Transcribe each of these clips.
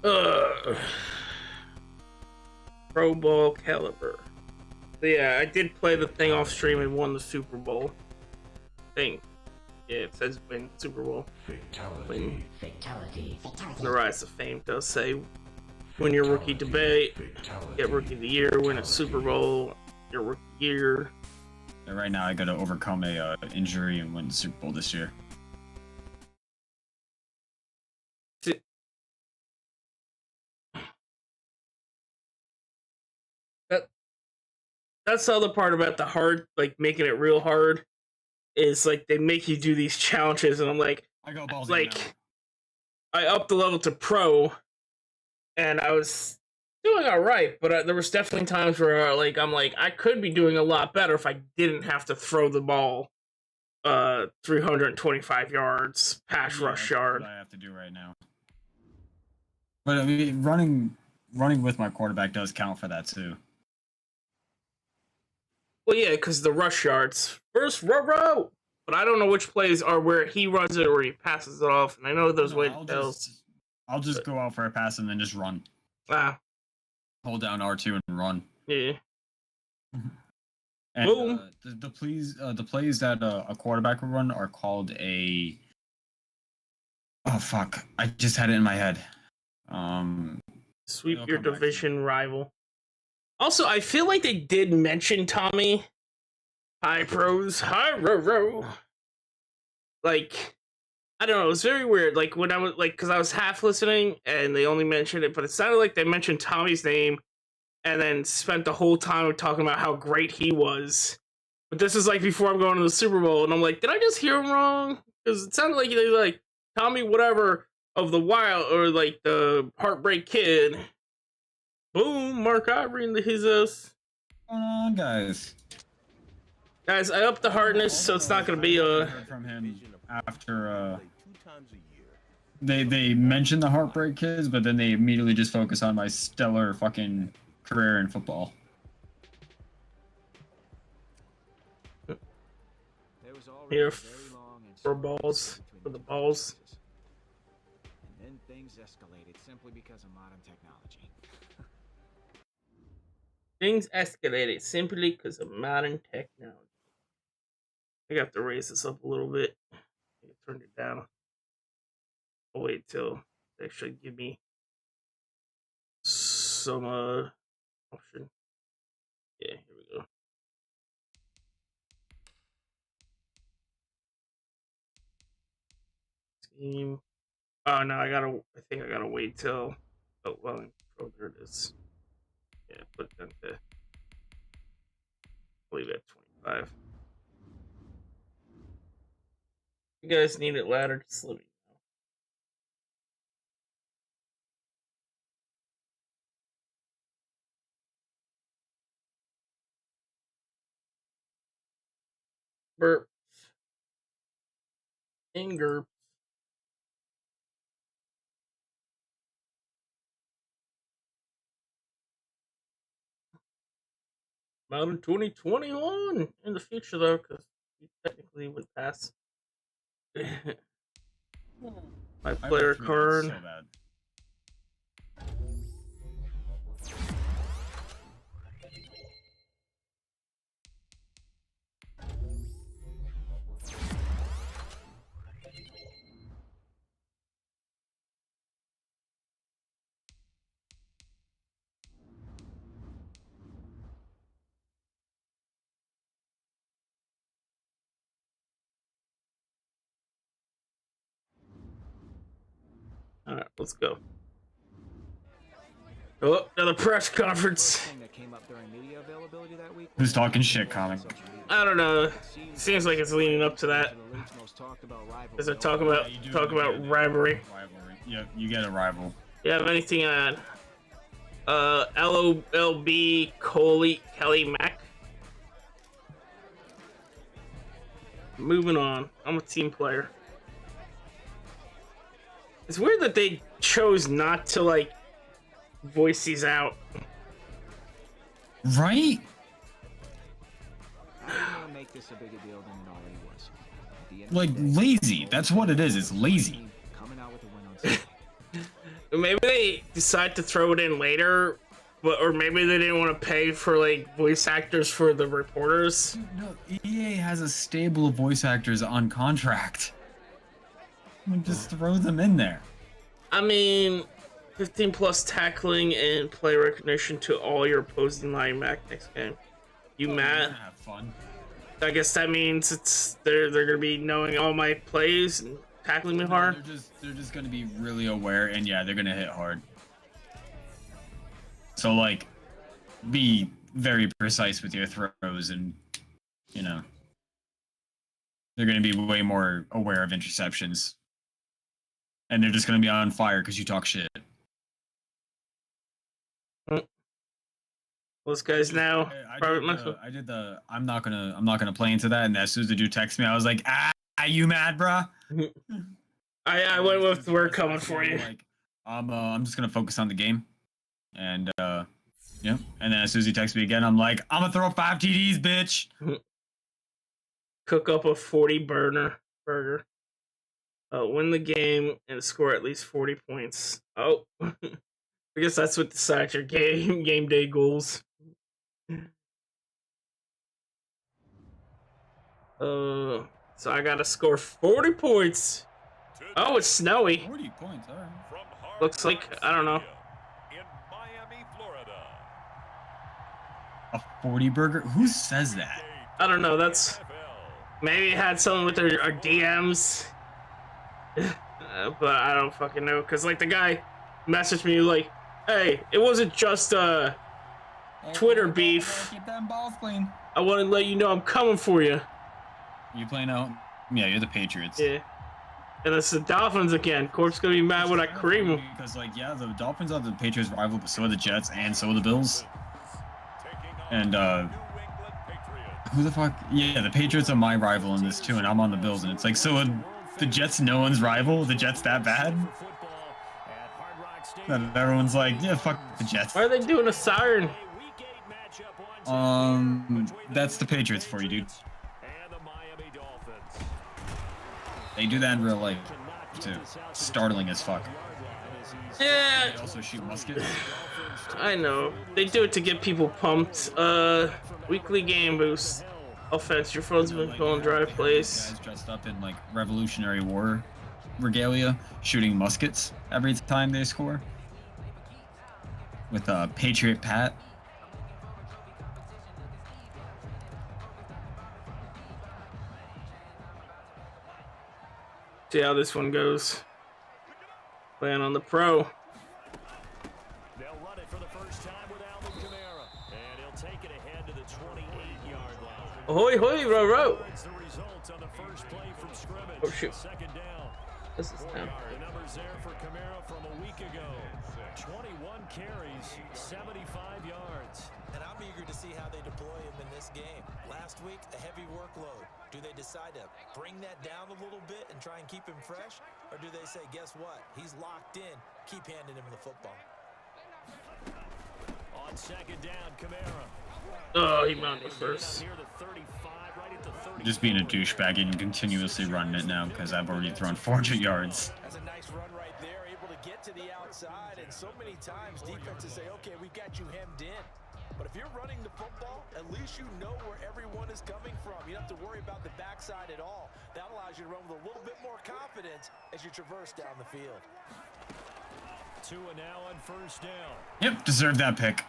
Uh, Pro Bowl caliber. So yeah, I did play the thing off stream and won the Super Bowl thing. Yeah, it says win Super Bowl. Win. Fatality. The Rise of Fame does say win your rookie debate, get rookie of the year, win a Super Bowl, your rookie year. Right now, I got to overcome a injury and win the Super Bowl this year. That's the other part about the hard, like making it real hard, is like they make you do these challenges, and I'm like, I go balls like, I upped the level to pro, and I was doing all right, but there was definitely times where like I'm like I could be doing a lot better if I didn't have to throw the ball 325 yards pass rush yard. What I have to do right now. But I mean, running with my quarterback does count for that too. Well, yeah, because the rush yards first row. But I don't know which plays are where he runs it or he passes it off, and I know those ways tells. I'll just go out for a pass and then just run. Hold down R2 and run. Yeah. And boom. The plays that a quarterback will run are called a. Oh fuck! I just had it in my head. Sweep your division rival. Also, I feel like they did mention Tommy. Hi pros, hi row. Like, I don't know. It was very weird. Like when I was like, because I was half listening and they only mentioned it, but it sounded like they mentioned Tommy's name, and then spent the whole time talking about how great he was. But this is like before I'm going to the Super Bowl, and I'm like, did I just hear him wrong? Because it sounded like they like Tommy whatever of the Wild or like the Heartbreak Kid. Boom, Mark Ivory into his ass. What's going on, guys? Guys, I upped the hardness, so it's not gonna be from him after they mentioned the Heartbreak Kids, but then they immediately just focus on my stellar fucking career in football. Here for balls, for the balls. And then things escalated simply because of modern technology. Things escalated simply because of modern technology. I have to raise this up a little bit. I turned it down. I'll wait till they actually give me some option. Yeah, here we go. Scheme. Oh no, I think I gotta wait till. Oh well, oh, there it is. Yeah, put it down to. Leave it at 25. You guys need it ladder, just let me know. Burps. Inger. Madden 2021 in the future though, because you technically would pass. My player card. So bad. Alright, let's go. Oh, another press conference. Who's talking shit, comic? I don't know. Seems like it's leading up to that. Is it talk about rivalry? Yeah, you get a rival. You have anything on LOLB Kelly Mack? Moving on. I'm a team player. It's weird that they chose not to like voice these out. Right? I don't want to make this a bigger deal than it already was. Like lazy. That's what it is. It's lazy. Coming out with a win on Sunday. Maybe they decide to throw it in later, but or maybe they didn't want to pay for like voice actors for the reporters. No, EA has a stable of voice actors on contract. Just throw them in there. I mean, 15 plus tackling and play recognition to all your opposing line back next game. You mad? Have fun. I guess that means they're gonna be knowing all my plays and tackling me hard. They're just gonna be really aware, and yeah, they're gonna hit hard. So like, be very precise with your throws, and you know, they're gonna be way more aware of interceptions, and they're just gonna be on fire because you talk shit. Those guys now. I'm not gonna play into that. And as soon as the dude texts me, I was like, you mad, bruh? I went with we're coming for you. Like, I'm just gonna focus on the game, and yeah. And then as soon as he texts me again, I'm like, I'm gonna throw 5 TDs, bitch. Cook up a 40 burger. Win the game and score at least 40 points. Oh, I guess that's what decides your game day goals. So I gotta score 40 points. Oh, it's snowy. 40 points, all right. Looks like, I don't know. In Miami, Florida. A 40 burger? Who says that? I don't know. That's maybe it had something with our DMs, but I don't fucking know. Cause like the guy messaged me like, "Hey, it wasn't just Twitter beef. Keep them balls clean. I want to let you know I'm coming for you." You playing out? Yeah, you're the Patriots. Yeah. And it's the Dolphins again. Corp's gonna be mad when I cream him. Because like, yeah, the Dolphins are the Patriots' rival, but so are the Jets, and so are the Bills. And who the fuck? Yeah, the Patriots are my rival in this too, and I'm on the Bills, and it's like, so the Jets no one's rival? The Jets that bad? And everyone's like, yeah, fuck the Jets. Why are they doing a siren? That's the Patriots for you, dude. They do that in real life too. Startling as fuck. Yeah. They also shoot muskets. I know. They do it to get people pumped. Weekly game boost. Offense, your phone's been going drive plays. Guys dressed up in like Revolutionary War regalia, shooting muskets every time they score. With a Patriot Pat. See how this one goes. Playing on the pro. They'll run it for the first time with Alvin Kamara, and he'll take it ahead to the 28-yard line. Ahoy, hoy, row, row. What's the result on the first play from scrimmage? Oh, shoot. Second down. This is down. The numbers there for Kamara from a week ago. 21 carries, 75 yards. And I'm eager to see how they deploy him in this game. Last week, a heavy workload. Do they decide to bring that down a little bit and try and keep him fresh? Or do they say, guess what? He's locked in. Keep handing him the football. On second down, Kamara. Oh, he mounted first. Just being a douchebag and continuously running it now because I've already thrown 400 yards. That's a nice run right there, able to get to the outside. And so many times defenses say, okay, we've got you hemmed in. But if you're running the football, at least you know where everyone is coming from. You don't have to worry about the backside at all. That allows you to run with a little bit more confidence as you traverse down the field. Tua now on first down. Yep, deserve that pick.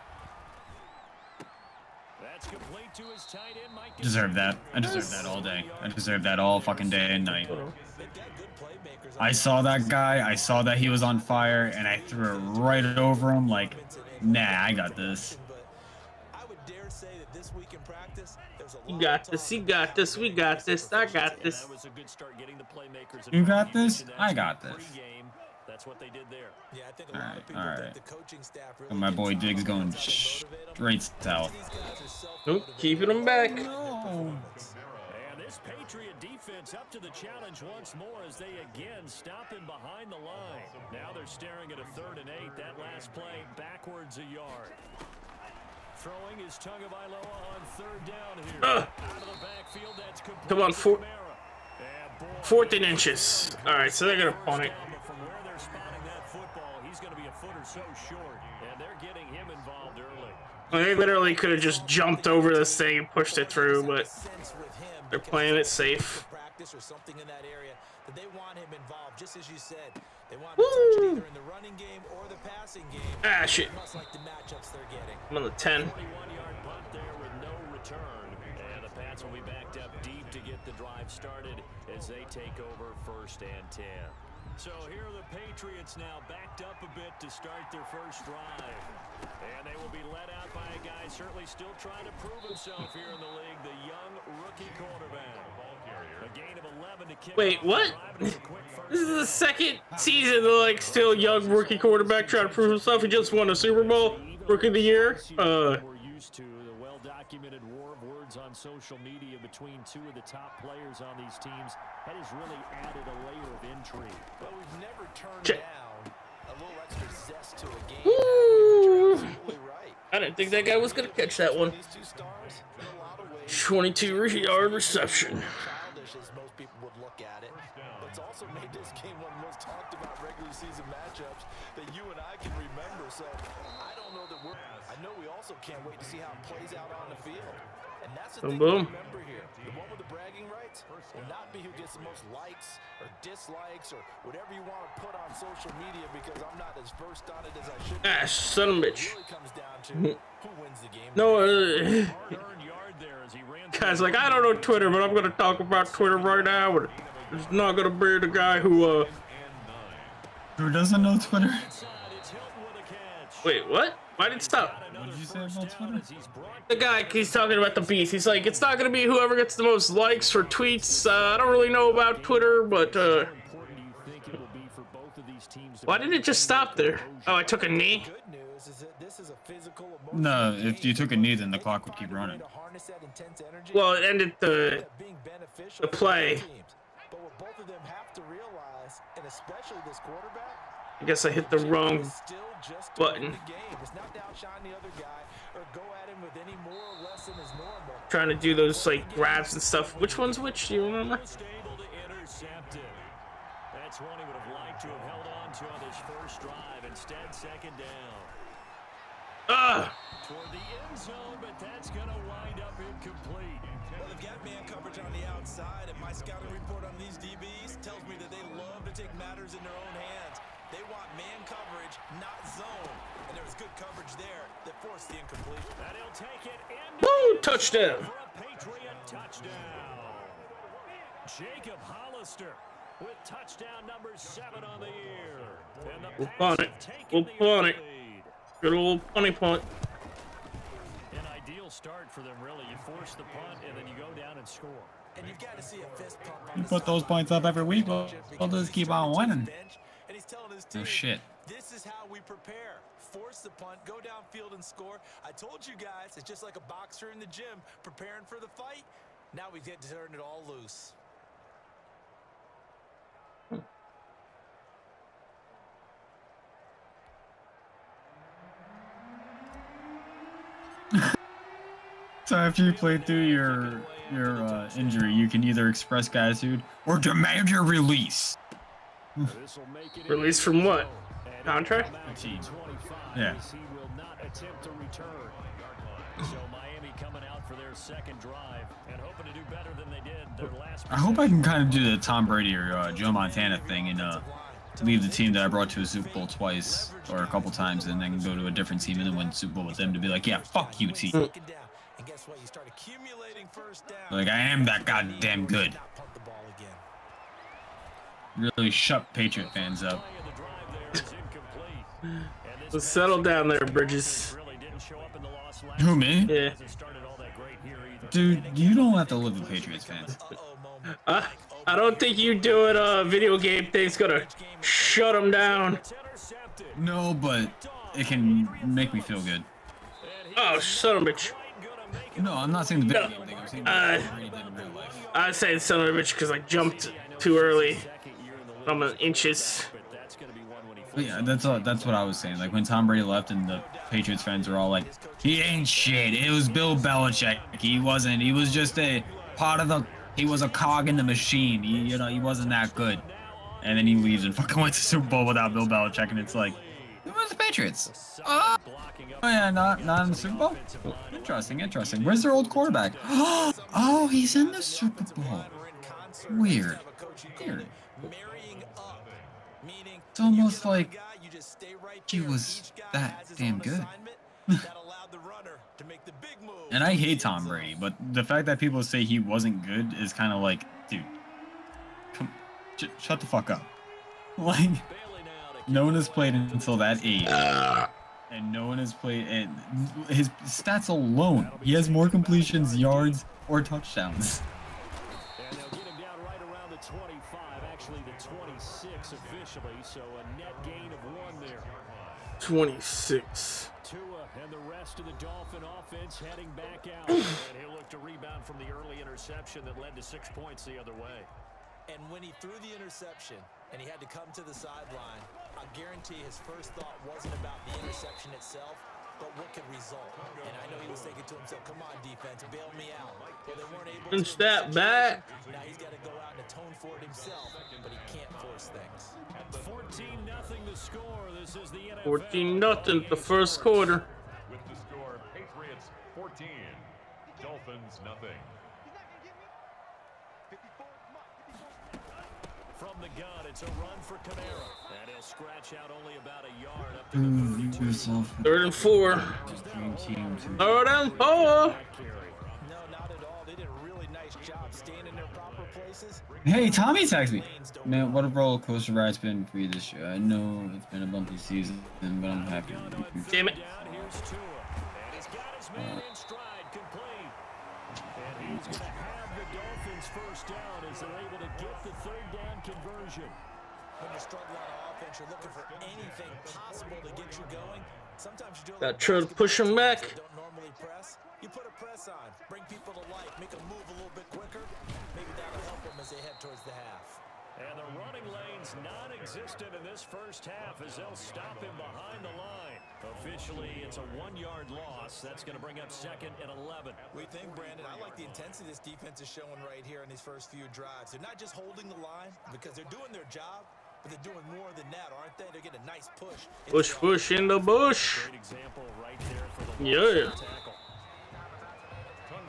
That's complete to his tight end, Mike. Deserve that. I deserve that all day. I deserve that all fucking day and night. I saw that guy. I saw that he was on fire, and I threw it right over him like, nah, I got this. You got this, you got this, we got this, I got this. You got this, I got this. That's what they did there. Yeah, I think a lot of people think the coaching staff really And my boy Diggs going straight south. Nope, keeping him back. And this Patriot defense up to the challenge once more as they again stop him behind the line. Now they're staring at a 3rd and 8. That last play backwards a yard. Throwing his Tagovailoa on 3rd down here. Out of the backfield, that's complete. Come on, 14 inches. All right, so they're gonna punt it. From where they're spotting that football, he's going to foot or so short, and they're getting him involved early. Well, they literally could have just jumped over this thing and pushed it through, but they're playing it safe. Practice or something in that area that they want him involved, just as you said. They want him to touch it either in the running game or the passing game. Ah, shit. Much like the matchups they're getting. I'm on the 10. 21-yard punt there with no return. And the Pats will be backed up deep to get the drive started as they take over 1st and 10. So here are the Patriots now backed up a bit to start their first drive. And they will be led out by a guy certainly still trying to prove himself here in the league, the young rookie quarterback. A gain of 11 to kick. Wait, what? This is the second season of, like, still young rookie quarterback trying to prove himself. He just won a Super Bowl, Rookie of the Year. We're used to the well-documented war of words on social media between two of the top players on these teams. That has really added a layer of intrigue. Well, we've never turned Check. down a little extra zest to a game. Woo! Absolutely right. I didn't think that guy was going to catch that one. These two stars, in a lot of ways, 22-yard reception. childish as most people would look at it, but it's also made this game one of the most talked about regular season matchups that you and I can remember. So I don't know that I know we also can't wait to see how it plays out on the field. And that's the thing to Boom. remember here. The one with the bragging rights will not be who gets the most likes or dislikes or whatever you want to put on social media, because I'm not as versed on it as I should be. Ah, son of a It bitch. really comes down to who wins the game. No, Hard-earned yard there as he ran guys, like, I don't know Twitter, but I'm going to talk about Twitter right now. But it's not going to be the guy who, Who doesn't know Twitter? It's Hilton with a catch. Wait, what? Why did it stop? What did you say about Twitter? The guy, he's talking about the beast. He's like, it's not going to be whoever gets the most likes or tweets. I don't really know about Twitter, but, why did it just stop there? Oh, I took a knee? Good news is that this is a physical, No, if you took a knee, then the clock would keep running. Well, it ended the play. But what both of them have to realize, and especially this quarterback, I guess I hit the wrong is still just to button. win the game. It's not to outshine the other guy or go at him with any more or less than is normal. Trying to do those, like, grabs and stuff. Which one's which? Do you remember? Just able to intercept it. That's one he would have liked to have held on to on his first drive. Instead, second down. Ah! Toward the end zone, but that's going to wind up incomplete. Well, they've got man coverage on the outside, and my scouting report on these DBs tells me that they love to take matters in their own hands. They want man coverage, not zone. And there was good coverage there that forced the incompletion. And he'll take it in. Woo! Touchdown! For a Patriot touchdown. Jacob Hollister with touchdown number 7 on the year. And the We'll Pats punt it. have taken We'll the punt it. lead. Good old punny punt. An ideal start for them, really. You force the punt, and then you go down and score. And you've got to see a fist pump on You the put those sideline. points up every week, we'll just keep on winning. And he's telling his No team, shit. this is how we prepare. Force the punt, go downfield and score. I told you guys, it's just like a boxer in the gym preparing for the fight. Now we get to turn it all loose. So after you play through your injury, you can either express gratitude or demand your release. This'll make it Release in from what? zone. And Contract? he'll come out to 25 Yeah. as he will not attempt to return. So Miami coming out for their second drive and hoping to do better than they did their last. I hope I can kind of do the Tom Brady or Joe Montana thing and leave the team that I brought to a Super Bowl twice or a couple times and then go to a different team and then win the Super Bowl with them to be like, yeah, fuck you, team. Second down. And guess what? You start accumulating first down. Like, I am that goddamn good. Not punt the ball again. Really shut Patriot fans up. Play of the drive there is incomplete. And this Let's settle down there, Bridges. really didn't show up in the loss last Who, me? Yeah. Hasn't started all that great here either. Dude, you don't have to live with Patriots fans. I don't think you doing a video game thing's gonna shut them down. It's intercepted. No, but it can make me feel good. Oh, son of a bitch. No, I'm not saying the video No. game thing. I'm saying what Brady did in real life. I say son of a bitch because I jumped too early. I'm in inches. But yeah, that's what I was saying. Like when Tom Brady left and the Patriots fans were all like, he ain't shit. It was Bill Belichick. He wasn't. He was just a part of the. He was a cog in the machine. He wasn't that good. And then he leaves and fucking wins the Super Bowl without Bill Belichick. And it's like, It was the Patriots. Oh yeah, not in the Super Bowl. Interesting. Where's their old quarterback? Oh, he's in the Super Bowl. Weird. It's almost like he was that damn good. And I hate Tom Brady, but the fact that people say he wasn't good is kind of like, dude, shut the fuck up. Like, no one has played until that age, and no one has played. And his stats alone, he has more completions, yards, or touchdowns. And they'll get him down right around the 25, actually the 26 officially, so a net gain of 1 there. 26. Tua and the rest of the Dolphin offense heading back out. And he'll look to rebound from the early interception that led to 6 points the other way. And when he threw the interception and he had to come to the sideline, I guarantee his first thought wasn't about the interception itself, but what could result. And I know he was thinking to himself, come on, defense, bail me out. Well, they weren't able to. Step back. Now he's got to go out and atone for it himself, but he can't force things. 14-0 the score. This is the NFL. 14-0 the first quarter. With the score, Patriots 14, Dolphins nothing. From the gun, it's a run for Kamara. And he'll scratch out only about a yard up to the 32. Yourself. 3rd and 4. 3rd and 4. No, not at all. They did a really nice job staying in their proper places. Hey, Tommy texted me. Man, what a roller coaster ride's been for you this year. I know it's been a bumpy season, but I'm happy. Damn it. Here's Tua. And he's got his man in stride, complete. And he's going to have the Dolphins first down as they're able to get the 3rd down conversion. When you're struggling on offense, you're looking for anything possible to get you going. Sometimes you do a Got to push him back. don't normally press. You put a press on, bring people to life, make them move a little bit quicker. Maybe that'll help them as they head towards the half. And the running lane's non-existent in this first half as they'll stop him behind the line. Officially, it's a 1-yard loss. That's going to bring up 2nd and 11. We think, Brandon, I like the intensity this defense is showing right here in these first few drives. They're not just holding the line because they're doing their job, but they're doing more than that, aren't they? They're getting a nice push. Push in the bush. Great example right there for the Yeah. tackle.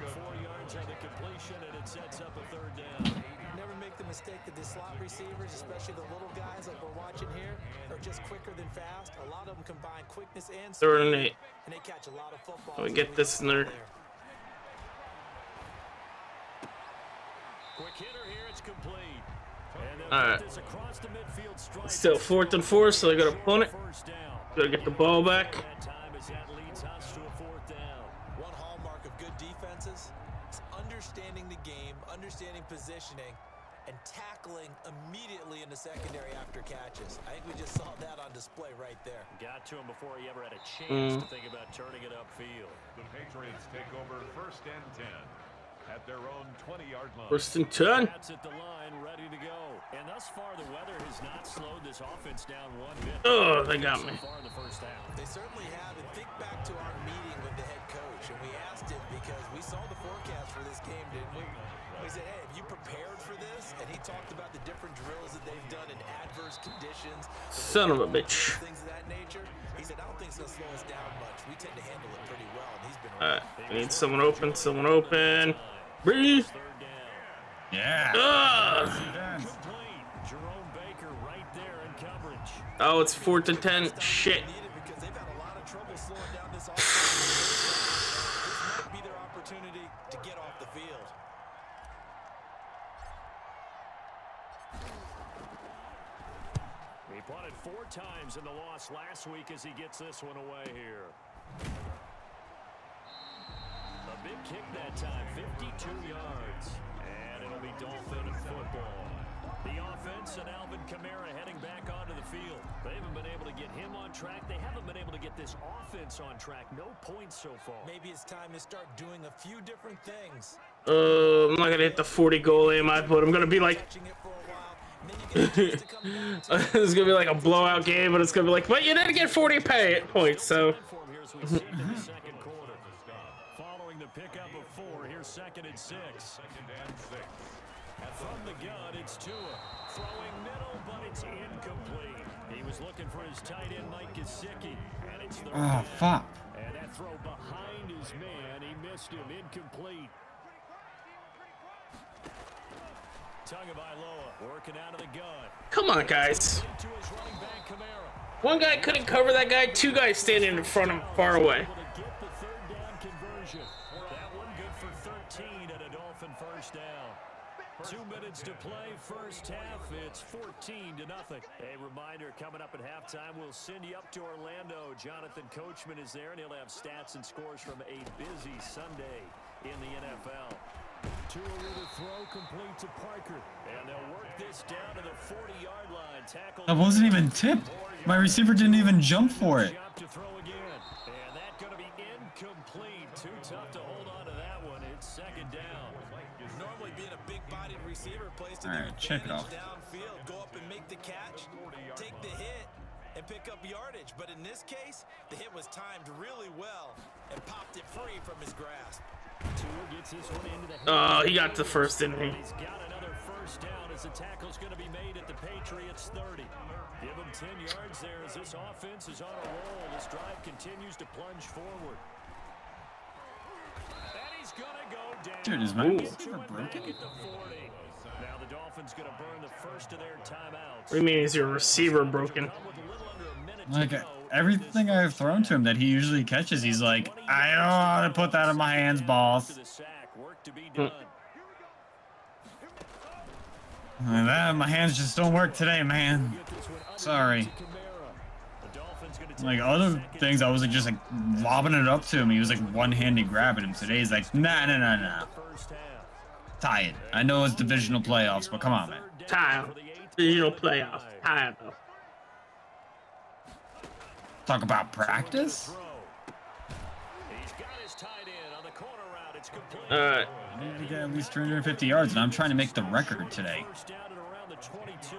4 yards on the completion, and it sets up a 3rd down. Never make the mistake that the slot receivers, especially the little guys like we're watching here, are just quicker than fast. A lot of them combine quickness and speed, 3rd and 8. and they catch a lot of footballs. So we get this in there. Quick hitter here, it's complete. And All right. this across the midfield stripe. Still 4th and 4, so they got to punt it. First down. Got to get the ball back. That time as that leads us to a 4th down. One hallmark of good defenses is understanding the game, understanding positioning, and tackling immediately in the secondary after catches. I think we just saw that on display right there. Got to him before he ever had a chance to think about turning it upfield. The Patriots take over 1st and 10 at their own 20-yard line. 1st and 10. That's at the line, ready to go. And thus far, the weather has not slowed this offense down one bit. Oh, they got me. So far in the first half. They certainly have, and think back to our meeting with the head coach, and we asked him because we saw the forecast for this game, didn't we? We said, hey, have you prepared for this? And he talked about the different drills that they've done in adverse conditions. Son of a bitch. Things of that nature. He said, I don't think it's going to slow us down much. We tend to handle it pretty well, and he's been Alright, we need someone open, Breathe. 3rd down. Yeah. Complete. Jerome Baker right there in coverage. Oh, it's 4th and 10. Shit. because they've had a lot of trouble slowing down this offense. This might be their opportunity to get off the field. He punted 4 times in the loss last week as he gets this one away here. A big kick that time, 52 yards. And it'll be Dolphin football. The offense and Alvin Kamara heading back onto the field. They haven't been able to get him on track. They haven't been able to get this offense on track. No points so far. Maybe it's time to start doing a few different things. I'm not gonna hit the 40 goal aim I put. I'm gonna be like, Catching it for a while, and then you get a chance to come down to it. it's gonna be like a blowout game, but it's gonna be like, but you didn't get 40 points, so. For him here as we see in the second quarter. Following the pickup of 4, here's 2nd and 6. 2nd and 6. From the gun, it's Tua. Throwing middle, but it's incomplete. He was looking for his tight end, Mike Gesicki. And it's third Oh, down. fuck. And that throw behind his man, he missed him, incomplete. Tagovailoa working out of the gun. Come on, guys. Into his running back, Kamara. One guy couldn't cover that guy. Two guys standing in front of him, far away. Able to get the third down conversion. That one good for 13 and a Dolphin first down. 2 minutes to play, first half. It's 14-0. A reminder, coming up at halftime, we'll send you up to Orlando. Jonathan Coachman is there, and he'll have stats and scores from a busy Sunday in the NFL. Tua with a throw complete to Parker. And they'll work this down to the 40-yard line. Tackle. That wasn't even tipped. My receiver didn't even jump for it. Shot to throw again. And that's going to be incomplete. Too tough to hold on to that one. It's second down. Normally being a big-bodied receiver plays to All their right, check it advantage off. downfield, go up and make the catch, take the hit, and pick up yardage. But in this case, the hit was timed really well and popped it free from his grasp. Tua gets this one into the Oh, he got the first, didn't he? He's got another first down as the tackle's going to be made at the Patriots 30. Give him 10 yards there as this offense is on a roll. This drive continues to plunge forward. And he's going to go down. Dude, is my Ooh. receiver broken? At the 40. Now the Dolphins going to burn the first of their timeouts. What do you mean, is your receiver broken? Come with a little under a minute to Like, go everything I've thrown to him that he usually catches, he's like, I don't want to put that in my hands, boss. to the sack. Work to be done. And that, my hands just don't work today, man. Get this one underneath Sorry. to Kamara. The Dolphins going to take Like, the other second things, I was like, just like lobbing it up to him. He was like one-handed grabbing him. Today, he's like, nah. first half. Tie it. I know it's divisional playoffs, but come on, man. Time. Digital playoffs. Time, though. Talk about practice? He's got his tight end on the corner route. It's complete. Alright. I need to get at least 350 yards, and I'm trying to make the record today. First down at around the 22.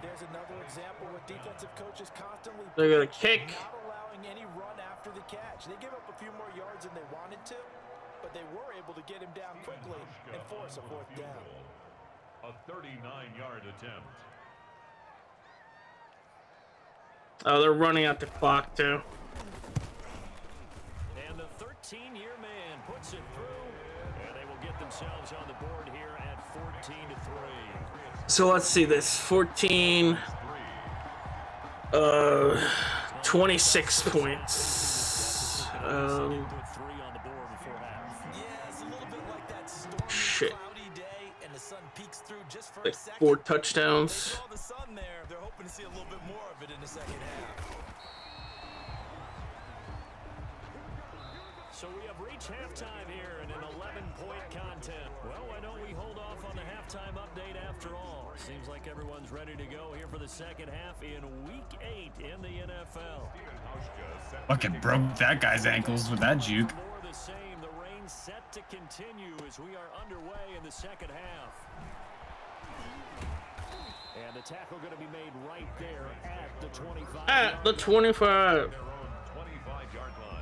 There's another example where defensive coaches constantly They're gonna kick. not allowing any run after the catch. They gave up a few more yards than they wanted to, but they were able to get him down quickly and force a fourth down. A 39-yard attempt. Oh, they're running out the clock, too. And the 13-year man puts it through. And they will get themselves on the board here at 14-3. So let's see this. 14. 26 points. Put 3 on the board before half. Yeah, it's a little bit like that stormy, Shit. cloudy day, and the sun peeks through just for Like a second. 4 They touchdowns. saw the sun there. They're hoping to see a little bit more of it in the second half. So we have reached halftime here in an 11-point contest. Well, why don't we hold off on the halftime update after all? Seems like everyone's ready to go here for the second half in Week 8 in the NFL. Fucking broke that guy's ankles with that juke. More the same. The rain set to continue as we are underway in the second half. And the tackle going to be made right there at the 25. At the 25. Their own 25-yard line.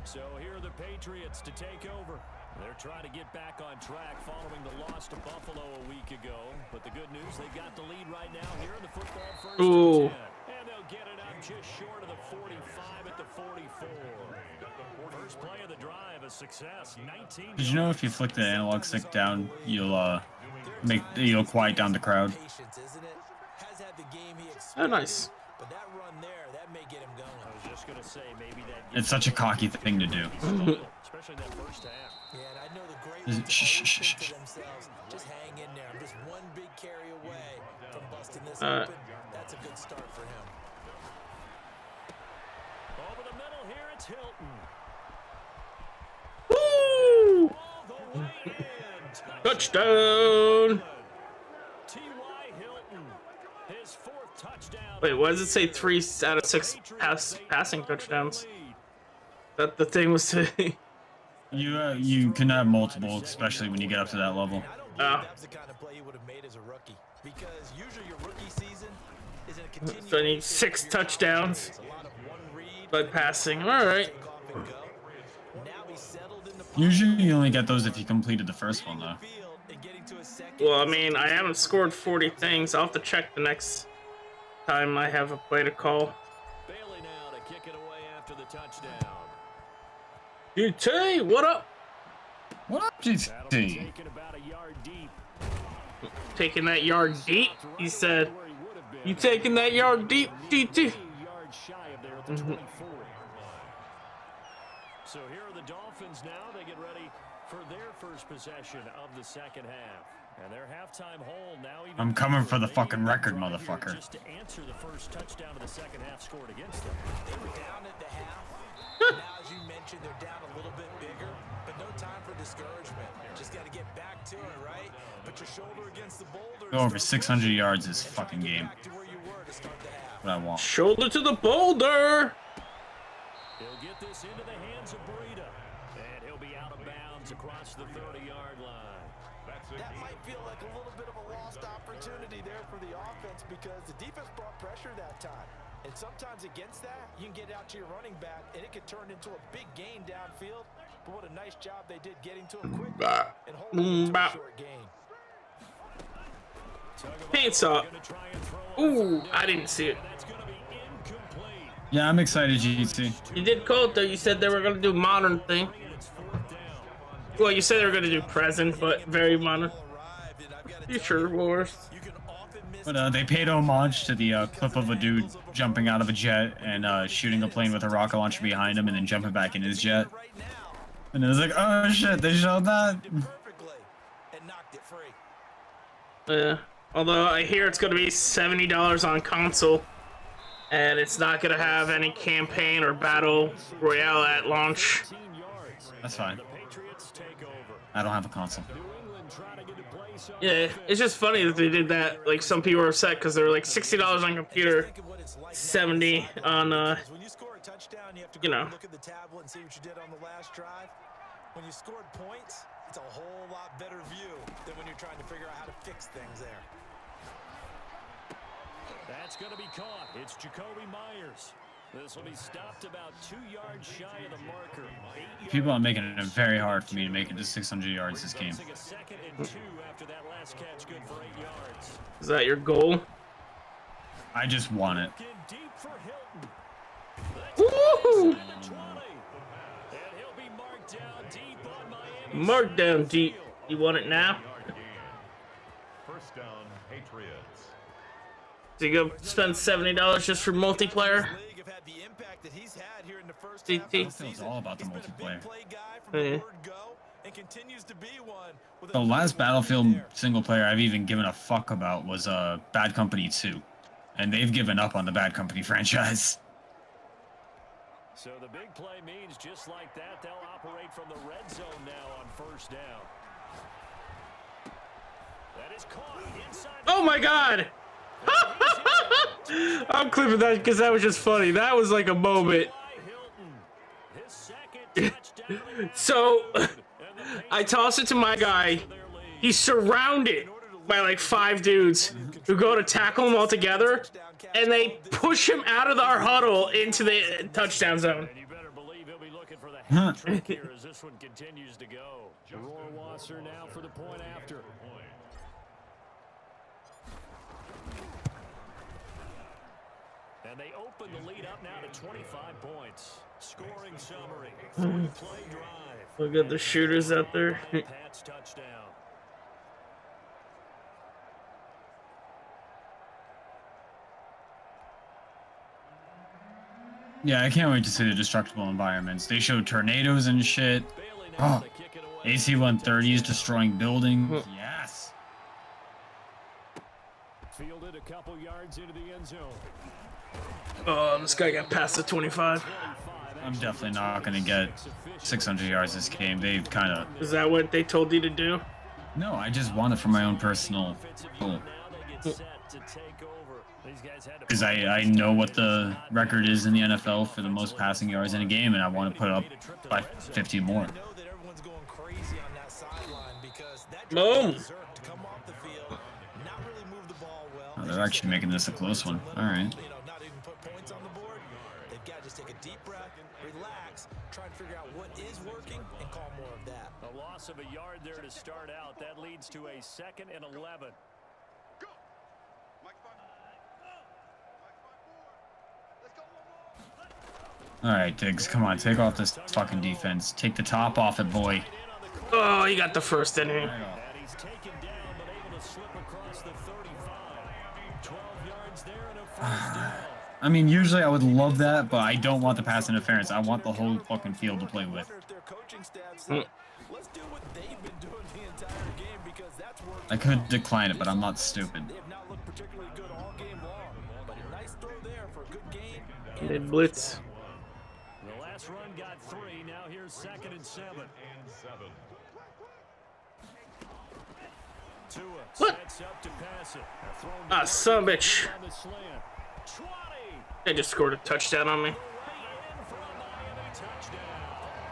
So here are the Patriots to take over. They're trying to get back on track following the loss to Buffalo a week ago. But the good news, they got the lead right now here in the football first Ooh. and 10. And they'll get it up just short of the 45 at the 44. First play of the drive, a success. 19. Did you know if you flick the analog stick down, you'll quiet down the crowd? Patience, isn't it? Has had the game he Oh, expected, nice. but that run there, that may get him going. I was just going to say, maybe that It's such a cocky thing to do. especially that first half. Yeah, and I know the great Is ones it- shh, always shh, think shh, to themselves, just hang in there. I'm just one big carry away from busting this Uh, open. That's a good start for him. Over the middle here, it's Hilton. Woo! All the way in. Touchdown! T.Y. Hilton, his 4th touchdown. Wait, what does it say? 3 out of 6 passing touchdowns. That the thing was to. You can have multiple, especially when you get up to that level. I don't believe Oh. that's the kind of play he would have made as a rookie, because usually your rookie season is in a continuation So I need 6 of your touchdowns It's a lot of one read, by passing. All right. take off and go. Now he's settled in the Usually you only get those if you completed the first one, though. field and getting to his second. Well, I mean, I haven't scored 40 things. I'll have to check the next time I have a play to call. Bailey now to kick it away after the touchdown. GT, what up? What up, That'll be GT? taken about a yard deep. Taking that yard deep, he said. You taking that yard deep, GT? Yards shy of there at the 24. So here are the Dolphins now. They get ready for their first possession of the second half. And their halftime hold now. Even I'm coming for the they fucking need to record, right here motherfucker. Just to answer the first touchdown of the second half scored against them. They were down at the half. Now, as you mentioned, they're down a little bit bigger, but no time for discouragement. Just got to get back to it, right? Put your shoulder against the boulder. Go over 600 yards this fucking game. What I want. Shoulder to the boulder. He'll get this into the hands of Breida. And he'll be out of bounds across the 30-yard line. That might feel like a little bit of a lost opportunity there for the offense because the defense brought pressure that time. And sometimes against that, you can get out to your running back, and it could turn into a big gain downfield. But what a nice job they did getting to him quickly and holding him to a short gain. Pants up. Ooh, I didn't see it. Yeah, I'm excited, GT. You did call it though. You said they were gonna do modern thing. Well, you said they were gonna do present, but very modern. Future wars. But they paid homage to the clip of a dude jumping out of a jet and shooting a plane with a rocket launcher behind him and then jumping back in his jet. And it was like, oh shit, they showed that. Yeah. Although I hear it's gonna be $70 on console, and it's not gonna have any campaign or battle royale at launch. That's fine. I don't have a console. Yeah, it's just funny that they did that. Like, some people were upset because they were like $60 on computer, 70 on you know. Look at the tablet and see what you did on the last drive. When you scored points, it's a whole lot better view than when you're trying to figure out how to fix things there. That's going to be caught. It's Jacoby Myers. This will be stopped about 2 yards shy of the marker. People are making it very hard for me to make it to 600 yards this game. A second and 2 after that last catch, good for 8 yards. Is that your goal? I just want it. Deep for Hilton. Woohoo! And he'll be marked down deep on Miami. Mark down deep. You want it now? First down, Patriots. So you go spend $70 just for multiplayer? It feels all about the multiplayer. Yeah. The last Battlefield single player I've even given a fuck about was Bad Company 2. And they've given up on the Bad Company franchise. So the big play means just like that, they'll operate from the red zone now on first down. That is caught inside. Oh my god! I'm clipping that because that was just funny. That was like a moment. So I toss it to my guy. He's surrounded by like 5 dudes who go to tackle him all together, and they push him out of our huddle into the touchdown zone. And you better believe he'll be looking for the hat trick here as this one continues to go. Roar Wasser now for the point after. And they open the lead up now to 25 points. Scoring summary. 40-play drive. Look at the shooters out there. Pat's touchdown. Yeah, I can't wait to see the destructible environments. They showed tornadoes and shit. Oh, AC-130s destroying buildings. Yes. Fielded a couple yards into the end zone. Oh, this guy got past the 25. I'm definitely not going to get 600 yards this game. They've kind of... Is that what they told you to do? No, I just want it for my own personal goal. Because I know what the record is in the NFL for the most passing yards in a game, and I want to put up by 50 more. Boom! Oh, they're actually making this a close one. All right. Take a deep breath, relax, try and figure out what is working, and call more of that. A loss of a yard there to start out. That leads to a 2nd and 11. All right, Diggs, come on, take off this fucking defense. Take the top off it, boy. Oh, he got the first inning. Right off. And he's taken down, but able to slip across the 35. 12 yards there and a first down. I mean, usually I would love that, but I don't want the pass interference. I want the whole fucking field to play with. Let's do what they've been doing the entire game because that's worked. I could decline it, but I'm not stupid. They have not looked particularly good all game long, but a nice throw there for a good gain. They blitz. The last run got 3. Now here's 2nd and 7. Tua What? sets up to pass it. Ah, son of a bitch. On the slant. 20. They just scored a touchdown on me. Way in for a Miami touchdown.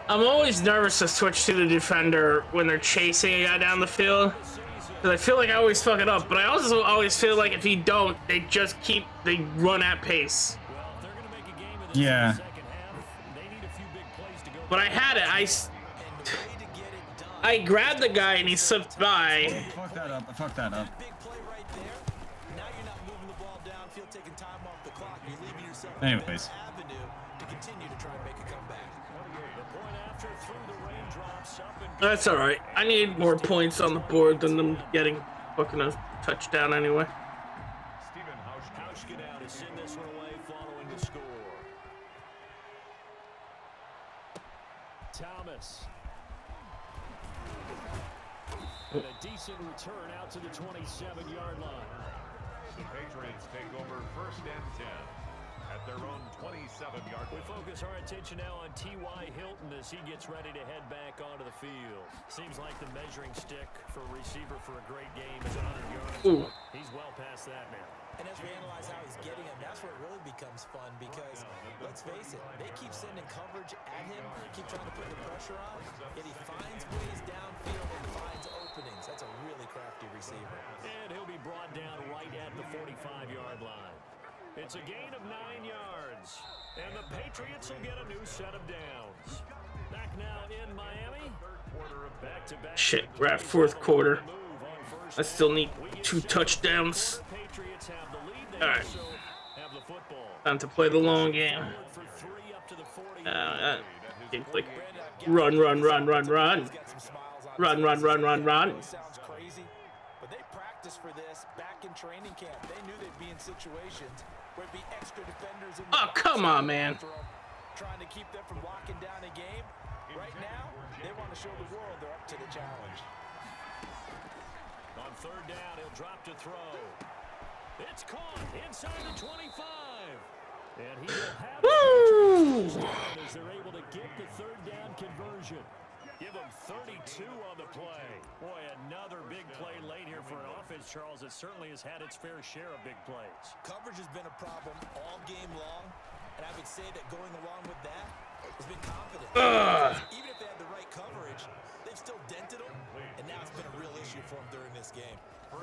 I'm always nervous to switch to the defender when they're chasing a guy down the field. Because I feel like I always fuck it up. But I also always feel like if you don't, they run at pace. Well, if they're going to make a game of this Yeah. in the second half, they need a few big plays to go. But I had it. I grabbed the guy and he slipped by. Fuck that up. I fucked that up. Big play right there. Now you're not moving the ball downfield, taking time off the clock. You're leaving yourself Anyways. an avenue to continue to try and make a comeback. The point after through the raindrops up and That's alright. I need more points on the board than them getting fucking a touchdown anyway. Stephen Hauschka now to send this one away following the score. Thomas. And a decent return out to the 27-yard line. The Patriots take over 1st and 10 at their own 27-yard We line. focus our attention now on T.Y. Hilton as he gets ready to head back onto the field. Seems like the measuring stick for a receiver for a great game is 100 yards. Ooh. He's well past that now. And as we analyze how he's getting him, that's where it really becomes fun because, let's face it, they keep sending coverage at him, keep trying to put the pressure on, yet he finds ways downfield and finds openings. That's a really crafty receiver. And he'll be brought down right at the 45-yard line. It's a gain of 9 yards. And the Patriots will get a new set of downs. Back now in Miami. Back-to-back. Shit, we're at 4th quarter. I still need 2 touchdowns. Patriots have the lead. They Alright. also have the football. Time to play the long game. For 3 up to the 40. Game's like run. He's got some smiles on his face. Run. It sounds crazy, but they practiced for this back in training camp. They knew they'd be in situations where it'd be extra defenders in the Oh, box come on, man. trying to keep them from locking down a game. Right now, they want to show the world they're up to the challenge. On 3rd down, he'll drop to throw. It's caught inside the 25. And he will have Woo! it as they're able to get the 3rd down conversion. Give him 32 on the play. Boy, another big play late here for an offense, Charles, that certainly has had its fair share of big plays. Coverage has been a problem all game long, and I would say that going along with that has been confidence. Even if they had the right coverage, they've still dented them, and now it's been a real issue for them during this game.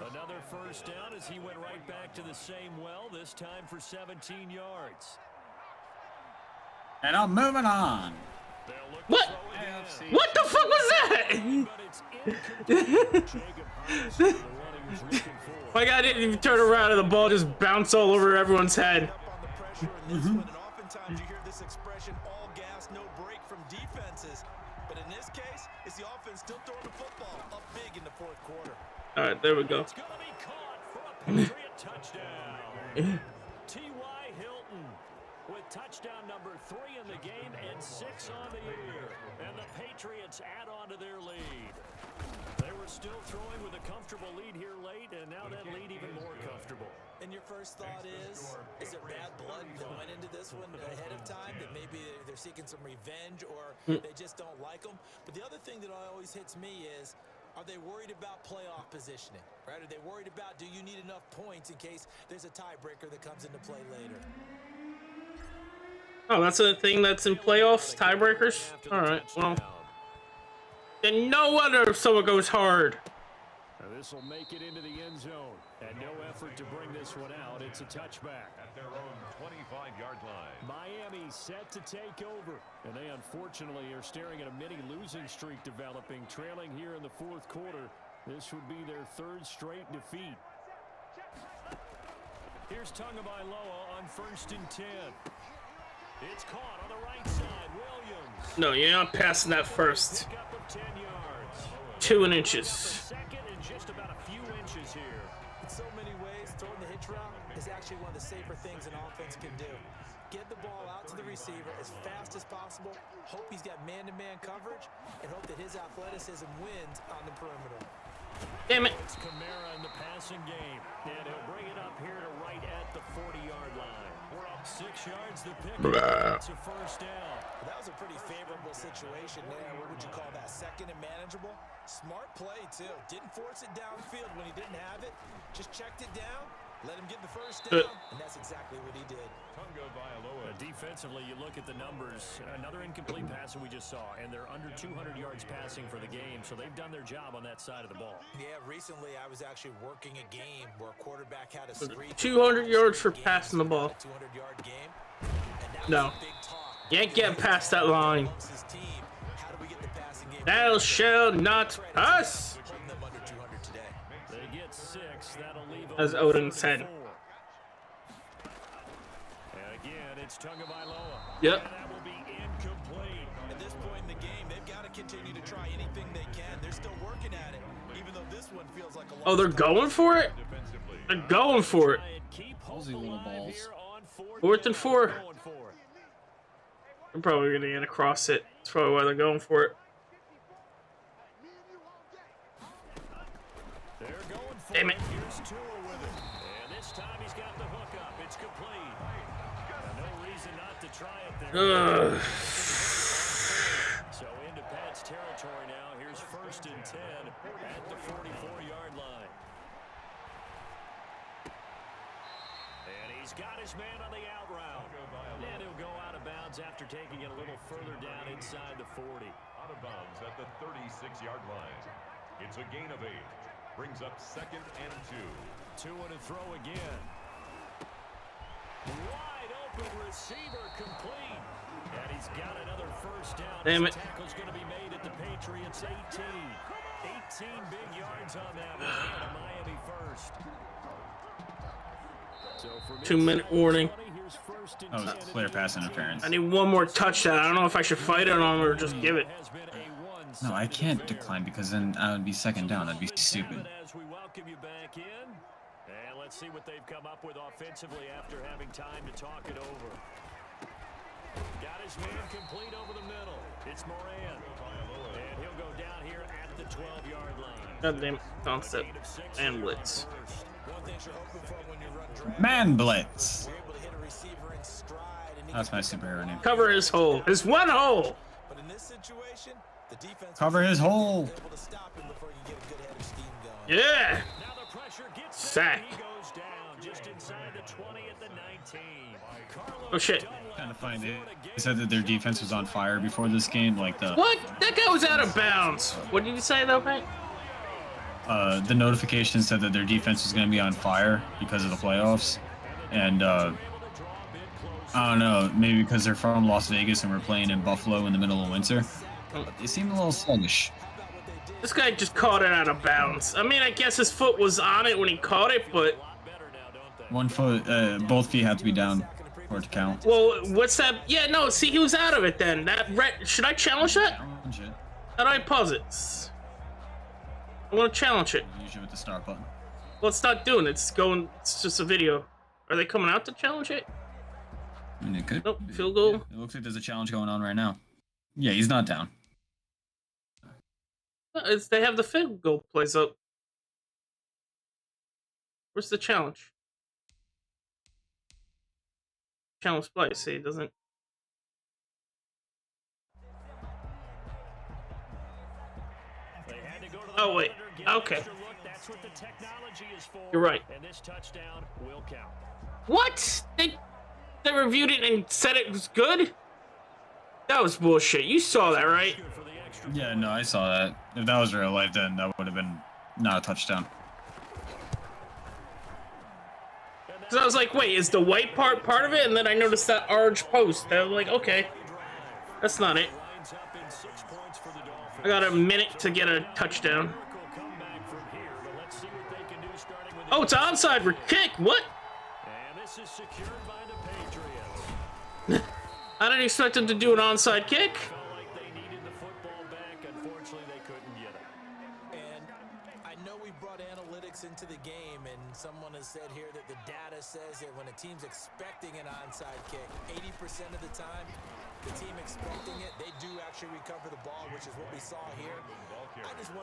Another first down as he went right back to the same well, this time for 17 yards. And I'm moving on. They'll look to What? throw again. What the fuck was that? But it's incomplete. Jacob Hines, the one he was looking for. My guy didn't even turn around and the ball just bounced all over everyone's head. Up on the pressure in this one, and oftentimes you hear this expression, all gas, no break from defenses. But in this case, it's the offense still throwing the football up big in the 4th quarter. All right, there we go. It's going to be caught for a Patriot touchdown. T.Y. Hilton with touchdown number 3 in the game and 6 on the year. And the Patriots add on to their lead. They were still throwing with a comfortable lead here late, and now that lead even more comfortable. And your first thought is it bad blood that went into this one ahead of time, that maybe they're seeking some revenge or they just don't like them? But the other thing that always hits me is, are they worried about playoff positioning, right? Are they worried about, do you need enough points in case there's a tiebreaker that comes into play later? Oh, that's a thing that's in playoffs, tiebreakers? All right, well, then no wonder if someone goes hard. This will make it into the end zone. And no effort to bring this one out. It's a touchback. At their own 25-yard line. Miami set to take over. And they unfortunately are staring at a mini losing streak developing, trailing here in the 4th quarter. This would be their 3rd straight defeat. Here's Tagovailoa on 1st and 10. It's caught on the right side. Williams. No, you're not passing that first. Pick up of 10 yards. 2 inches. Second and just about a few inches here. In so many ways, throwing the hitch route is actually one of the safer things an offense can do. Get the ball out to the receiver as fast as possible, hope he's got man-to-man coverage, and hope that his athleticism wins on the perimeter. Damn it. It's Kamara in the passing game, and he'll bring it up here to right at the 40-yard line. We're up 6 yards. The pick. It's a first down. That was a pretty favorable situation there. What would you call that? Second and manageable? Smart play, too. Didn't force it downfield when he didn't have it. Just checked it down, let him get the first down, and that's exactly what he did. Defensively, you look at the numbers. Another incomplete pass that we just saw, and they're under 200 yards passing for the game, so they've done their job on that side of the ball. Yeah, recently I was actually working a game where a quarterback had a screen. 200 yards for passing the ball. 200-yard game. No. You ain't getting past that line. Thou shalt not pass. They get 6. That'll leave As them Odin with said. 4. And again, it's Tagovailoa. Yep. And that will be incomplete. At this point in the game, they've got to continue to try anything they can. They're still working at it, even though this one feels like a Oh, they're going for it? They're going for it. Ballsy little balls. 4th and 4. They're probably going to get across it. That's probably why they're going for it. They're going for Damn it. Here's Tua with it. And this time he's got the hook up. It's complete. No reason not to try it there. So into Pat's territory now. Here's 1st and 10 at the 44-yard line. And he's got his man on the out route. And he'll go out of bounds after taking it a little further down inside the 40. Out of bounds at the 36-yard line. It's a gain of 8. Brings up 2nd and 2. 2 to throw again. Wide open receiver complete. And he's got another first down. Damn His it. tackle's going to be made at the Patriots 18. 18 big yards on that one. And a Miami first. So for 2-minute warning. here's 1st and That was 10 clear pass interference. I need one more touchdown. I don't know if I should fight it on or just give it. has been a No, I one-sided can't affair. decline because then I would be 2nd down. That'd be stupid. As we welcome you back in, and let's see what they've come up with offensively after having time to talk it over. Got his man complete over the middle. It's Moran, and he'll go down here at the 12-yard line. Goddamn concept. And blitz. One thing you're hoping for when you run drag, Man blitz. you're able to hit a receiver in stride. And he That's my gets the superhero name. Cover his hole. His one hole. But in this situation, the defense Cover was his hole. able to stop him before you get a good head of steam going. Yeah. Now the pressure gets Sack. there. He goes down just inside the 20 at the 19. Carlos Oh, shit. Dunlap Kind of funny. with They four to said that their defense was on fire before this game. Like the What? That guy was out of bounds. What did you say, though, Pat? the notification said that their defense was going to be on fire because of the playoffs, and I don't know, maybe because they're from Las Vegas and we're playing in Buffalo in the middle of winter. But they seem a little sluggish. This guy just caught it out of bounds. I mean, I guess his foot was on it when he caught it, but... One foot, both feet have to be down for it to count. Well, what's that? Yeah, no, see, he was out of it then. Should I challenge that? Challenge it. How do I pause it? I want to challenge it. Usually with the start button. Well, it's not doing it. It's just a video. Are they coming out to challenge it? I mean, it could. Nope, field goal. It looks like there's a challenge going on right now. Yeah, he's not down. They have the field goal plays up. Where's the challenge? Challenge play. See, it doesn't. Oh wait. Okay. You're right. And this touchdown will count. What? They reviewed it and said it was good? That was bullshit. You saw that, right? Yeah, no, I saw that. If that was real life, then that would have been not a touchdown. Because I was like, wait, is the white part of it? And then I noticed that orange post. I was like, okay, that's not it. I got a minute to get a touchdown. Oh, it's an onside for kick. What? And this is secured by the Patriots. I didn't expect him to do an onside kick. Felt like they needed the football back. Unfortunately, they couldn't get it. And I know we brought analytics into the game, and someone has said here that the data says that when a team's expecting an onside kick, 80% of the time, the team expecting it, they do actually recover the ball, which is what we saw here.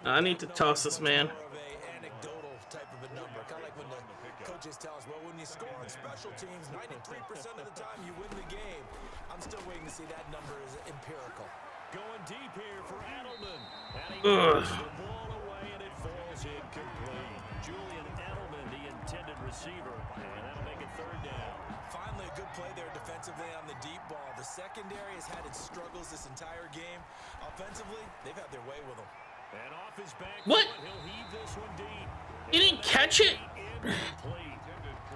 I need to toss this man. More of a anecdotal type of a number, kind of like when the coaches tell us, well, when you score on special teams, 93% of the time you win the game. I'm still waiting to see that number is empirical. Going deep here for Edelman. And he moves the ball away, and it falls incomplete. Julian Edelman, the intended receiver, and that'll make it third down. Finally, a good play there defensively on the deep ball. The secondary has had its struggles this entire game. Offensively, they've had their way with them. And off his back What? foot, he'll heave this one deep. He didn't catch it. Incomplete.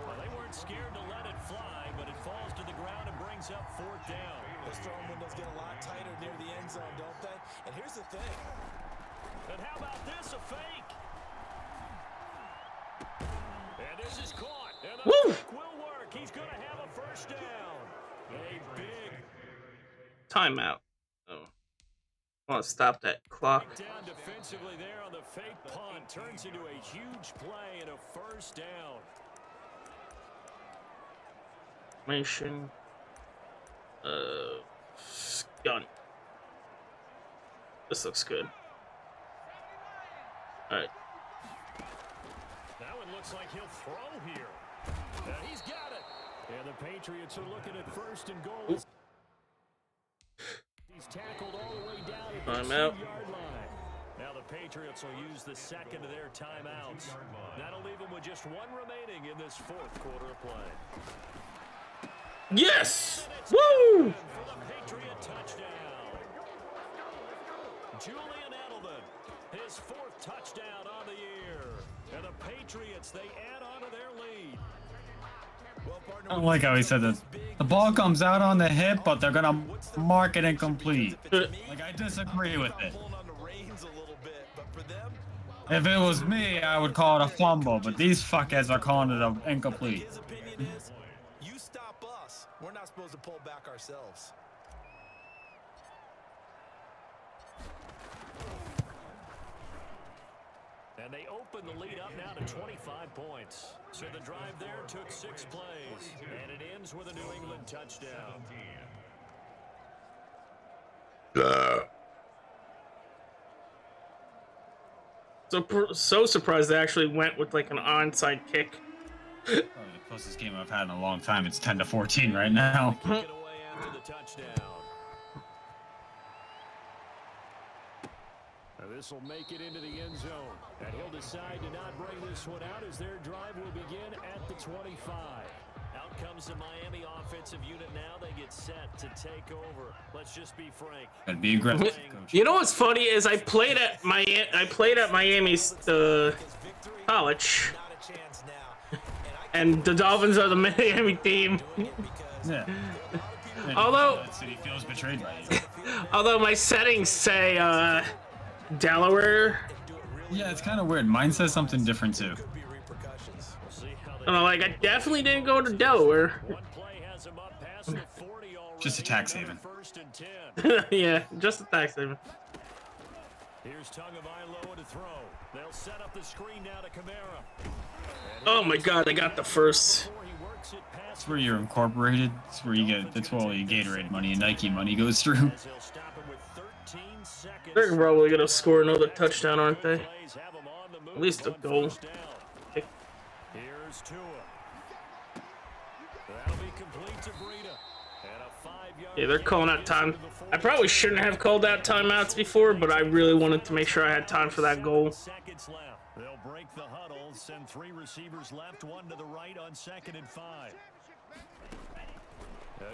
Well, they weren't scared to let it fly, but it falls to the ground and brings up fourth down. Those throwing windows get a lot tighter near the end zone, don't they? And here's the thing. And how about this, a fake? And this is caught. And the Woo! fake will work. He's going to have a first down. A big Timeout. Oh. I want to stop that clock. down defensively there on the fake punt. Turns into a huge play and a first down. Formation. Gun. This looks good. Alright. Now it looks like he'll throw here. And he's got it. And the Patriots are looking at first and goal. He's tackled all the way down at the Timeout. 2-yard line. Now the Patriots will use the second of their timeouts. That'll leave them with just one remaining in this fourth quarter of play. Yes! Woo! For the Patriot touchdown. Julian Edelman, his fourth touchdown on the year. And the Patriots, they add on to their lead. Well, partner, I don't like how he said that. The ball comes out on the hip, but they're gonna mark it incomplete. Like, I disagree with it. pulling on the reins a little bit, but for them, If it was me, I would call it a fumble, but these fuckheads are calling it an incomplete. his opinion is, you stop us, we're not supposed to pull back ourselves. And they open the lead up now to 25 points. So the drive there took 6 plays. And it ends with a New England touchdown. So surprised they actually went with like an onside kick. Probably the closest game I've had in a long time. It's 10-14 right now. Kick it away after the touchdown. Now this will make it into the end zone. And he'll decide to not bring this one out as their drive will begin at the 25. Out comes the Miami offensive unit now. They get set to take over. Let's just be frank. Gotta be aggressive, coach. You know what's funny is I played at Miami's college, Not a chance now. and the Dolphins are the Miami team. Yeah. Although- that city feels betrayed by you. Although my settings say Delaware. Yeah, it's kind of weird. Mine says something different too. Could be repercussions. We'll see how they Like I definitely didn't go to Delaware. One play has him up past the 40 already. Just a tax Another haven. First and 10. Yeah, just a tax haven. Here's Tagovailoa to throw. They'll set up the screen now to Kamara. Oh my God, I got the first. Before he works it past That's where you're incorporated. That's where you get, that's where all your Gatorade money and Nike money goes through. as he'll stop him with 13 seconds. They're probably gonna score another touchdown, aren't they? Plays have him on the move. At least a One goal. first down. Here's Tua. That'll be complete to Breida. And a 5-yard Yeah, they're gain calling out gets time. into the I probably shouldn't have called out timeouts before, but I really wanted to make sure I had time for that goal. 7 seconds left. They'll break the huddle, send 3 receivers left, 1 to the right on 2nd and 5.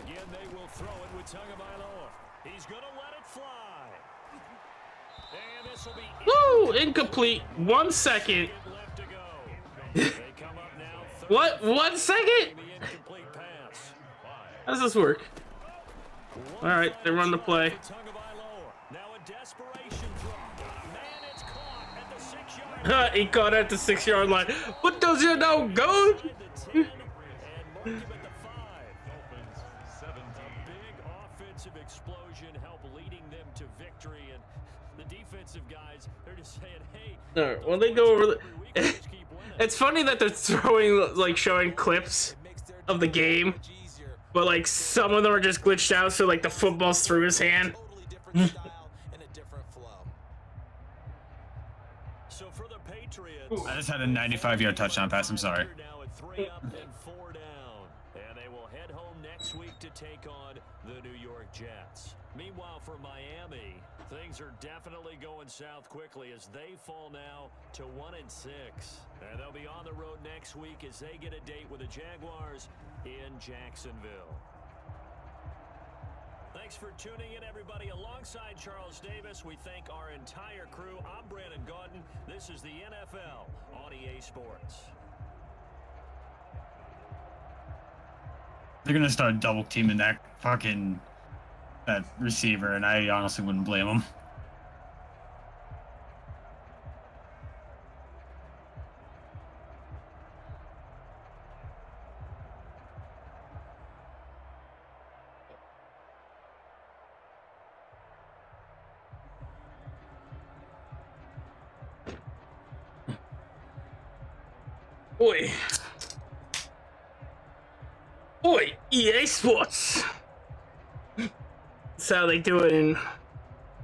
Again, they will throw it with Tagovailoa. He's going to let it fly. And this will be Woo! Incomplete. 1 second. left to go. They come up now. What? 1 second? The incomplete pass. How does this work? All right, they run the play. Tagovailoa. Now a desperation throw. Man, it's caught at the 6-yard He caught at the 6-yard line. What does you know, go? line. The 10 and mark him at the 5. A big offensive explosion help leading them to victory, and the defensive guys, they're just saying, hey, No, when they go over it's funny that they're throwing, like, showing clips of the game, but, like, some of them are just glitched out, so, like, the football's through his hand. So for the Patriots, I just had a 95-yard touchdown pass. I'm sorry. now at 3 up and 4 down, and they will head home next week to take on the New York Jets. Meanwhile, for Miami, things are definitely going south quickly as they fall now to 1-6, and they'll be on the road next week as they get a date with the Jaguars in Jacksonville. Thanks for tuning in, everybody. Alongside Charles Davis, we thank our entire crew. I'm Brandon Gaudin. This is the NFL on EA Sports. They're gonna start double teaming that receiver, and I honestly wouldn't blame them. Oi, EA Sports. That's how they do it in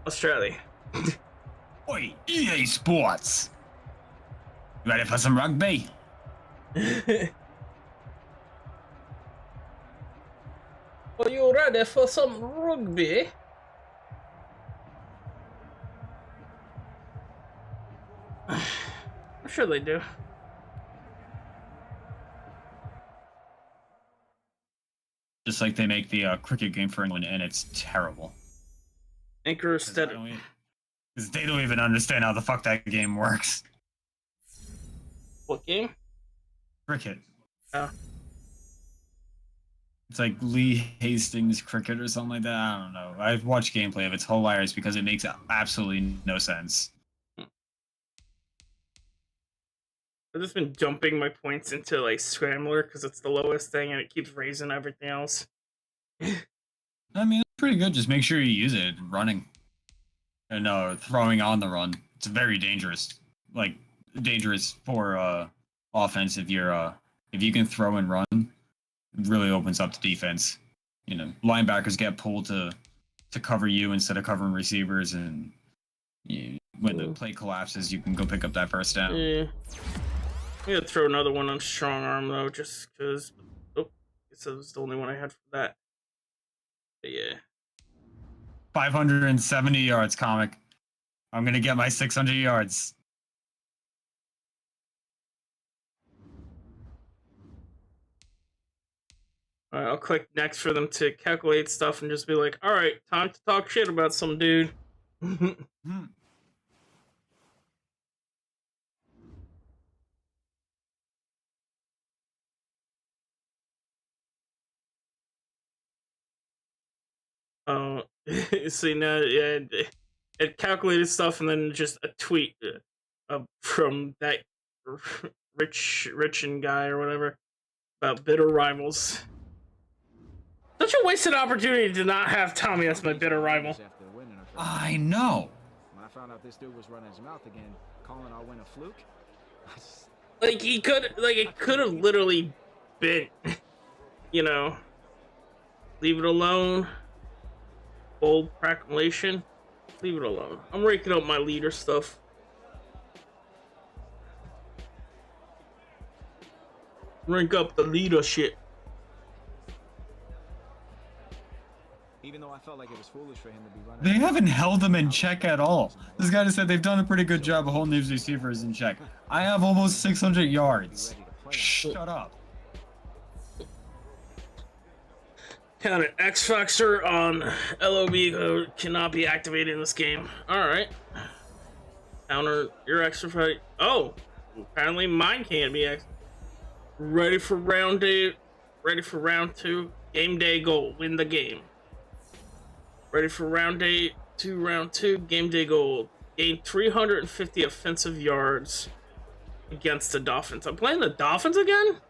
Australia. Oi, EA Sports! You ready for some rugby? Are you ready for some rugby? I'm sure they do. Just like they make the cricket game for England, and it's terrible. Anchor steady. Because they don't even understand how the fuck that game works. What game? Cricket. Oh. It's like Lee Hastings cricket or something like that. I don't know. I've watched gameplay of it. It's hilarious because it makes absolutely no sense. I've just been dumping my points into, like, Scrambler because it's the lowest thing and it keeps raising everything else. I mean, it's pretty good. Just make sure you use it running. And throwing on the run. It's very dangerous. Like, dangerous for offense if you're if you can throw and run. It really opens up the defense. You know, linebackers get pulled to cover you instead of covering receivers, and when the play collapses, you can go pick up that first down. Yeah. I'm gonna throw another one on strong arm though, just because. Oh, it was the only one I had for that. But yeah. 570 yards, comic. I'm gonna get my 600 yards. Alright, I'll click next for them to calculate stuff and just be like, alright, time to talk shit about some dude. See now, yeah, it calculated stuff and then just a tweet from that rich guy or whatever about bitter rivals. Such a wasted opportunity to not have Tommy as my bitter rival. I know. When I found out this dude was running his mouth again, calling our win a fluke. Like he could, like it could have literally been, you know, leave it alone. Bold proclamation. Leave it alone. I'm raking up my leader stuff. Rank up the leadership. Even though I felt like it was foolish for him to be running. They haven't held them in check at all. This guy just said they've done a pretty good job of holding these receivers in check. I have almost 600 yards. Shut up. Counter X Factor on LOB code cannot be activated in this game. Alright. Counter your extra fight. Oh! Apparently mine can't be ready for round day. Ready for round 2. Game day goal. Win the game. Ready for round 2, game day goal. Gain 350 offensive yards against the Dolphins. I'm playing the Dolphins again?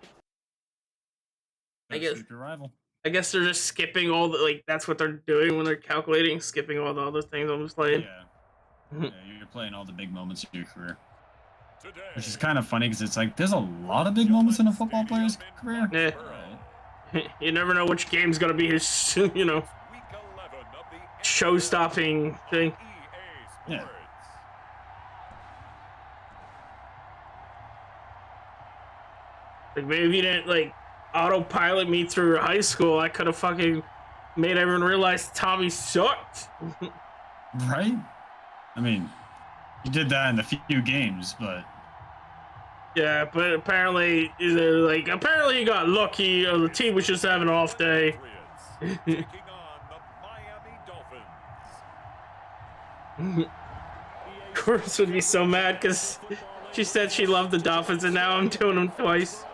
I guess. Your rival. I guess they're just skipping all the, like, that's what they're doing when they're calculating, skipping all the other things I'm just playing. Yeah, you're playing all the big moments of your career. Which is kind of funny because it's like, there's a lot of big moments in a football player's career. Yeah. Right. You never know which game's gonna be his, you know, show-stopping thing. Yeah. Like, maybe if you didn't, like, autopilot me through high school, I could have fucking made everyone realize Tommy sucked. Right? I mean, you did that in a few games, but... Yeah, but apparently, apparently you got lucky, or the team was just having an off day. Chris would be so mad because she said she loved the Dolphins, and now I'm doing them twice.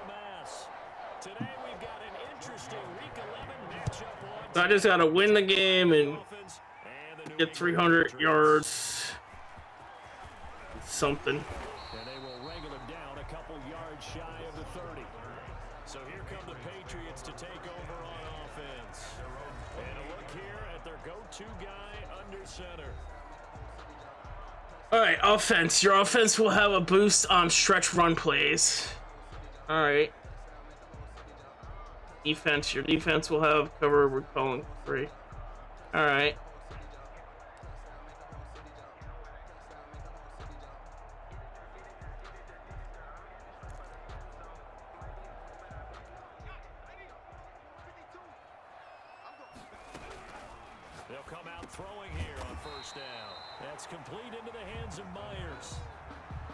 So I just gotta win the game and get 300 yards. Something. And they will wrangle him down a couple yards shy of the 30. So here come the Patriots to take over on offense. And a look here at their go-to guy under center. All right, offense. Your offense will have a boost on stretch run plays. All right. Defense. Your defense will have cover. We're calling free. All right. They'll come out throwing here on first down. That's complete into the hands of Myers.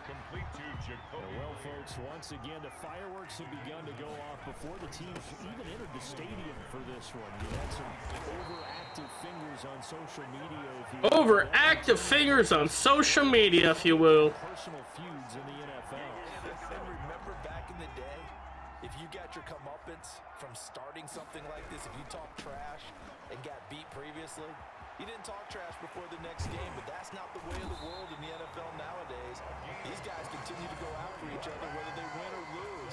Complete to Jacoby. Well, folks, once again, the fireworks have begun to go off before the teams even entered the stadium for this one. You had some overactive fingers on social media, if you will. Overactive fingers on social media, if you will. Personal feuds in the NFL. And remember back in the day, if you got your comeuppance from starting something like this, if you talk trash and got beat previously, you didn't talk trash before the next game, but that's not the way of the world in the NFL nowadays. These guys continue to go out for each other, whether they win or lose.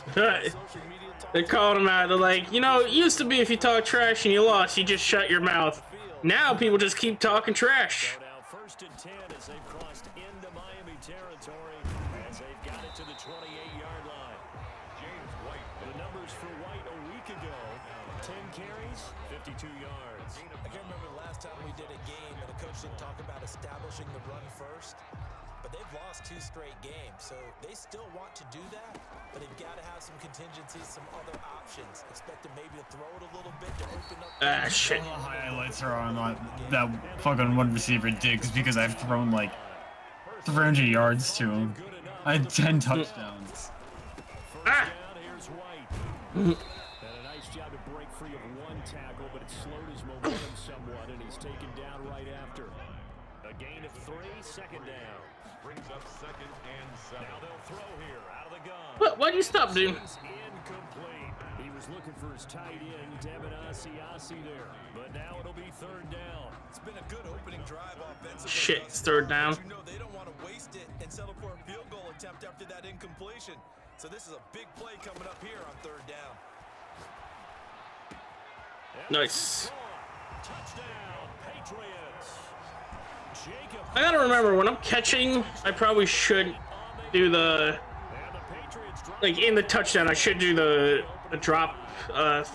Social media They're calling them out. They're like, you know, it used to be if you talk trash and you lost, you just shut your mouth. Now people just keep talking trash. So now 1st and 10 as they've crossed into Miami territory as they've got it to the 28-yard line. James White. The numbers for White a week ago, 10 carries, 52 yards. I can't remember the last time we did a game and a coach didn't talk about establishing the run first, but they've lost 2 straight games, so they still want to do that, but they've got to have some contingencies, some other options. Expect them maybe to throw it a little bit to open up. Ah, shit. All the highlights are on that fucking one receiver Diggs because I've thrown like 300 yards to him. I had 10 touchdowns. Ah! Here's White. And a nice job to break free of one tackle, but it slowed his momentum somewhat, and he's taken down right after. A gain of 3, 2nd down. Brings up 2nd and 7. Now they'll throw here out of the gun. What? Why'd you stop, dude? Incomplete. He was looking for his tight end, Devin Asiasi there, but now it'll be 3rd down. It's been a good opening drive offensively. Shit, it's 3rd down. But you know they don't want to waste it and settle for a field goal attempt after that incompletion. So this is a big play coming up here on 3rd down. Nice. Touchdown, Patriots. Jacob. I gotta remember, when I'm catching, I probably should do the, like, in the touchdown, I should do the drop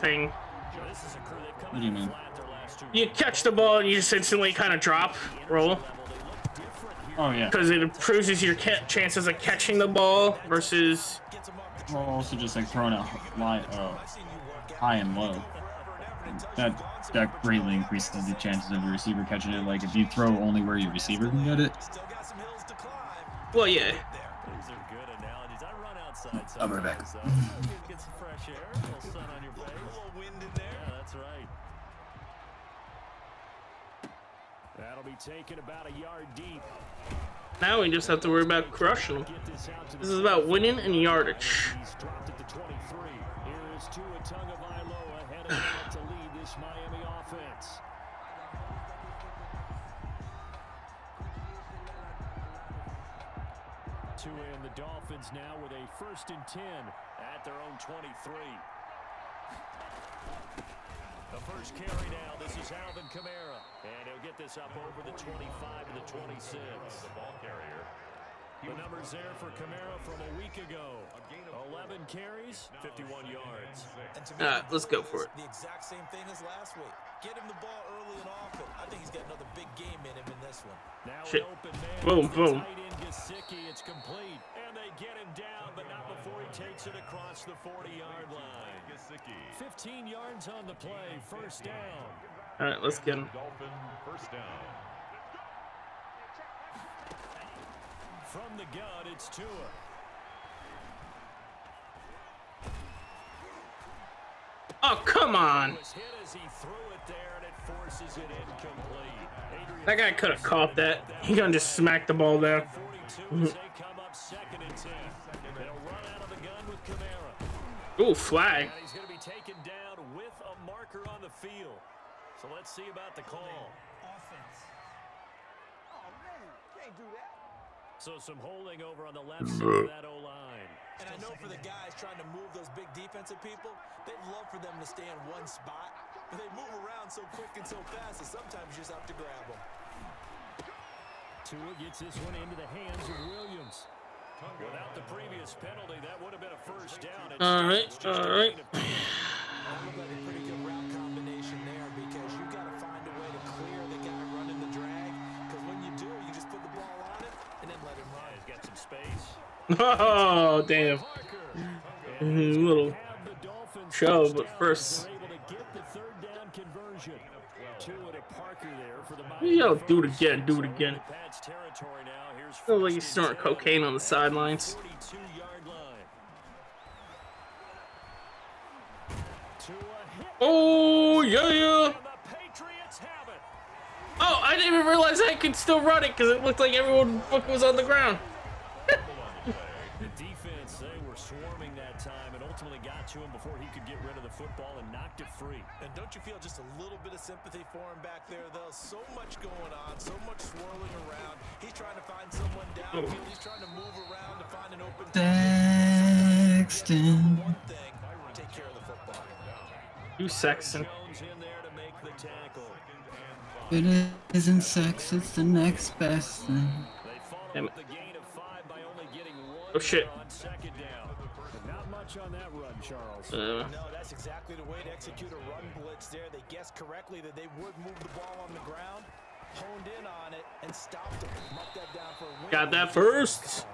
thing. What do you mean? You catch the ball and you just instantly kind of drop, roll. Oh yeah. Because it improves your chances of catching the ball versus... Well, also just like throwing it high and low. That greatly increases the chances of your receiver catching it. Like if you throw only where your receiver can get it. Well, yeah. These are good analogies. I run outside. I'll be right back. So get some fresh air, a little sun on your face. A little wind in there. Yeah, that's right. That'll be taken about a yard deep. Now we just have to worry about crushing them. This is about winning and yardage. He's dropped it to 23. Here is Tua Tagovailoa heading out to lead this Miami offense. Tua and the Dolphins now with a 1st and 10 at their own 23. The first carry now. This is Alvin Kamara. And he'll get this up over the 25 and the 26. The ball carrier. The numbers there for Kamara from a week ago. 11 carries, 51 yards. And to me, Let's go for it. The exact same thing as last week. Get him the ball early and often. I think he's got another big game in him in this one. Now Shit. an open man. Boom, It's the boom. tight end Gesicki. It's complete. And they get him down, but not before he takes it across the 40-yard line. 15 yards on the play. First down. All right, let's get him. Dolphin first down. From the gun, it's Tua. Oh, come on. Was hit as he threw it there, and it forces it incomplete. Adrian That guy could have caught that. He gonna just smack the ball down. 42 as they come up 2nd and 10. They'll run out of the gun with Kamara. Ooh, flag. And he's going to be taken down with a marker on the field. So let's see about the call. So some holding over on the left side of that O-line. And I know for the guys trying to move those big defensive people, they'd love for them to stay in one spot. But they move around so quick and so fast that sometimes you just have to grab them. Tua gets this one into the hands of Williams. Without the previous penalty, that would have been a first down. All right, all right. That looked like a pretty good route combination there because you've got to find a way to clear the guy running the drag. Because when you do, you just put the ball on it and then let him run. He's got some space. Oh, damn. Parker. Little Have the Dolphins shove, but down. first. They're able to get the third down conversion. Tua to Parker there for the Yo, do it again, do it again. Pats territory now. Here's Feels like first he's and snorting 10. cocaine on the sidelines. 42-yard line. Tua hit. Oh, yeah. And the Patriots have it. Oh, I didn't even realize I could still run it because it looked like everyone was on the ground. The defense, they were swarming that time and ultimately got to him before he could get rid of the football and knocked it free. And don't you feel just a little bit of sympathy for him back there, though? So much going on, so much swirling around. He's trying to find someone downfield. He's trying to move around to find an open Sexton. one thing, take care of the football. You Sexton. Jones in there to make the tackle. It isn't sex, it's the next best thing. They follow Damn up it. the gain of 5 by only getting 1 Oh, shit. on 2nd down. Not much on that run, Charles. No, that's exactly the way to execute a run blitz there. They guessed correctly that they would move the ball on the ground, honed in on it, and stopped it. Mark that down for a win. Got that first.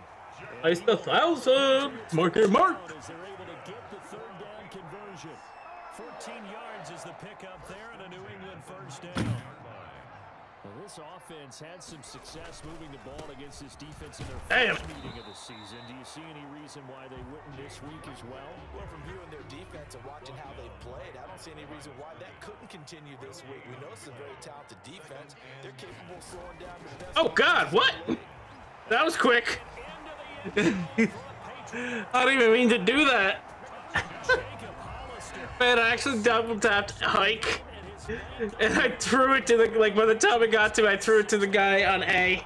Ice the 1,000. Mark it, mark. As they're able to get the third down conversion. 14 yards is the pickup there and a New England first down. Well, this offense had some success moving the ball against this defense in their first meeting of the season. Do you see any reason why they wouldn't this week as well? Well, from viewing their defense and watching how they played, I don't see any reason why that couldn't continue this week. We know it's a very talented defense. They're capable of slowing down the best. Oh, God, what? That was quick. I didn't even mean to do that. Man, I actually double tapped hike. And I threw it to the, like, by the time it got to me, I threw it to the guy on A.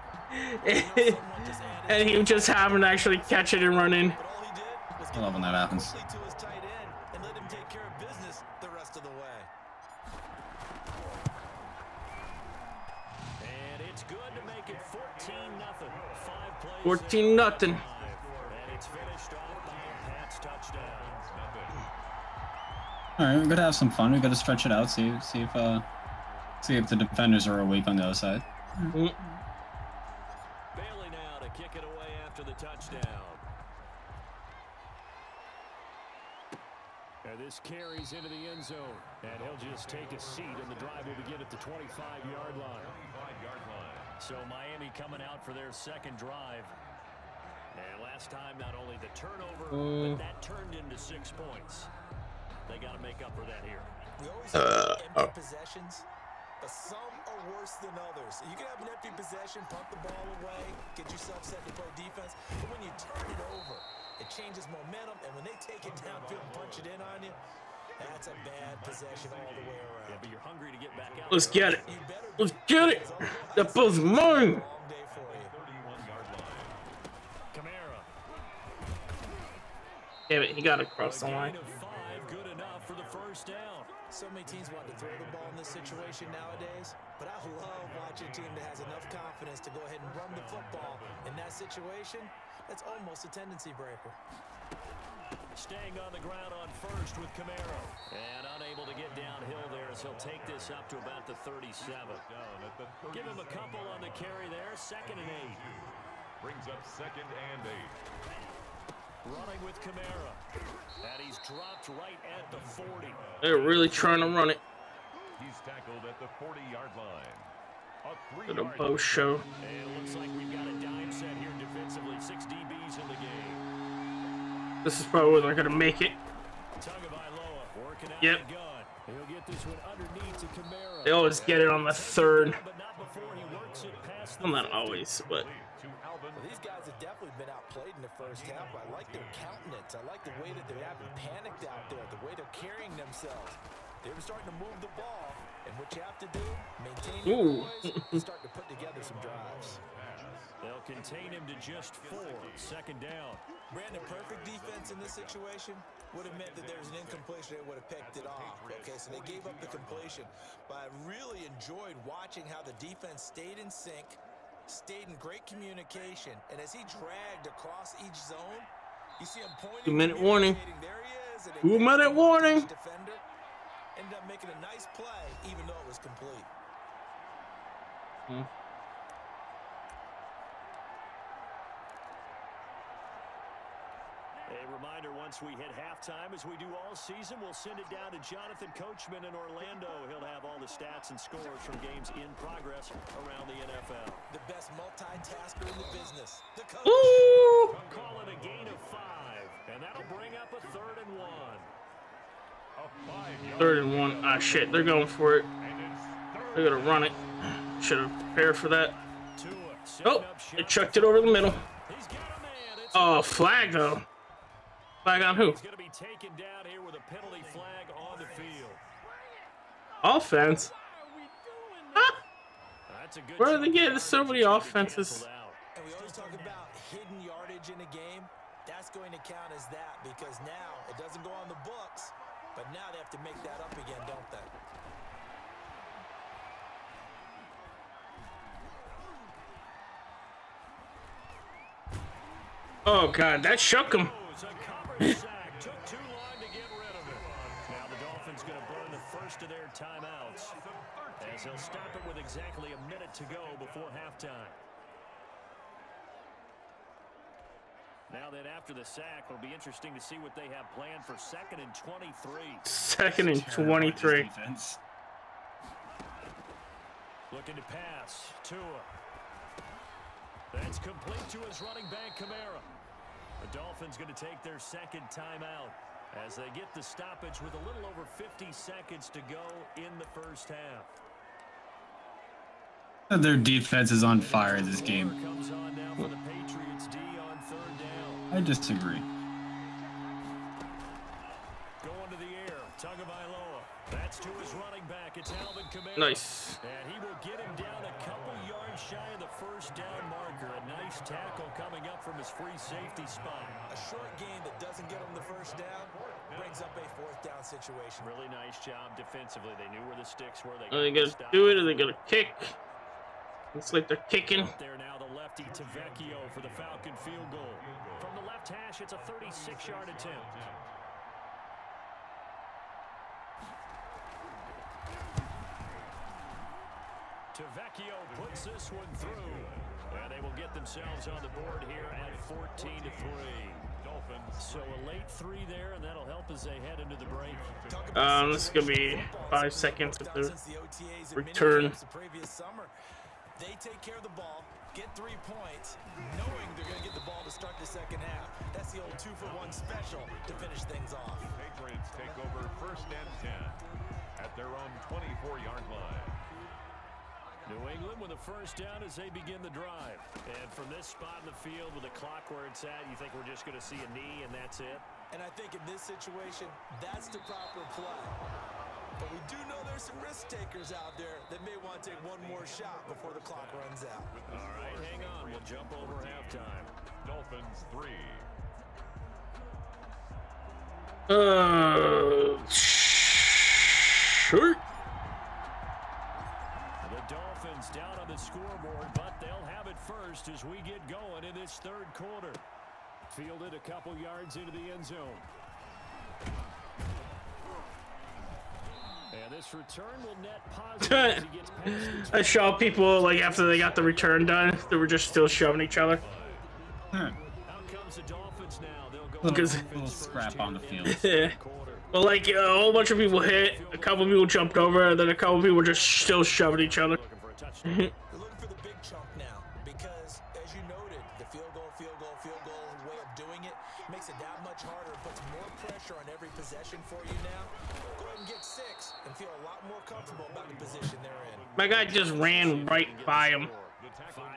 And he just happened to actually catch it and run in. But all he did was I love when that happens. to his tight end and let him take care of business the rest of the way. And it's good to make it 14-0. 5 plays. 14-0. And it's finished off by a Pats touchdown. All right, we're gonna have some fun. We gotta stretch it out. See if the defenders are awake on the other side. Bailey now to kick it away after the touchdown. And this carries into the end zone. And he'll just take a seat, and the drive will begin at the 25-yard line. So Miami coming out for their second drive. And last time, not only the turnover, but that turned into 6 points. They got to make up for that here. We always have empty possessions, but some are worse than others. You can have an empty possession, punt the ball away, get yourself set to play defense, but when you turn it over, it changes momentum, and when they take it downfield and punch it in on you, that's a bad possession all the way around. Yeah, but you're hungry to get back out. Let's get it. You better Let's get it. That ball's mine. long day for you. Kamara. Damn it, he got across the line. Gain of 5, good enough for the first down. so many teams want to throw the ball in this situation nowadays, but I love watching a team that has enough confidence to go ahead and run the football. In that situation, that's almost a tendency breaker. Staying on the ground on first with Camaro. And unable to get downhill there as he'll take this up to about the 37. Give him a couple on the carry there. 2nd and 8. Brings up 2nd and 8. Running with Camaro. And he's dropped right at the 40. They're really trying to run it. He's tackled at the 40-yard line. A Little 3-yard bow show. And it looks like we've got a dime set here defensively. 6 DBs in the game. This is probably where they're gonna make it. Working out Yep. the gun. He'll get this one underneath to Camaro. They always get it on the 3rd. But not before he works it past the Well, not 50. always, but to Alvin. These guys have definitely been outplayed in the first half. I like their countenance. I like the way that they haven't panicked out there, the way they're carrying themselves. They were starting to move the ball, and what you have to do, maintain your poise, and start to put together some drives. They'll contain him to just 4. 2nd down. Brandon, perfect defense in this situation would have meant that there's an incompletion. They would have picked it off. Okay, so they gave up the completion. But I really enjoyed watching how the defense stayed in sync, stayed in great communication, and as he dragged across each zone, you see him pointing. 2-minute warning. There he is. 2-minute warning. Defender ended up making a nice play, even though it was complete. A reminder, once we hit halftime, as we do all season, we'll send it down to Jonathan Coachman in Orlando. He'll have all the stats and scores from games in progress around the NFL. The best multitasker in the business. The coach. Ooh! Call it a gain of 5, and that'll bring up a 3rd and 1. A 5-yard 3rd and 1. Ah, shit. They're going for it. and it's 3rd. They're gonna run it. Should have prepared for that. Tua Oh, setting up they shop. chucked it over the middle. He's got a man. It's Oh, flag though. Flag on who? He's going to be taken down here with a penalty flag on the field. Offense. That's a good Where are they chunk of getting so yardage many to be offenses? canceled out. And we always talk about hidden yardage in a game. That's going to count as that because now it doesn't go on the books, but now they have to make that up again, don't they? Oh god, that shook him. A covered sack. Took too long to get rid of it. Now the Dolphins going to burn the first of their timeouts as they'll stop it with exactly a minute to go before halftime. Now then, after the sack, it'll be interesting to see what they have planned for 2nd and 23. 2nd and Terrible 23. defense. Looking to pass. Tua. That's complete to his running back, Camaro. The Dolphins going to take their 2nd timeout as they get the stoppage with a little over 50 seconds to go in the first half. Their defense is on fire this game. Comes on now for the Patriots D on 3rd down. I disagree. Going to the air. Tagovailoa. That's to his running back. It's Alvin Kamara. Nice. And he will get him down a couple yards shy of the 1st down marker. A nice tackle coming up from his free safety spot. A short game that doesn't get them the 1st down brings up a 4th down situation. Really nice job defensively. They knew where the sticks were. Are they gonna do it? Are they gonna kick? Looks like they're kicking. There now the lefty Tavecchio for the Falcon field goal. From the left hash, it's a 36-yard attempt. Tavecchio puts this one through. And they will get themselves on the board here at 14-3. Dolphins. So a late 3 there, and that'll help as they head into the break. This is gonna be 5 seconds with the return. They take care of the ball, get 3 points, knowing they're going to get the ball to start the 2nd half. That's the old 2-for-1 special to finish things off. Patriots take over 1st and 10 at their own 24-yard line. New England with a 1st down as they begin the drive. And from this spot in the field with the clock where it's at, you think we're just going to see a knee and that's it? And I think in this situation, that's the proper play. But we do know there's some risk takers out there that may want to take one more shot before the clock runs out. All right, hang on. We'll jump over halftime. Dolphins 3. the scoreboard, but they'll have it first as we get going in this third quarter. Fielded a couple yards into the end zone. And this return will net positive as he gets past the I saw people, like, after they got the return done, they were just still shoving each other. Out comes the Dolphins now. They'll go Little scrap on the field. Well, like, a whole bunch of people hit, a couple people jumped over, and then a couple people just still shoving each other. looking for a touchdown. You're looking for the big chunk now because, as you noted, the field goal way of doing it makes it that much harder, puts more pressure on every possession for you now. Go ahead and get 6 and feel a lot more comfortable about the position they're in. My guy just ran right by him.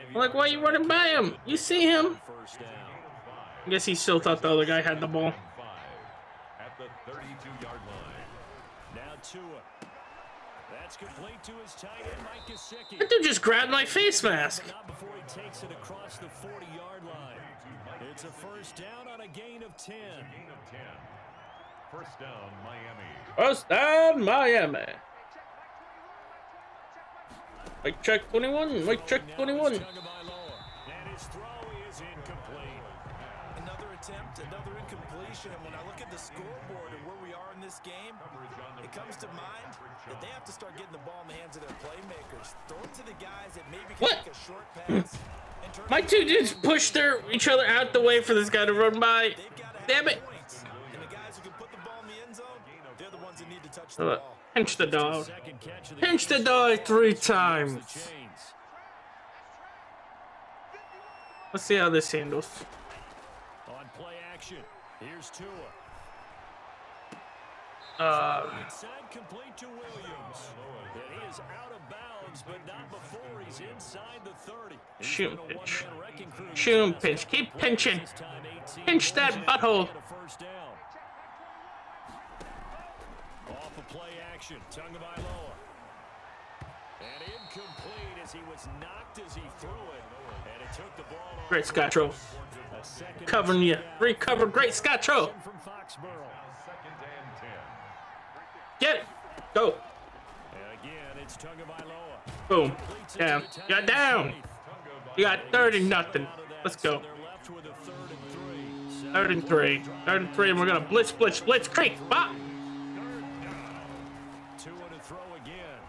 I'm like, why are you running by him? You see him? First down. I guess he still thought the other guy had the ball. At the 32-yard line. Now Tua. That's complete to his tight end, Mike Gesicki. That dude just grabbed my face mask. But not before he takes it across the 40-yard line. It's a first down on a gain of 10. Gain of 10. First down, Miami. First down, Miami. Mike check 21. Mike check 21. And his throw is incomplete. Another attempt, another incompletion, and when I look at the scoreboard and where we are in this game, it comes to mind that they have to start getting the ball in the hands of their playmakers. Throw it to the guys that maybe can What? make a short pass. And turn My it two into dudes pushed each other out the way for this guy to run by. They've got to have Damn it. points. And the guys who can put the ball in the end zone, they're the ones that need to touch Uh, the ball. Pinch the dog. Second catch of Pinch the game. dog 3 The times. chains. Let's see how this handles. On play action. Here's Tua. Inside complete to Williams. And he is out of bounds, but not before he's inside the 30. He's Shoot been a pitch. one-man wrecking crew Shoot him this pitch. last Keep couple pinching. plays. This time 18 Pinch that moves butthole. and a first down. Off of play action. Tagovailoa. And incomplete as he was knocked as he threw it. And it took the ball off. Great Scotro. A second Covering you. down. Recover. Great Scotro. From Foxborough. Second and 10. Get it. Go. And again, it's Tagovailoa. Boom. Completes it Down. to the You tight got down. end. You got 30-0. Let's go. So they're left with a 3rd and 3. 3rd and 3. 3rd and 3, and we're gonna blitz. Creek. Bop. Two to throw again.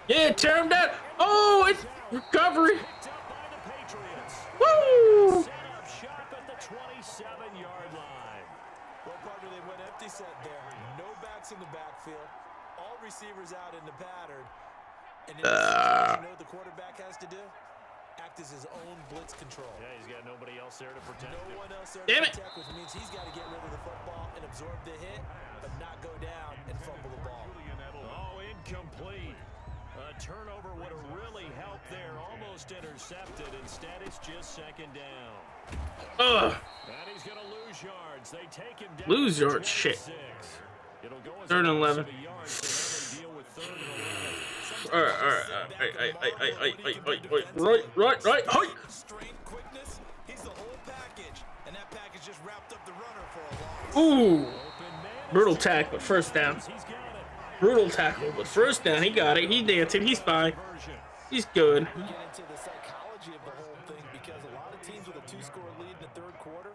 Yeah, tear him down. Oh, it's recovery. Picked up by the Patriots. Woo! Set up shop at the 27-yard line. Well, partner, they went empty set there. No backs in the backfield. All receivers out in the pattern. And in this situation, you know what the quarterback has to do? Act as his own blitz control. Yeah, he's got nobody else there to protect No him. one else there Damn to it. protect, which means he's got to get rid of the football and absorb the hit, but not go down and fumble the ball. Oh, incomplete. A turnover would have really helped there. Almost intercepted. Instead, it's just second down. Ugh. And he's going to lose yards. They take him down. Lose to yards, shit. 26. It'll go as 3rd and a loss 11. of a yard, so now they deal with 3rd and 11. Right. Hi. Strength, quickness, he's the whole package, and that package just wrapped up the runner for a loss. Ooh. Open man. Brutal tackle, but first down. He's got it. Brutal tackle, but first down. He got it. He dancing. He's fine. Version. He's good. We get into the psychology of the whole thing because a lot of teams with a 2-score lead in the 3rd quarter,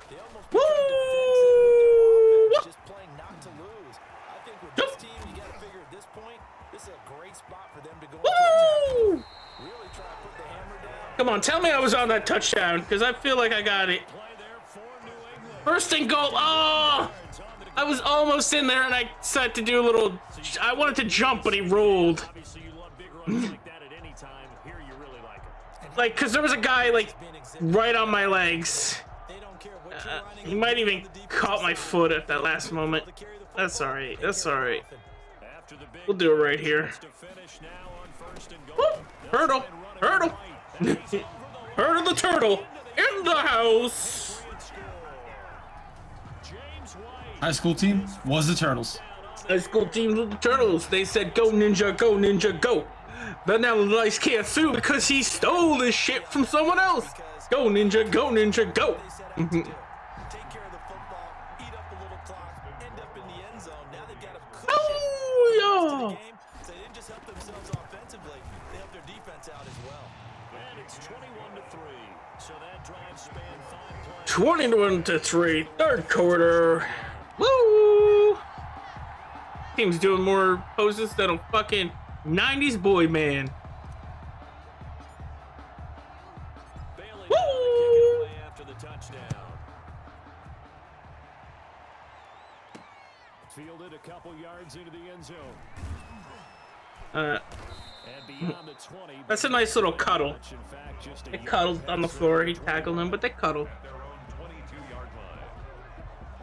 they almost Woo! become defensive with their offense, just playing not to lose. I think with this team, you got to figure at this point, this is a great spot for them to go into attack. Woo! Really try to put the hammer down. Come on, tell me I was on that touchdown, because I feel like I got it. Play there for New England. First and goal. Oh! I was almost in there, and I decided to do a little... I wanted to jump, but he rolled. Obviously, you love big runs like that at any time. Here, you really like it. Like, because there was a guy, like, right on my legs. They don't care what you're lining He up might on even the defense caught my side. foot at that last moment. To carry the That's football, alright. they That's carry alright. often. After the big We'll do it right here. to finish now on 1st and goal. Woo! They'll Hurdle. try and run it Hurdle. right. And he's over the Hurdle the line. turtle in the house. Patriots score. James White. High school team was the Turtles. High school team of the Turtles. They said, "Go ninja, go ninja, go." But now the lights can't sue because he stole this shit from someone else. Go ninja, go ninja, go. They set out to do. Take care of the football, eat up a little clock, end up in the end zone. Now they've got a cushion Oh, to the yeah. game. So they didn't just help themselves offensively, they helped their defense out as well. It's 21-3. So that drive spanned 5 plays. 21-3, third quarter. Woo! Team's doing more poses than a fucking 90s boy man. Bailey Woo! now to kick it away after the touchdown. Fielded a couple yards into the end zone. Uh, And beyond the 20. that's a nice little cuddle. In fact, just a They yard cuddled on the past floor. He 20. tackled him, but they cuddled. At their own 22-yard line.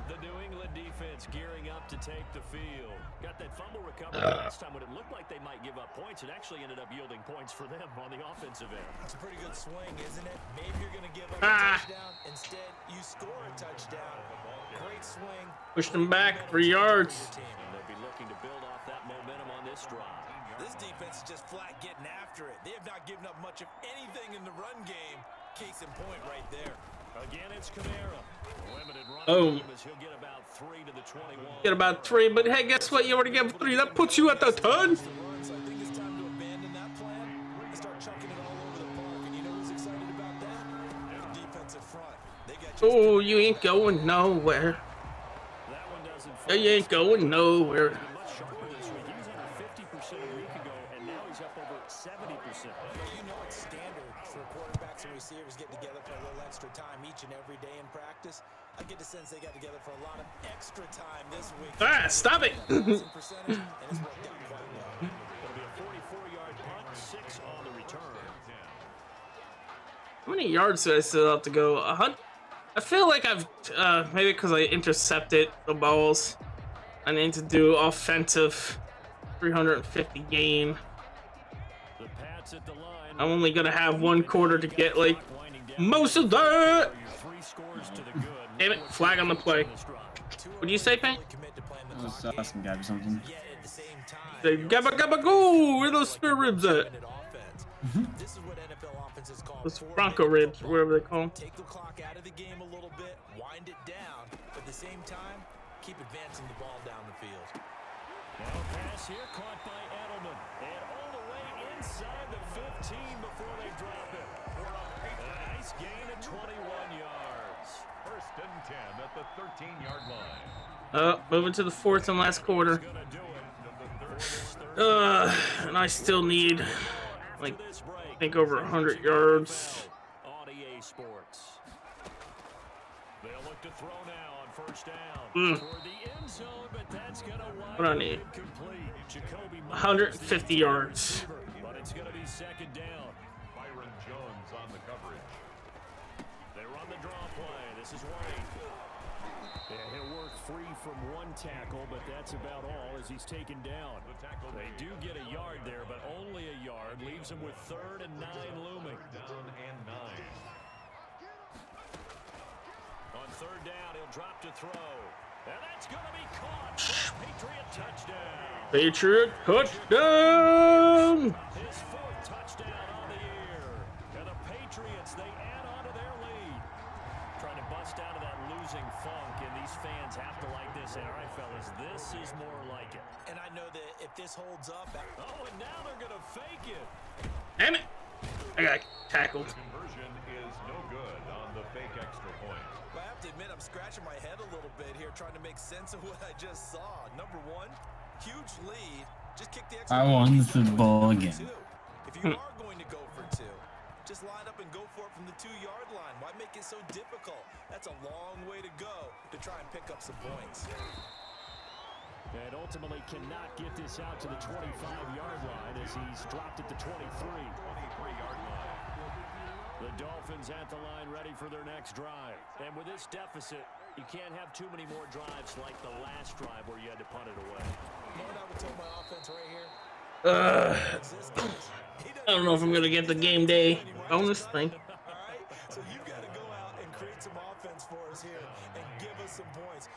The New England defense gearing up to take the field. Got that fumble recovery last time when it looked like they might give up points. It actually ended up yielding points for them on the offensive end. It's a pretty good swing, isn't it? Maybe you're going to give up Ah. a touchdown. Instead, you score a touchdown. Great swing. Pushed him back 3 yards. And they'll be looking to build off that momentum on this drive. This defense is just flat getting after it. They have not given up much of anything in the run game. Case in point right there. Again, it's Kamara. Limited run Boom. as he'll get about 3 to the 21. Get about 3, but hey, guess what? You already got 3. That puts you at the 10. The run, so I think it's time to abandon that plan and start chucking it all over the park. And you know who's excited about that? The defensive front. They got Oh, you ain't going nowhere. That one doesn't Yeah, you ain't going nowhere. He's been much sharper this week. He was under 50% a week ago, and now he's up over 70%. You know it's standard for quarterbacks and receivers getting together for a little extra time each and every day in practice. I get the sense they got together for a lot of extra time this week. Ah, stop it. Passing percentage, and it's worked out quite well. It'll be a 44-yard punt, 6 on the return. How many yards do I still have to go? 100. I feel like I've maybe because I intercepted the balls, I need to do offensive 350 gain. The Pats at the line. I'm only gonna have 1 quarter to get like Winding down. most of that. Your 3 scores to the good. Damn it, flag on the play. What'd you say, Payne? Commit to playing the I was clock asking Gab or something. yet at the same time. Say gabba gabba go. Where those spare ribs at? This is what NFL offenses call Those four Bronco minute ribs, whatever they call them. Take the clock out of the game a little bit, wind it down, but at the same time, keep advancing the ball down the field. Now pass here caught by Edelman. And all the way inside the 15 before they drop it. A nice gain of 21 yards. First and 10 at the 13-yard line. Moving to the 4th and last quarter. Gonna do it. And I still need like This break, I think over 100 yards. on EA Sports. They'll look to throw now on first down. Mm. For the end zone, but that's gonna What do I wind need? up incomplete. Jacoby 150 yards. But it's gonna be second down. Byron Jones on the coverage. They run the draw play. This is Wayne. And he'll work free from 1 tackle, but that's about all as he's taken down. The tackle They do get a yard there, but only a yard. Leaves him with 3rd and 9 looming. down and 9. On 3rd down, he'll drop to throw. And that's going to be caught for a Patriot touchdown. Patriot touchdown! His 4th touchdown on the year. And the Patriots, they add on to their lead. Trying to bust out of that losing funk, and these fans have to like this. And all right, fellas, this is more like it. And I know that if this holds up, Oh, and now they're going to fake it. Damn it! I got tackled. Conversion is no good on the fake extra point. I have to admit I'm scratching my head a little bit here trying to make sense of what I just saw. Number 1, huge lead. Just kick the extra I won point. the ball again. If you are going to go for 2, just line up and go for it from the 2-yard line. Why make it so difficult? That's a long way to go to try and pick up some points. And ultimately cannot get this out to the 25-yard line as he's dropped at the 23. 23-yard line. The Dolphins at the line ready for their next drive. And with this deficit, you can't have too many more drives like the last drive where you had to punt it away. You know what I would tell my offense right here? I don't know if I'm gonna get the game day bonus thing. All right? So you got to go out and create some offense for us here and give us some points.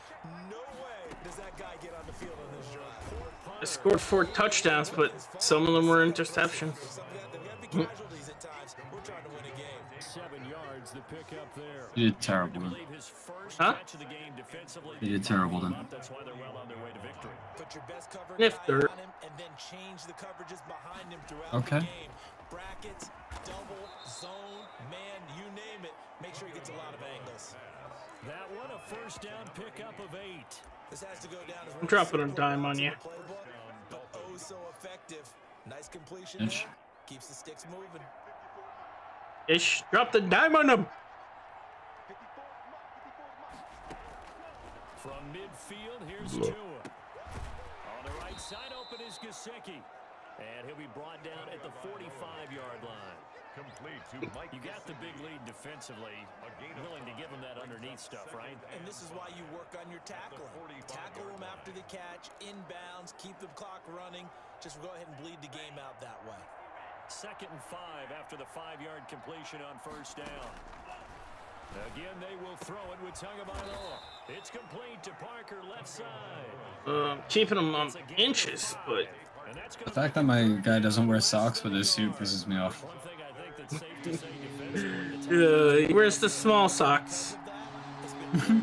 No way does that guy get on the field on this drive. I scored 4 touchdowns, but some of them were interceptions. There got to be casualties at times. We're trying to win a game. 7 yards the pick up there. You did terrible I then. believe his first Huh? catch of the game defensively. You did terrible then. That's why they're well on their way to victory. Put your best cover Nifter. guy on him and then change the coverages behind him throughout Okay. the game. Brackets, double, zone, sure he gets a lot of angles. That one a first down pickup of 8. This has to go down as I'm dropping a dime on you. But oh so effective. Nice completion Ish. there. Keeps the sticks moving. Ish, drop the dime on him. From midfield, here's Tua. On the right side, open is Gesicki. And he'll be brought down at the 45-yard line. Complete to Mike. You got the big lead defensively. Willing to give him that underneath stuff, right? And this is why you work on your tackling. Tackle them after the catch, inbounds, keep the clock running. Just go ahead and bleed the game out that way. 2nd and 5 after the 5-yard completion on first down. Again, they will throw it with Tagovailoa. It's complete to Parker, left side. Keeping him on inches, but The fact that my guy doesn't wear socks with his suit pisses me off. One thing I think that's safe to say defensively. he wears the small socks,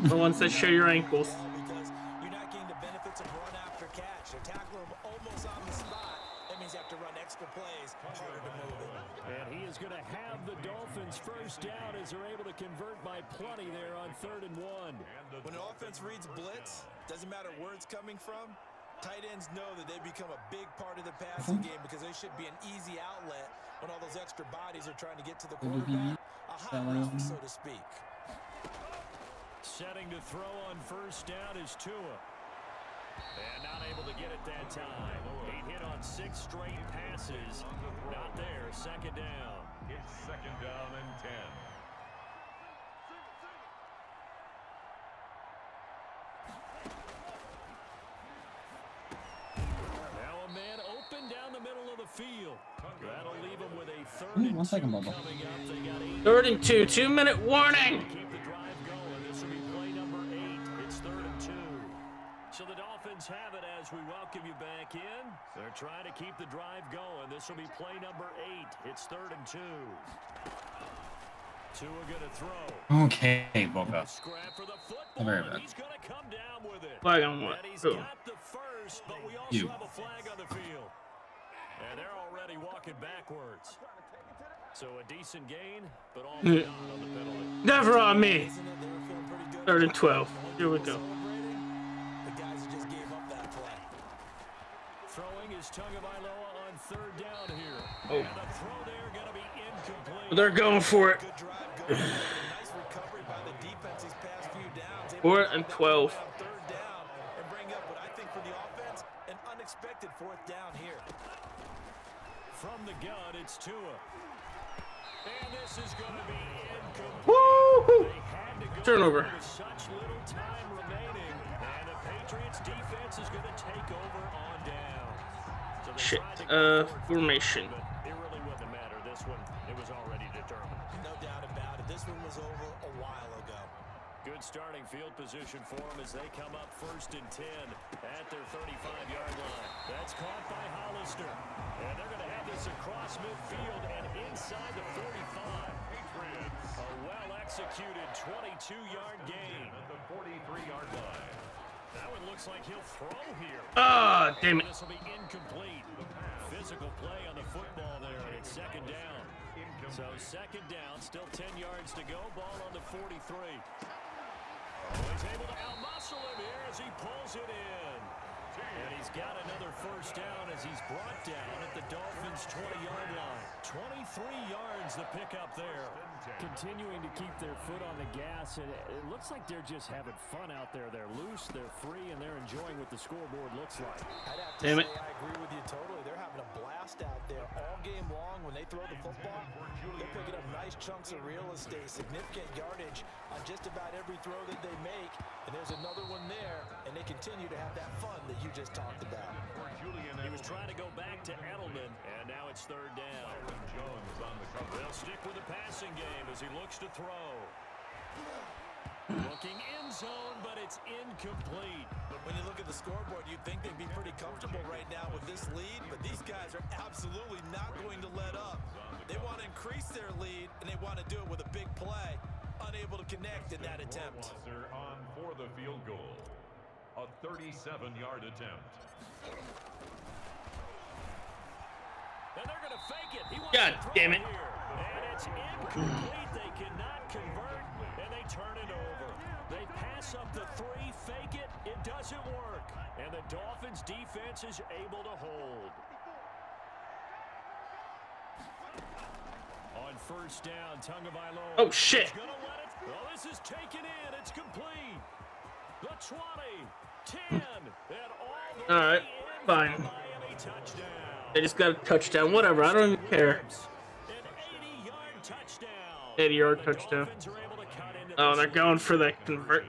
the ones that show your ankles. Because you're not getting the benefits of run after catch. They tackle him almost on the spot. That means you have to run extra plays, harder to move it. And he is going to have the Dolphins first down as they're able to convert by plenty there on 3rd and 1. When an offense reads blitz, doesn't matter where it's coming from, tight ends know that they become a big part of the passing game because they should be an easy outlet when all those extra bodies are trying to get to the quarterback. A hot route, so to speak. Setting to throw on first down is Tua. And not able to get it that time. 8 hit on 6 straight passes. Not there. 2nd down. It's 2nd down and 10. Now a man open down the middle of the field. That'll leave him with a 3rd and 1 second, 2 Bubba. coming up. They got 8. 3rd and 2, 2-minute warning. Keep the drive going. This will be play number 8. It's 3rd and 2. So the Dolphins have it as we welcome you back in. They're trying to keep the drive going. This will be play number 8. It's 3rd and 2. Tua going to throw. Okay, Boca. Scrap for the Not very football, bad. and he's going to come down with it. Flag on what? And he's Oh. got the first, but we also You. have a flag on the field. And they're already walking backwards. So a decent gain, but all for naught on the penalty. Never on me. Isn't it? They were feeling pretty good. 3rd and 12. Here we go. Celebrating, the guys that just gave up that play. Throwing is Tagovailoa on 3rd down here. Oh. And the throw there going to be incomplete. They're going for it. Good drive going. Nice recovery by the defense these past few downs. Able 4th to and get that 12. play on 3rd down and bring up what I think for the offense, an unexpected 4th down here. From the gun, it's Tua. And this is going to be incomplete. Woo! They had to go Turnover. with such little time remaining. And the Patriots defense is going to take over on down. So they Shit. tried to go for it, Formation. but it really wouldn't matter. This one, it was already determined. No doubt about it. This one was over a while ago. Good starting field position for them as they come up 1st and 10 at their 35-yard line. That's caught by Hollister. And they're going to have this across midfield and inside the 45. A well-executed 22-yard gain. At the 43-yard line. That one looks like he'll throw here. Ah, damn it. This will be incomplete. Physical play on the football there, and it's 2nd down. So 2nd down, still 10 yards to go. Ball on the 43. Oh, he's able to outmuscle him here as he pulls it in. And he's got another first down as he's brought down at the Dolphins' 20-yard line. 23 yards the pickup there. Continuing to keep their foot on the gas, and it looks like they're just having fun out there. They're loose, they're free, and they're enjoying what the scoreboard looks like. I'd have to Damn say it. I agree with you totally. They're having a blast out there all game long. When they throw the football, they're picking up nice chunks of real estate, significant yardage on just about every throw that they make. And there's another one there, and they continue to have that fun that you just talked about. He was trying to go back to Edelman, and now it's 3rd down. They'll stick with the passing game as he looks to throw. Looking end zone, but it's incomplete. When you look at the scoreboard, you'd think they'd be pretty comfortable right now with this lead, but these guys are absolutely not going to let up. They want to increase their lead, and they want to do it with a big play. Unable to connect in that attempt. On for the field goal. A 37-yard attempt. And they're going to fake it. He wants God to throw damn it. here. And it's incomplete. They cannot convert. the Dolphins' defense is able to hold. On first down, Tagovailoa. Oh, shit. Well, this is taken in. It's complete. The 20, 10, and all the Alright, way in fine. for the Miami touchdown. They just got a touchdown. Whatever, I don't even care. An 80-yard touchdown. 80-yard The touchdown. Dolphins are able to cut into Oh, this they're going lead. for that convert.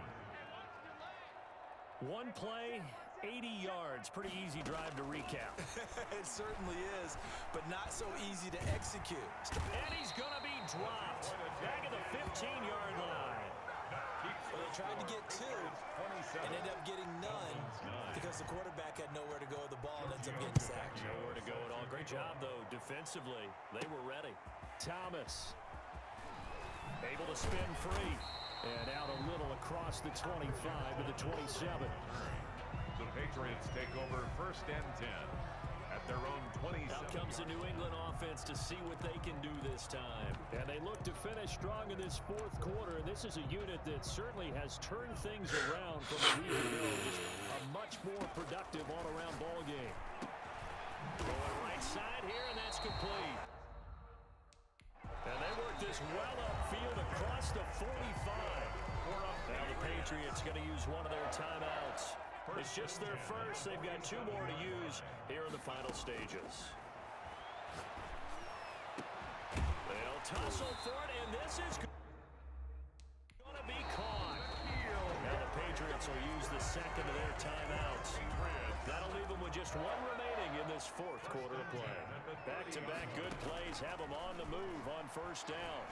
One play, 80 yards. Pretty easy drive to recap. It certainly is, but not so easy to execute. And he's going to be dropped back at the 15-yard line. Well, they tried to get two and ended up getting none because the quarterback had nowhere to go with the ball and ends up getting sacked. Nowhere to go at all. Great job, though, defensively. They were ready. Thomas able to spin free. And out a little across the 25 to the 27. The Patriots take over first and 10 at their own 27. Out comes the New England offense to see what they can do this time. And they look to finish strong in this fourth quarter. And this is a unit that certainly has turned things around from a week ago. Just a much more productive all-around ball game. Going right side here, and that's complete. And they work this well upfield across the 45. Now the Patriots going to use one of their timeouts. It's just their first. They've got two more to use here in the final stages. They'll tussle for it, and this is going to be caught. Now the Patriots will use the second of their timeouts. That'll leave them with just one remaining in this fourth quarter of play. Back-to-back good plays have them on the move on first down.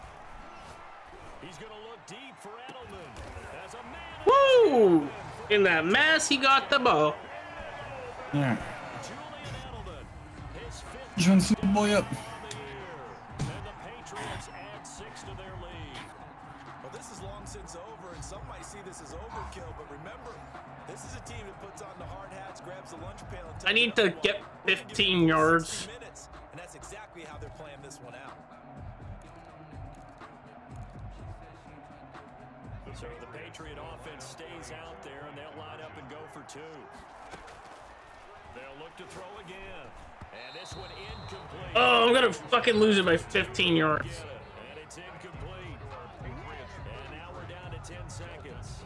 He's going to look deep for Edelman. As a man. Woo! In that mess, he got the ball. Yeah. Julian Edelman. His fifth John Superboy up. on the year. And the Patriots add 6 to their lead. Well, this is long since over, and some might see this as overkill, but remember, this is a team that puts on the hard hats, grabs the lunch pail, and I need to get 15 yards. minutes, and that's exactly how they're playing this one out. So the Patriot offense stays out there, and they'll line up and go for 2. They'll look to throw again. And this one incomplete. Oh, I'm gonna fucking lose it by 15 yards. Get it. And it's incomplete. And now we're down to 10 seconds.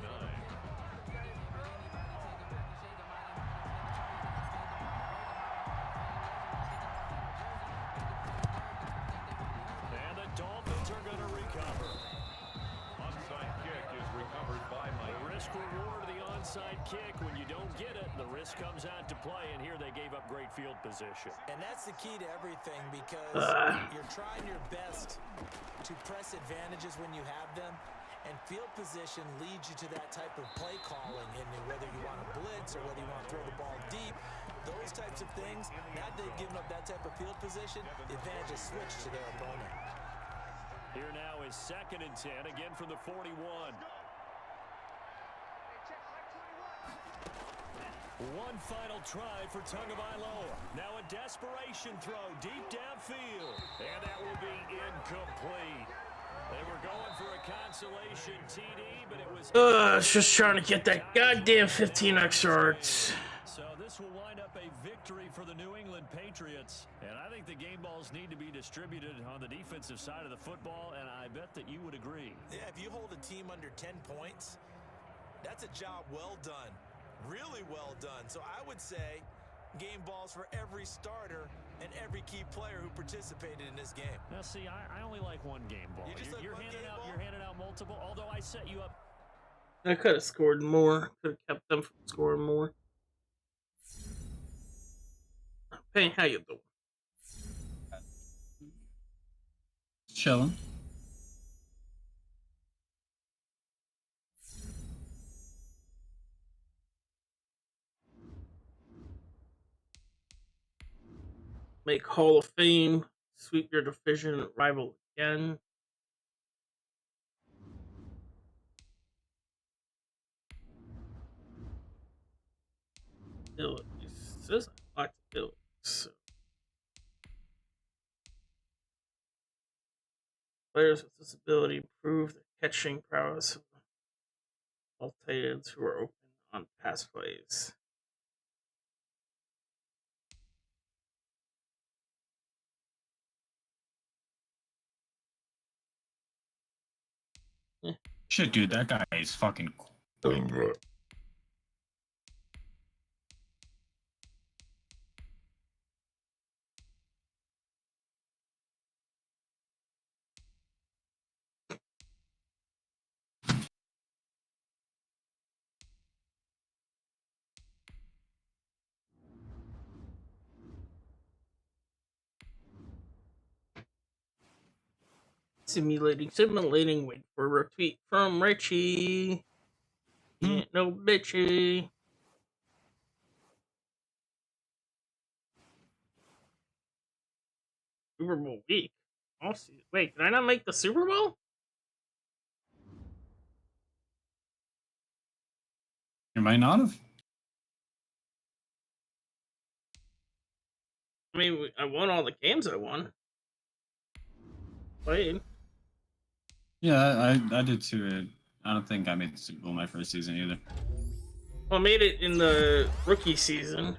And the Dolphins are going to recover. Onside kick is recovered by Mike. The risk reward of the onside kick. When you don't get it, the risk comes out to play, and here they gave up great field position. And that's the key to everything because you're trying your best to press advantages when you have them, and field position leads you to that type of play calling, and whether you want to blitz or whether you want to throw the ball deep, those types of things. Now that they've given up that type of field position, the advantage is switched to their opponent. Here now is 2nd and 10, again from the 41. One final try for Tagovailoa. Now a desperation throw deep downfield. And that will be incomplete. They were going for a consolation TD, but it was... It's just trying to get that goddamn 15 extra yards. So this will wind up a victory for the New England Patriots. And I think the game balls need to be distributed on the defensive side of the football, and I bet that you would agree. Yeah, if you hold a team under 10 points, that's a job well done. Really well done. So I would say game balls for every starter and every key player who participated in this game. Now, see, I only like one game ball. You just like one game ball? You're handing out multiple, although I set you up. I could have scored more. Could have kept them from scoring more. Hey, how you doing? Chilling. Make Hall of Fame. Sweep your division rival again. Abilities. Says I like abilities. So. Players with this ability prove the catching prowess of all tight ends who are open on pass plays. Shit, dude, that guy is fucking cool. Simulating. Wait for a retweet from Richie. Ain't no bitchy. Super Bowl week. I'll see. Wait, did I not make the Super Bowl? You might not have. I mean, I won all the games I won. Played. Yeah, I did too. I don't think I made the Super Bowl my first season either. Well, I made it in the rookie season.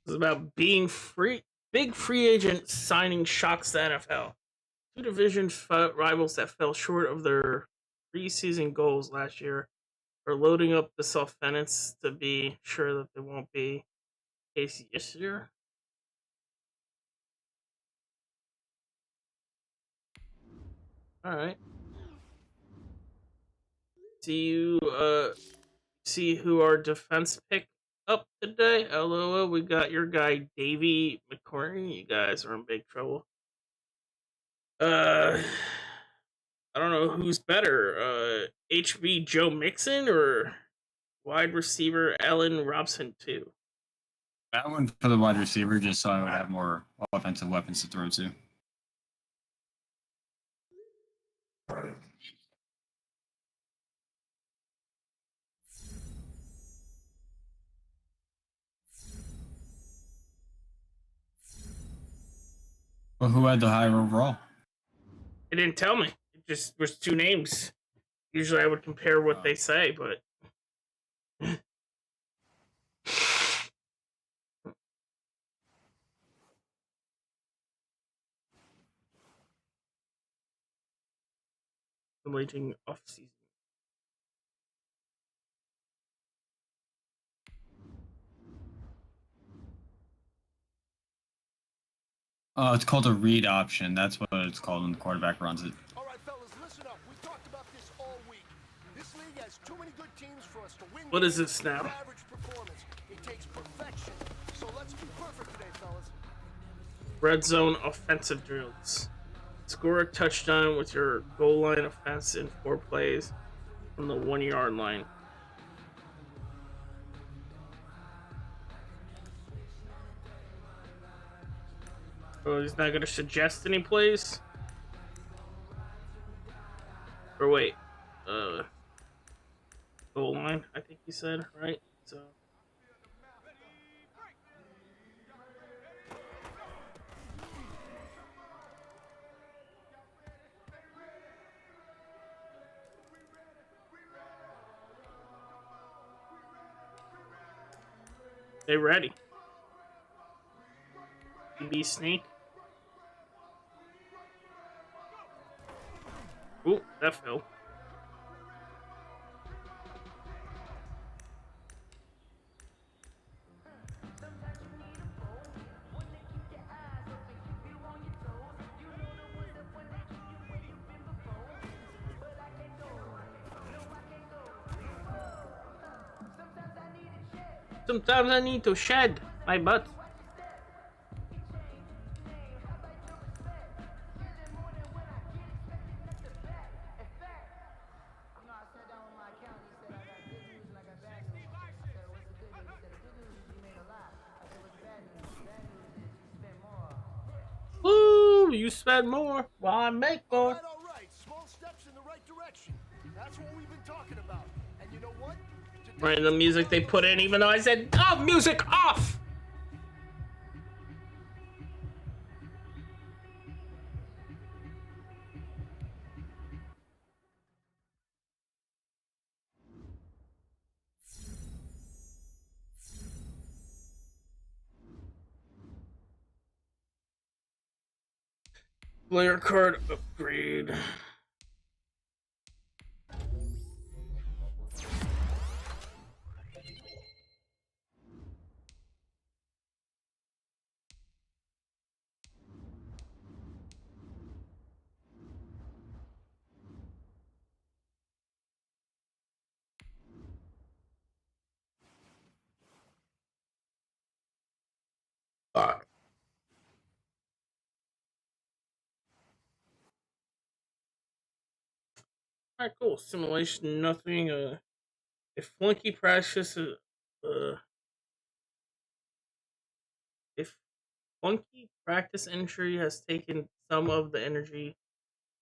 It's about being free. Big free agent signing shocks the NFL. Two division rivals that fell short of their preseason goals last year are loading up the offense to be sure that they won't be the case this year. All right. See who our defense pick up today. LOL, we got your guy Davey McCourty. You guys are in big trouble. I don't know who's better, HB Joe Mixon or wide receiver Allen Robinson too. That one for the wide receiver, just so I would have more offensive weapons to throw to. Well, who had the higher overall? It didn't tell me. It just was two names. Usually I would compare what they say, but simulating off season. It's called a read option. That's what it's called when the quarterback runs it. All right, fellas, listen up. We talked about this all week. This league has too many good teams for us to win. What is this now? Average performance. It takes perfection. So let's be perfect today, fellas. Red zone offensive drills. Score a touchdown with your goal line offense in 4 plays from the 1 yard line. Oh, he's not going to suggest any plays? Or wait, goal line, I think he said, right? So. They ready. DB sneak. Ooh, that fell. Sometimes I need to shed my butt. Woo! You spend more while I make All more. right, all right. Small steps in the right direction. That's what we've been talking about. And you know what? Random music they put in, even though I said, "Oh, music off." Player card upgrade. Alright, cool. Simulation, nothing. If flunky practice, if flunky practice injury has taken some of the energy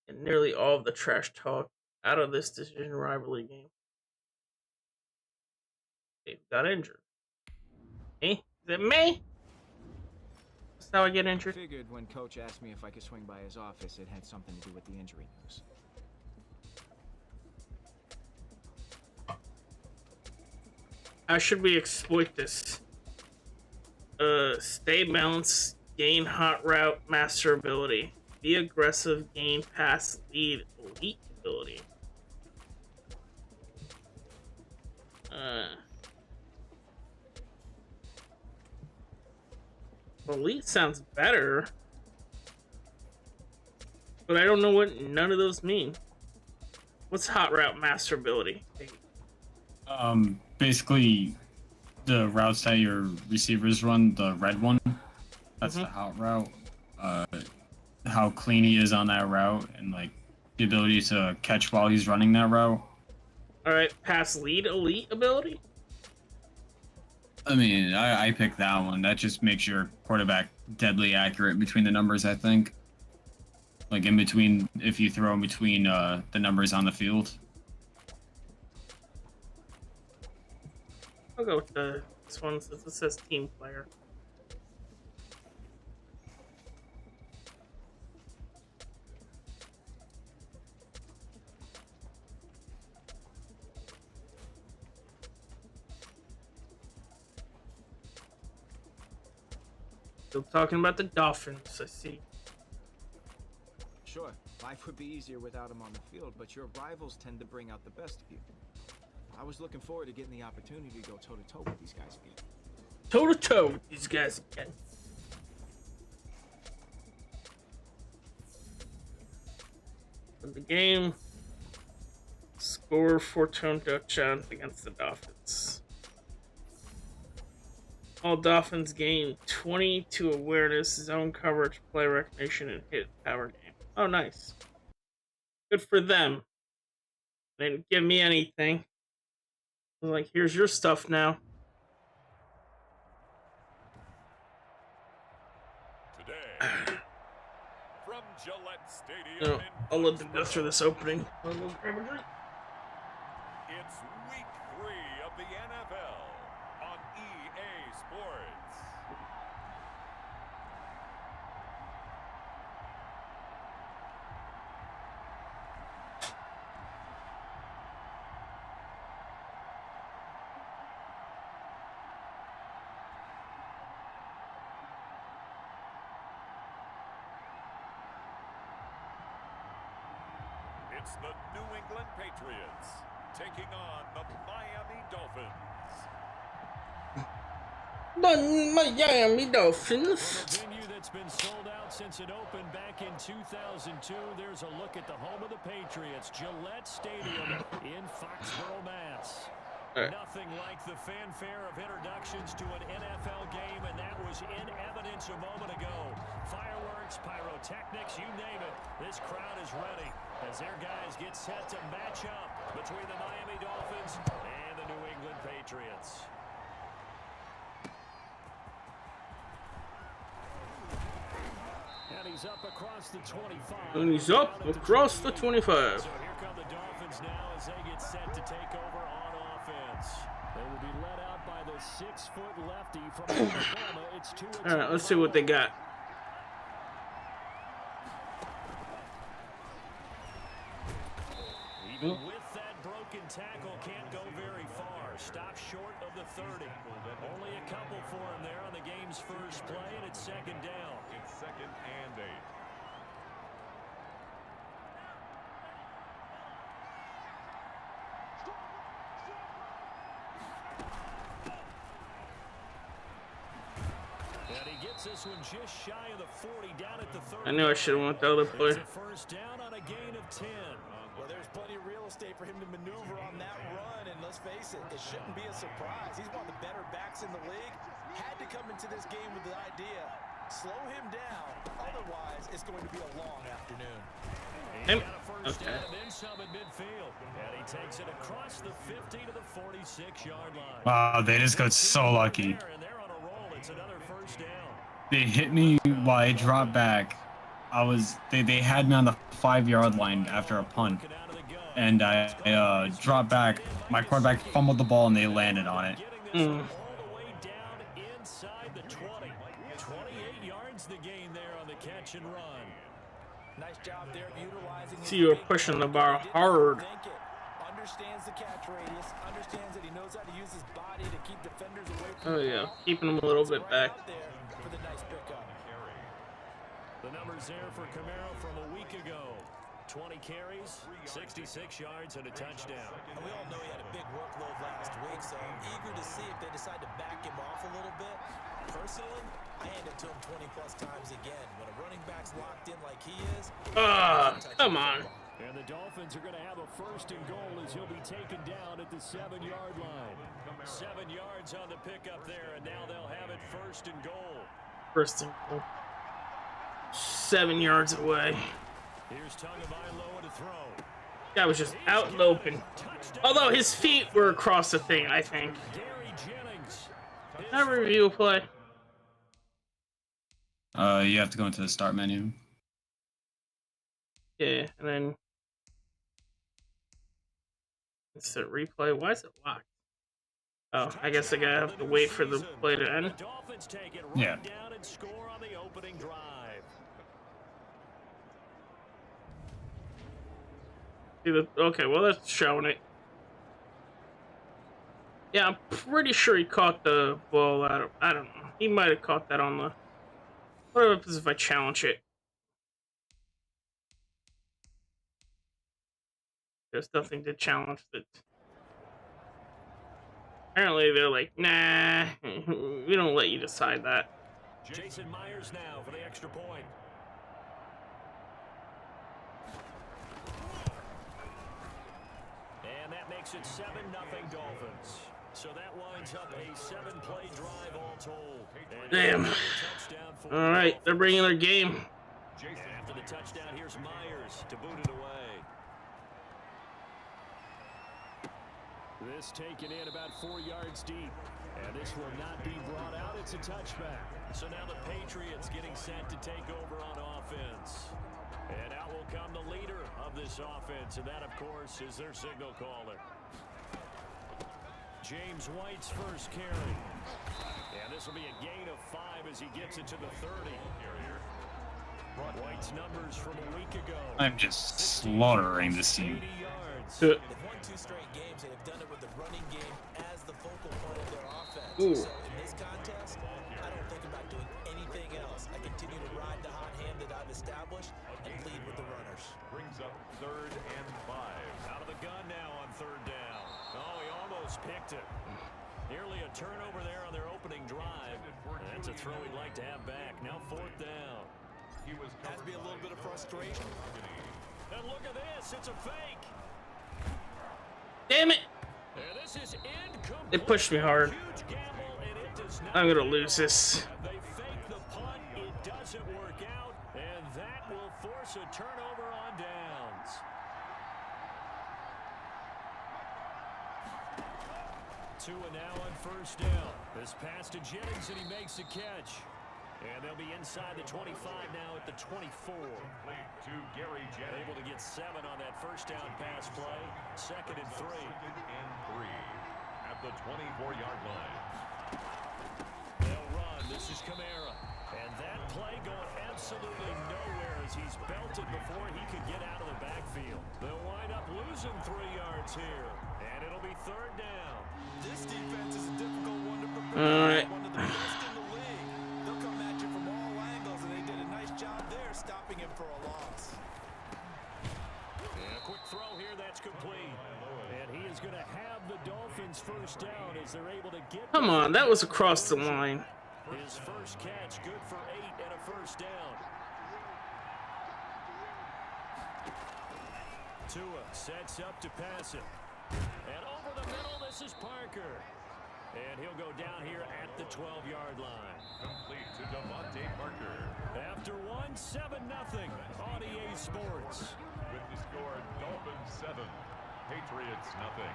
and nearly all of the trash talk out of this decision rivalry game. They got injured. Me? Is it me? That's how I get injured. Figured when Coach asked me if I could swing by his office, it had something to do with the injury news. How should we exploit this? Stay balanced, gain hot route master ability. Be aggressive, gain pass lead elite ability. Elite sounds better, but I don't know what none of those mean. What's hot route master ability? Basically, the routes that your receivers run, the red one, that's the hot route. How clean he is on that route, and like the ability to catch while he's running that route. All right, pass lead elite ability. I mean, I picked that one. That just makes your quarterback deadly accurate between the numbers, I think. Like in between, if you throw in between the numbers on the field. I'll go with this one since it says team player. Still talking about the Dolphins, I see. Sure, life would be easier without him on the field, but your rivals tend to bring out the best of you. I was looking forward to getting the opportunity to go toe-to-toe with these guys again. Toe-to-toe with these guys again. In the game, score 4 touchdowns against the Dolphins. All Dolphins gain 22 awareness, zone coverage, play recognition, and hit power game. Oh, nice. Good for them. They didn't give me anything. I was like, here's your stuff now. Today, from Gillette Stadium No, in I'll let them go Foxborough, through this opening. I'll go grab a drink. it's week 3 of the NFL on EA Sports. It's the New England Patriots taking on the Miami Dolphins. The Miami Dolphins. From a venue that's been sold out since it opened back in 2002, there's a look at the home of the Patriots, Gillette Stadium in Foxborough, Mass. Right. Nothing like the fanfare of introductions to an NFL game, and that was in evidence a moment ago. Fireworks, pyrotechnics, you name it. This crowd is ready as their guys get set to match up between the Miami Dolphins and the New England Patriots. And he's up across the 25. And he's up across the 25. So here come the Dolphins now as they get set to take over on offense. They will be led out by the 6-foot lefty from Alabama. It's All right, let's see what they got. Even with that broken tackle, can't go very far. Stop short of the 30. Only a couple for him there on the game's first play, and it's second down. It's 2nd and 8. And he gets this one just shy of the 40, down at the 30. I knew I should have went the other play. It's a first down on a gain of 10. Well, there's plenty of real estate for him to maneuver on that run, and let's face it, it shouldn't be a surprise. He's one of the better backs in the league. Had to come into this game with the idea, slow him down, otherwise it's going to be a long afternoon. He got a first down and then some at midfield, and he takes it across the 50 to the 46-yard line. Wow, they just got so lucky. And they're on a roll. It's another first down. They hit me while I dropped back. They had me on the 5-yard line after a punt, and I dropped back. My quarterback fumbled the ball and they landed on it. All the way down inside the 20. 28 yards the gain there on the catch and run. Nice job there of utilizing his See, you were feet. pushing the bar hard. Think it. Understands the catch radius, understands that he knows how to use his body to keep defenders away from Oh the yeah, ball. keeping them a little bit Right back. out there for the nice pickup. The numbers there for Camaro from a week ago. 20 carries, 66 yards, and a touchdown. And we all know he had a big workload last week, so I'm eager to see if they decide to back him off a little bit. Personally, I hand it to him 20-plus times again. When a running back's locked in like he is, Come on. And the Dolphins are going to have a first and goal as he'll be taken down at the 7-yard line. 7 yards on the pickup there, and now they'll have it first and goal. First and goal. 7 yards away. Here's Tagovailoa to throw. Guy was just out in the open. Although his feet were across the thing, I think. Gary Jennings. Can I review a play? You have to go into the start menu. Yeah, and then it's the replay. Why is it locked? Oh, I guess I gotta have to wait for the play to end. The Dolphins take it right Yeah. down and score on the opening drive. Okay, well that's showing it. Yeah, I'm pretty sure he caught the ball out of, I don't know. He might have caught that on the. What happens if I challenge it? There's nothing to challenge that. Apparently they're like, nah, we don't let you decide that. Jason Myers now for the extra point. And that makes it 7-0 Dolphins. So that winds up a 7-play drive all told. And Damn. touchdown for All right, they're bringing their game. And after the touchdown, here's Myers to boot it away. This taken in about 4 yards deep. And this will not be brought out. It's a touchback. So now the Patriots getting set to take over on offense. And out will come the leader of this offense. And that, of course, is their signal caller. James White's first carry. And this will be a gain of 5 as he gets it to the 30. White's numbers from a week ago. I'm just slaughtering this team. 80 yards. They've won 2 straight games and have done it with the running game as the focal point of their offense. Ooh. So in this contest, I don't think about doing anything else. I continue to ride the hot hand that I've established and lead with the runners. Brings up 3rd and 5. Out of the gun now on 3rd down. Oh, he almost picked it. Nearly a turnover there on their opening drive. And that's a throw he'd like to have back. Now 4th down. He was Has to be a little bit of frustration. And look at this. It's a fake. Damn it! And this is They pushed me hard. I'm gonna lose this. They fake the punt. It doesn't work out, and that will force a turnover on downs. Tua now on first down. This pass to Jennings, and he makes the catch. And they'll be inside the 25 now at the 24. To Gary Jennings. Able to get 7 on that first down pass play. Second and 3. At the 24-yard line. They'll run. This is Kamara. And that play going absolutely nowhere as he's belted before he could get out of the backfield. They'll wind up losing 3 yards here. And it'll be third down. This defense is a difficult one to prepare. All right. One of the best in the league. They'll come at you from all angles, and they did a nice job there stopping him for a loss. And a quick throw here, that's complete. And he is going to have the Dolphins first down as they're able to get... Come on, that was across the line. His first catch, good for 8 and a first down. Tua sets up to pass it. And over the middle, this is Parker. And he'll go down here at the 12-yard line. Complete to Devontae Parker. After 1, 7-0 on EA Sports. With the score, Dolphins 7, Patriots nothing.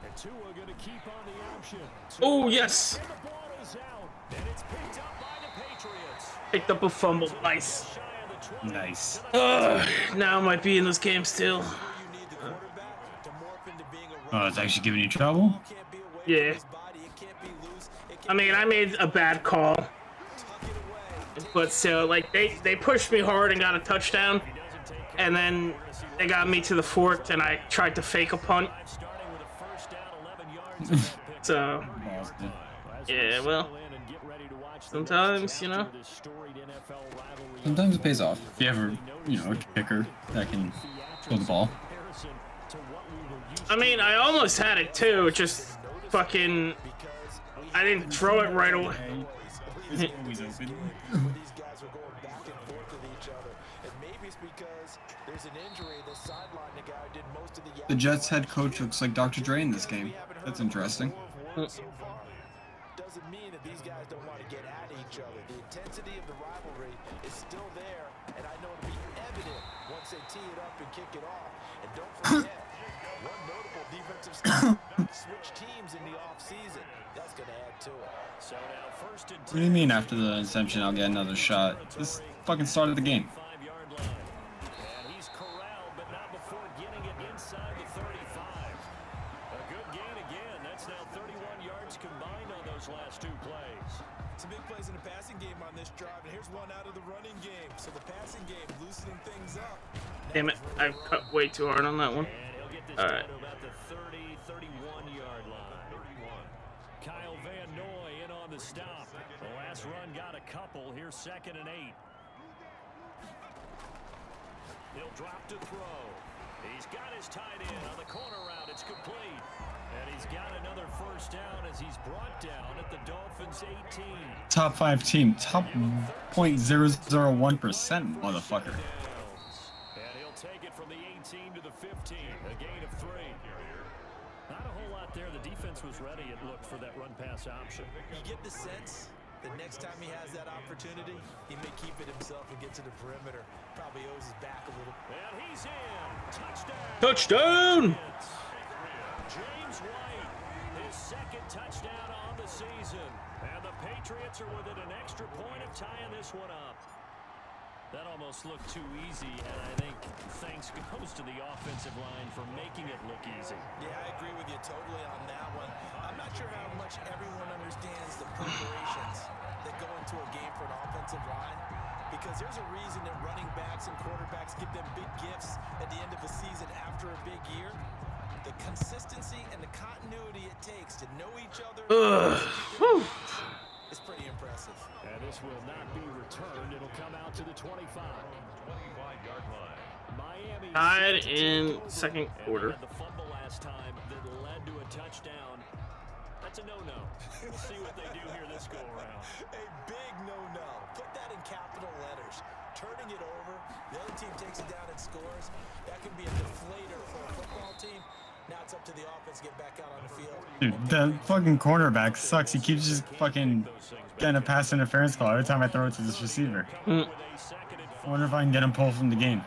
And Tua going to keep on the option. Oh, yes. And the ball is out. And it's picked up by the Patriots. Picked up a fumble. Nice. Shy of the 20. Nice. Now I might be in this game still. You need the quarterback to morph into being a Oh, it's actually giving you trouble? can't be away Yeah. from his body. It can't be loose. It I can't mean, I made a bad call, tuck it away. but still, like they pushed me hard and got a touchdown, and then they got me to the fourth, and I tried to fake a punt. Starting with a first down, 11 yards on that pick. So yeah, well, sometimes you know. Sometimes it pays off. If you have a, a kicker that can throw the ball. I mean, I almost had it too. Just fucking, I didn't throw it right away. It's always open. These guys are going back and forth with each other. And maybe it's because there's an injury that sidelined the guy who did most of the The Jets head coach looks like Dr. Dre in this game. That's interesting. so far. Doesn't mean that these guys don't want to get at each other. The intensity of the rivalry is still there, and I know it'll be evident once they tee it up and kick it off. And don't forget, one notable defensive stop, switch teams in the offseason. That's going to add to it. So now first and 10. What do you mean after the inception I'll get another shot? This fucking started the game. 5-yard line. And he's corralled, but not before getting it inside the 35. A good gain again. That's now 31 yards combined on those last 2 plays. Some big plays in the passing game on this drive, and here's one out of the running game. So the passing game loosening things up. Damn it, I cut way too hard on that one. And he'll get this All down right. to about the 30, 31-yard line. 31. Kyle Van Noy in on the stop. The last run got a couple. Here's 2nd and 8. He'll drop to throw. He's got his tight end on the corner route. It's complete. And he's got another first down as he's brought down at the Dolphins 18. Top 5 team. Top 0.001%, motherfucker. And he'll take it from the 18 to the 15. A gain of 3. Not a whole lot there. The defense was ready, it looked, for that run-pass option. You get the sense that next time he has that opportunity, he may keep it himself and get to the perimeter. Probably owes his back a little. And he's in. Touchdown. Touchdown! James White, his 2nd touchdown on the season. And the Patriots are within an extra point of tying this one up. That almost looked too easy, and I think thanks goes to the offensive line for making it look easy. Yeah, I agree with you totally on that one. I'm not sure how much everyone understands the preparations that go into a game for an offensive line, because there's a reason that running backs and quarterbacks give them big gifts at the end of a season after a big year. The consistency and the continuity it takes to know each other is pretty impressive. And this will not be returned. It'll come out to the 25. 25-yard line. Miami Tied in second quarter. And they had the fumble last time that led to a touchdown. That's a no-no. We'll see what they do here this go-around. A big no-no. Put that in capital letters. turning it over. The other team takes it down and scores. That can be a deflator for a football team. Now it's up to the offense to get back out on the field. Dude, the fucking cornerback sucks. He keeps just fucking getting a pass interference call every time I throw it to this receiver. I wonder if I can get him pulled from the game.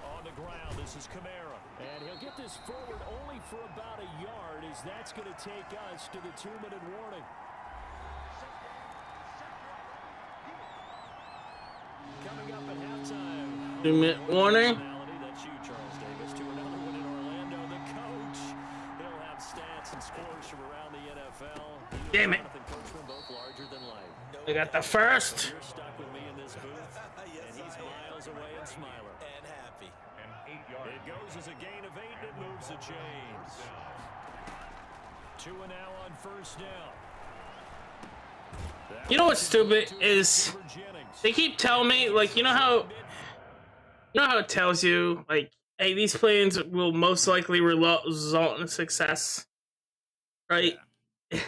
On the ground, this is Kamara. And he'll get this forward only for about a yard, as that's going to take us to the 2-minute warning. Coming up at halftime. 2-minute warning. That's you, Charles Davis, to another one in Orlando. The coach, he'll have stats and scores from around the NFL. Damn it. Both larger than life. I got the first. You're stuck with me in this booth, and he's miles away and smiling. And happy. And 8 yards. It goes as a gain of 8, and it moves the chains. 2 and now on first down. You know what's stupid is they keep telling me, like, you know how it tells you, like, hey, these plans will most likely result in success, right? Yeah.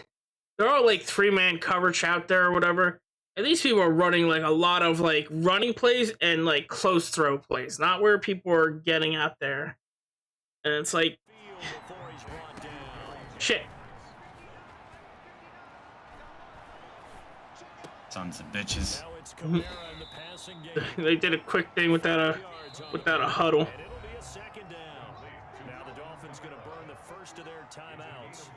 They're all like 3-man coverage out there or whatever, and these people are running like a lot of like running plays and like close throw plays, not where people are getting out there, and it's like, shit. Sons of bitches. They did a quick thing without a huddle. And it'll be a second down. Now the Dolphins going to burn the first of their timeouts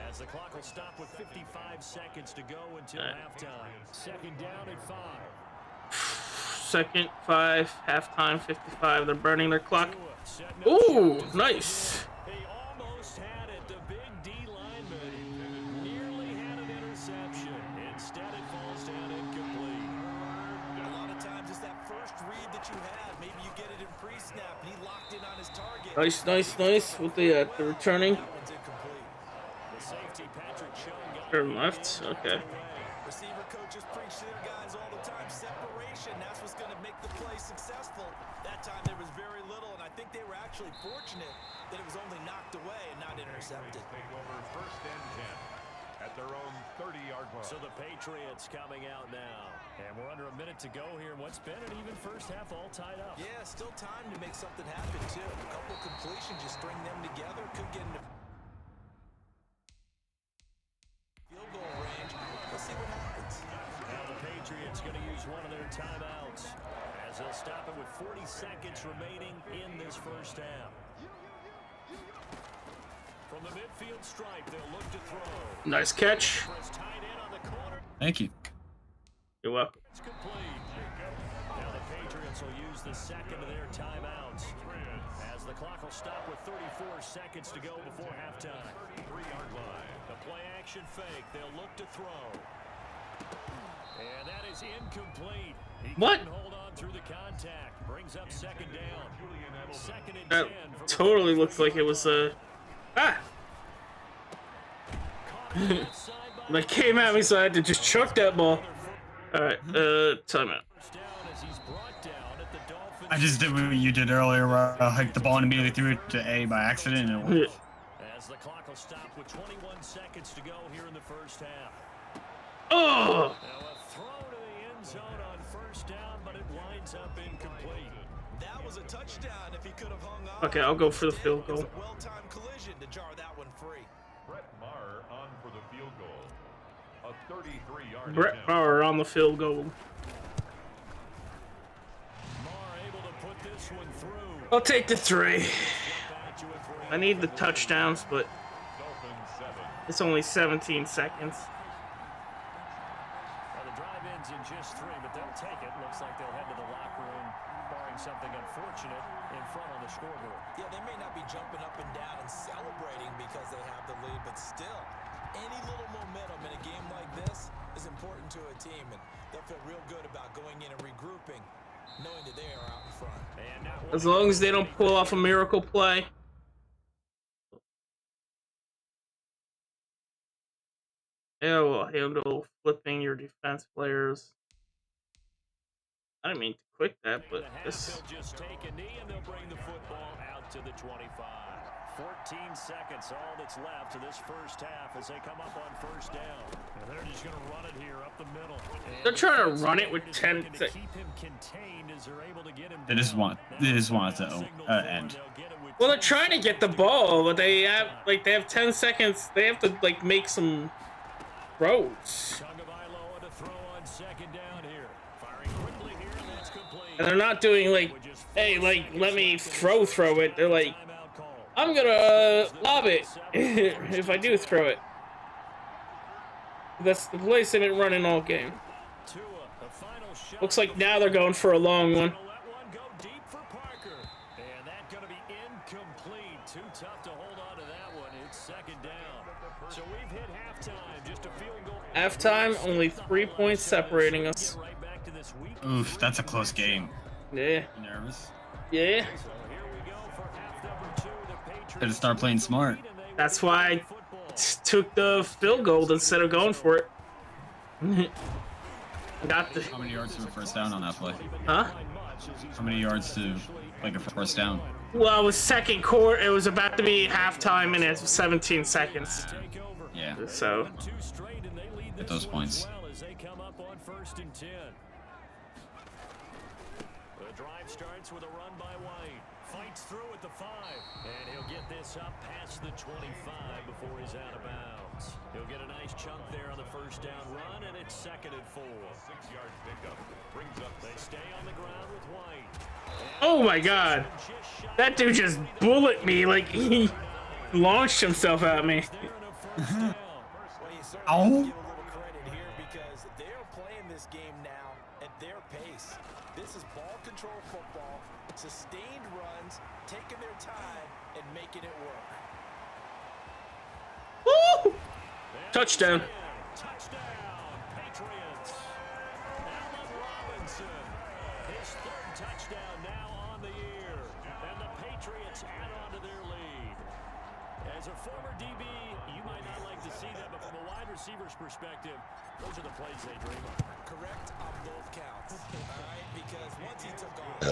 as the clock will stop with 55 seconds to go until halftime. Second down at 5. Second, 5, halftime, 55. They're burning their clock. Ooh, nice. He almost had it. The big D lineman nearly had an interception. Instead, it falls down incomplete. A lot of times it's that first read that you have. Maybe you get it in pre-snap, and he locked in on his target. Nice with the returning. That one's incomplete. The safety, Patrick Chung, got Turn left. Okay. Receiver coaches preach to their guys all the time. Separation, that's what's going to make the play successful. That time there was very little, and I think they were actually fortunate that it was only knocked away and not intercepted. Take over first and 10 at their own 30-yard line. So the Patriots coming out now. And we're under a minute to go here. What's been an even first half all tied up. Yeah, still time to make something happen, too. A couple completions, just string them together. Could get into field goal range. Let's see what happens. Now the Patriots going to use one of their timeouts as they'll stop it with 40 seconds remaining in this first half. From the midfield stripe, they'll look to throw. Nice catch. Thank you. You're welcome. It's complete. Now the Patriots will use the second of their timeouts as the clock will stop with 34 seconds to go before halftime. 3-yard line. The play action fake. They'll look to throw. And that is incomplete. He What? couldn't hold on through the contact. Brings up second down. Second and That 10. totally looks like it was a. That came at me, so I had to just chuck that ball. All right, timeout. I just did what you did earlier, where I hiked the ball and immediately threw it to A by accident, and it worked. As the clock will stop with 21 seconds to go here in the first half. Oh! Now a throw to the end zone on first down, but it winds up incomplete. That was a touchdown if he could have hung on. Okay, I'll go for the field goal. It was a well-timed collision to jar that one free. Brett Maher on for the field goal. A 33-yard Brett Maher on the field goal. Maher able to put this one through. I'll take the 3. I need the touchdowns, but it's only 17 seconds. Well, the drive ends in just 3, but they'll take it. Looks like they'll head to the locker room, barring something unfortunate in front on the scoreboard. Yeah, they may not be jumping up and down and celebrating because they have the lead, but still, any little momentum in a game like this is important to a team, and they'll feel real good about going in and regrouping, knowing that they are out in front. As long as they don't pull off a miracle play. They will handle flipping your defense players. I didn't mean to click that, but this. They'll just take a knee and they'll bring the football out to the 25. 14 seconds, all that's left of this first half as they come up on first down. And they're just going to run it here up the middle. They're trying to run it with 10 seconds. Keep him contained as they're able to get him. They just want it to end. Well, they're trying to get the ball, but they have 10 seconds. They have to like make some throws. And they're not doing like, hey, like let me throw it. They're like, I'm gonna lob it if I do throw it. That's the place they've been running all game. Looks like now they're going for a long one. Halftime, only 3 points separating us. Oof, that's a close game. Yeah. You nervous? Yeah. Gotta start playing smart. That's why I took the field goal instead of going for it. Got the. How many yards to a first down on that play? Huh? How many yards to like a first down? Well, it was second quarter. It was about to be halftime, and it's 17 seconds. Yeah. So. At those points. The drive starts with a run by White. Fights through at the 5. And he'll get this up past the 25 before he's out of bounds. He'll get a nice chunk there on the first down run, and it's 2nd and 4. 6-yard pickup brings up. They stay on the ground with White. Oh my God. That dude just bullet me like he launched himself at me. Oh. Sustained runs, taking their time, and making it work. Woo! Touchdown. Touchdown, Patriots. Allen Robinson, his 3rd touchdown now on the year. And the Patriots add on to their lead. As a former DB, you might not like to see that, but from a wide receiver's perspective, those are the plays they dream of. Correct on both counts. All right, because once he took off, I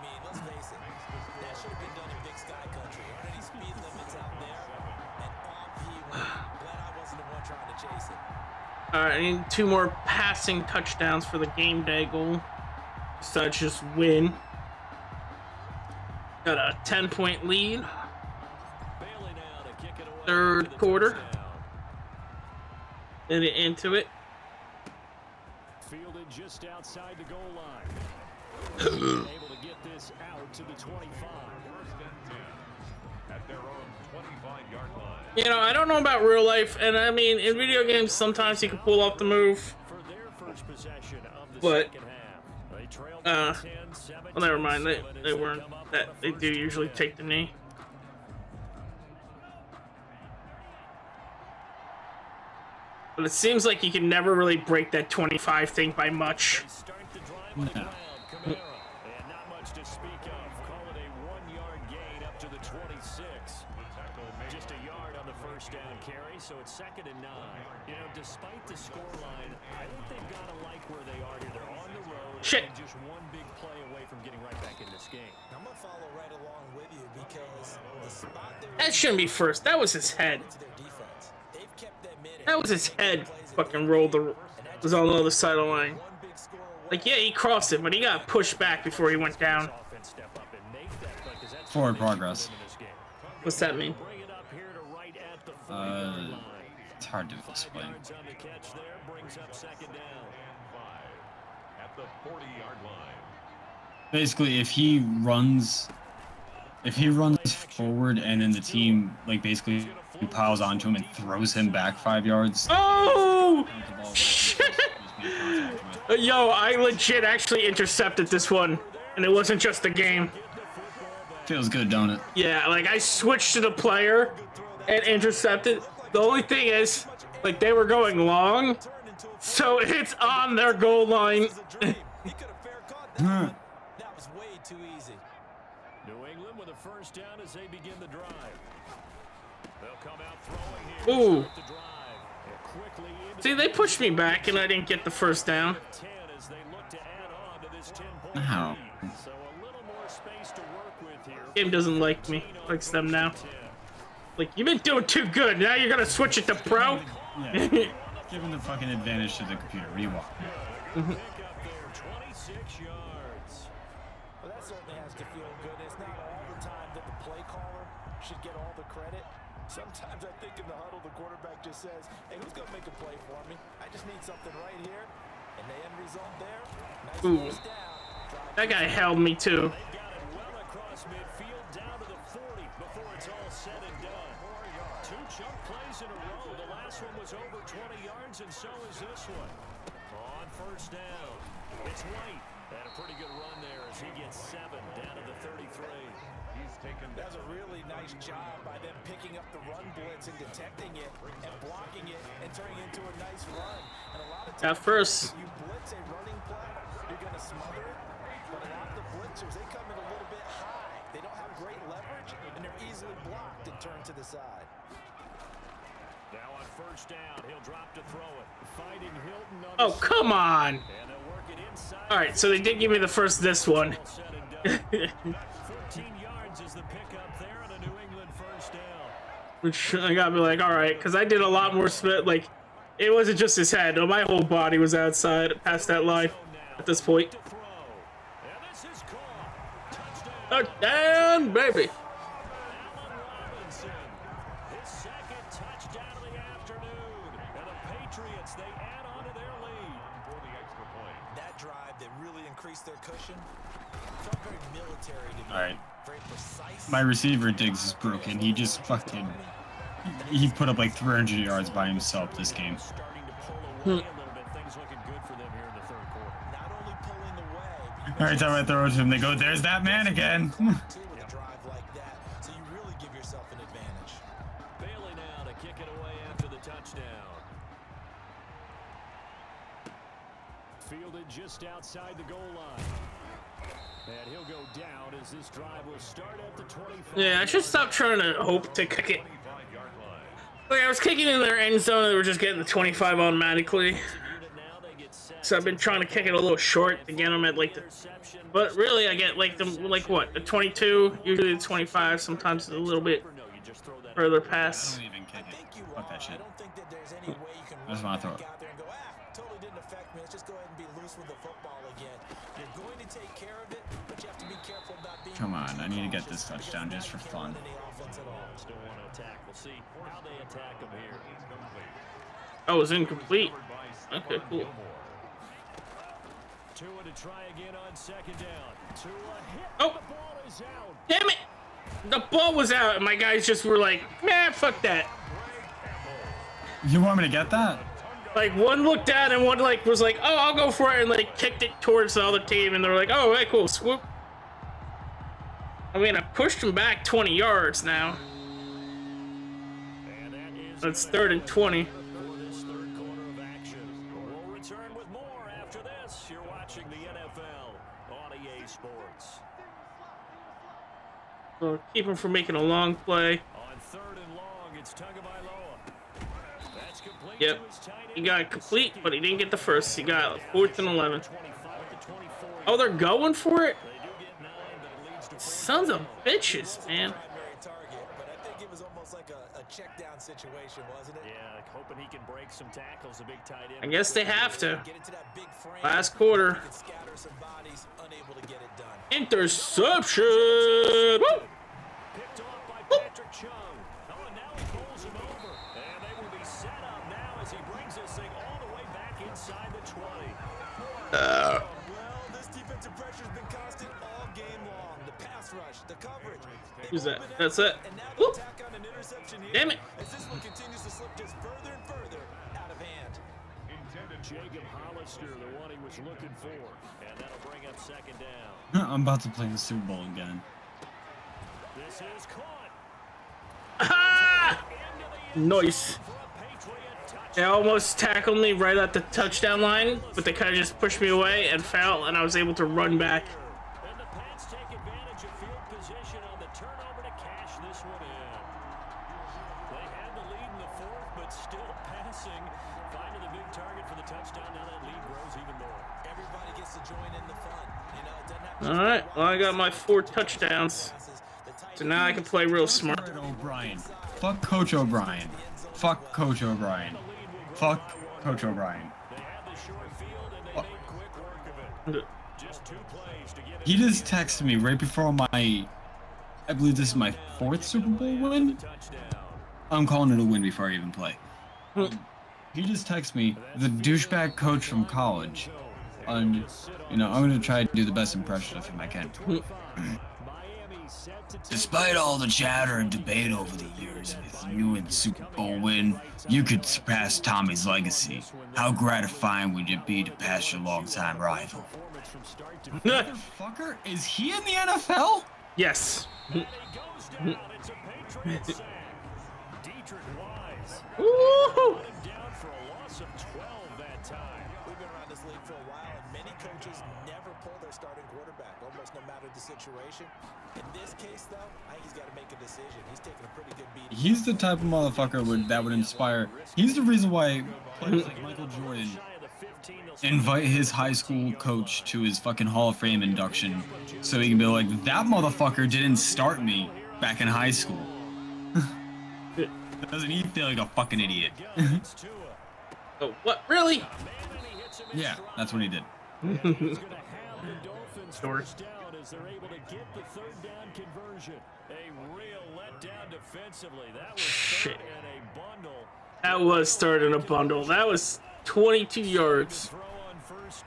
mean, let's face it, that should have been done in Big Sky Country. Aren't any speed limits out there? And off he went. Glad I wasn't the one trying to chase it. All right, I need 2 more passing touchdowns for the game day goal. So just win. Got a 10-point lead. 3rd quarter. And into it. Fielded just outside the goal line. Able to get this out to the 25. At their own 25-yard line. You know, I don't know about real life, and I mean, in video games, sometimes you can pull off the move. For their first possession of the But, second half. They trailed 10, well, never mind. They weren't that. They do usually take the knee. But it seems like you can never really break that 25 thing by much. No. And not much to speak of. Call it a 1-yard gain up to the 26. Just a yard on the first down carry, so it's 2nd and 9. You know, despite the scoreline, I think they've got to like where they are here. They're on the road. Shit. And just one big play away from getting right back in this game. I'm going to follow right along with you because the spot That shouldn't be first. That was his head. That was his head. Fucking rolled was on the other side of the line. Like, yeah, he crossed it, but he got pushed back before he went down. Forward progress. What's that mean? It's hard to explain. At the 40-yard line. Basically, if he runs forward and then the team like basically piles onto him and throws him back 5 yards. Oh! Shit! Yo, I legit actually intercepted this one, and it wasn't just a game. Feels good, don't it? Yeah, like I switched to the player and intercepted. The only thing is, like they were going long, so it's on their goal line. That was way too easy. New England with a first down as they begin the drive. They'll come out throwing here. Ooh. See, they pushed me back and I didn't get the first down. How? Game doesn't like me. Likes them now. Like, you've been doing too good. Now you're gonna switch it to pro? Yeah. Giving the fucking advantage to the computer. What do you want? Pick up there, 26 yards. Well, that certainly has to feel good. It's not all the time that the play caller should get all the credit. Sometimes I think in the huddle, the quarterback just says, hey, who's going to make a play for me? I just need something right here. And the end result there, nice first down. That guy held me too. They got it well across midfield, down to the 40 before it's all said and done. 2 chunk plays in a row. The last one was over 20 yards, and so is this one. On first down, it's White. Had a pretty good run there as he gets 7 down to the 33. He's taken That's a really nice job by them picking up the run blitz and detecting it and blocking it and turning it into a nice run. And a lot of times, At first, you blitz a running play, you're going to smother it. But a lot of the blitzers, they come in a little bit high. They don't have great leverage, and they're easily blocked and turned to the side. Now on first down, he'll drop to throw it. Fighting Hilton on oh, the come on. and they'll work it inside. All right, so they did give me the first this one. All said and done. 14 yards is the pickup there on a New England first down. Which I gotta be like, all right, because I did a lot more spit. Like, it wasn't just his head. No, my whole body was outside past that line at this point. To throw. And this is caught. Touchdown, Touchdown. baby. Allen Robinson. His second touchdown of the afternoon. And the Patriots, they add on to their lead. for the extra point. That drive that really increased their cushion felt very military to me. All right. Very precise. My receiver Diggs is broken. He just fucking... He put up like 300 yards by himself this game. Starting to pull away a little bit. Things looking good for them here in the third quarter. Not only pulling away, but Every time I throw it to him, they go, there's that man again. too with a drive like that. So you really give yourself an advantage. Bailey now to kick it away after the touchdown. Fielded just outside the goal line. And he'll go down as this drive will start at the 25. Yeah, I should stop trying to hope to kick it. 25-yard line. Like, I was kicking in their end zone, and they were just getting the 25 automatically. Unit now, they get set. So I've been trying to kick it a little short to get them at like the. Interception. But really, I get like them like what, the 22, usually the 25, sometimes a little bit No, you just throw that further I past. don't even kick I think it. you Fuck are. that shit. I don't think that there's any way you can I just run wanna throw back it. out there and go, totally didn't affect me. Let's just go ahead and be loose with the football again. You're going to take care of it, but you have to be careful about being Come on, I need to get this cautious touchdown because just for that can't fun. run any offense at all. Still want to attack. We'll see how they attack him here. Oh, it was incomplete. Covered by Okay, Stephon cool. Gilmore. Tua to try again on second down. Tua hit. Oh. The ball is out. Damn it! The ball was out, and my guys just were like, man, fuck that. You want me to get that? Like, one looked at and one like was like, oh, I'll go for it, and like kicked it towards the other team, and they're like, oh, okay, cool, swoop. I mean, I pushed him back 20 yards now. And that is It's 3rd and 20. for this third quarter of action. We'll return with more after this. You're watching the NFL on EA Sports. So keep him from making a long play. On 3rd and long, it's Tagovailoa. That's complete Yep. to his tight end. He got it complete, but he didn't get the first. He got 4th and 11. 25 to 24. Oh, they're going for it? They do get 9, but it leads to Sons of bitches, man. Primary target, but I think it was almost like a check down situation, wasn't it? Yeah, like hoping he can break some tackles, a big tight end. I guess they have to. Get into that big frame. Last quarter. He could scatter some bodies, unable to get it done. Interception! Woo! Picked off by Patrick Chung. Oh, and now he pulls him over. And they will be set up now as he brings this thing all the way back inside the 20. Well, this defensive pressure's been constant all game long. The pass rush, the coverage. They've Who's that? opened That's up, it. And now Whoop. they tack on an interception here. Damn it. As this one continues to slip just further and further out of hand. Intended Jacob Hollister, the one he was looking for. And that'll bring up second down. I'm about to play the Super Bowl again. This is caught. Ah! Into the end Nice. for a Patriot touchdown. They almost tackled me right at the touchdown line, but they kind of just pushed me away and fell, and I was able to run back. And the Pats take advantage of field position on the turnover to cash this one in. They had the lead in the 4th, but still passing. Finding the big target for the touchdown. Now that lead grows even more. Everybody gets to join in the fun. You know, it doesn't have to All right, well, I got my 4 touchdowns, so now I can play real smart. Jared O'Brien, Fuck Coach O'Brien. Fuck Coach O'Brien. Fuck Coach O'Brien. He just texted me right before I believe this is my 4th Super Bowl win. I'm calling it a win before I even play. He just texted me, the douchebag coach from college. And, I'm going to try to do the best impression of him I can. Despite all the chatter and debate over the years with you and the Super Bowl win, you could surpass Tommy's legacy. How gratifying would it be to pass your longtime rival? Motherfucker, is he in the NFL? Yes. Ooh. We've been around this league for a while, and many coaches never pull their starting quarterback, almost no matter the situation. In this case, though, I think he's got to make a decision. He's taking a pretty good beating. He's the type of motherfucker that would inspire. He's the reason why players like Michael Jordan invite his high school coach to his fucking Hall of Fame induction, so he can be like, that motherfucker didn't start me back in high school. Doesn't he feel like a fucking idiot? Oh, what? Really? Yeah, that's what he did. Story. As they're able to get the third down conversion. A real letdown defensively. That was third in a bundle. That was third in a bundle. That was 22 yards.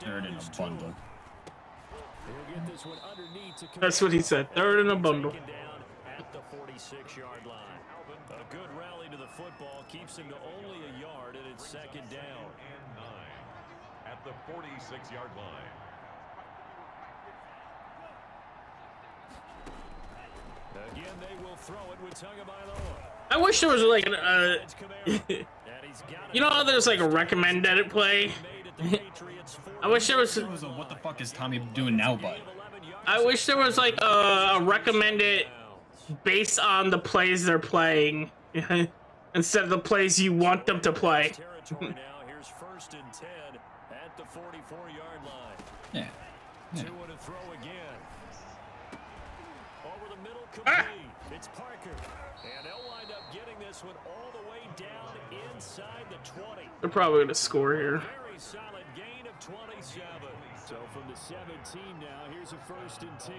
Third in a bundle. That's what he said. Third in a bundle. At the 46-yard line. A good rally to the football keeps him to only a yard, and it's second down. And 9 at the 46-yard line. Again, they will throw it with Tagovailoa. I wish there was like you know how there's like a recommended play? I wish there was What the fuck is Tommy doing now, bud? I wish there was like a recommended based on the plays they're playing instead of the plays you want them to play. Territory now. Here's 1st and 10 at the 44-yard line. Yeah. Two and a throw again. Over the middle, complete. It's Parker. And they'll wind up getting this one all the way down inside the 20. They're probably gonna score here. Very solid gain of 27. So from the 17 now, here's a 1st and 10.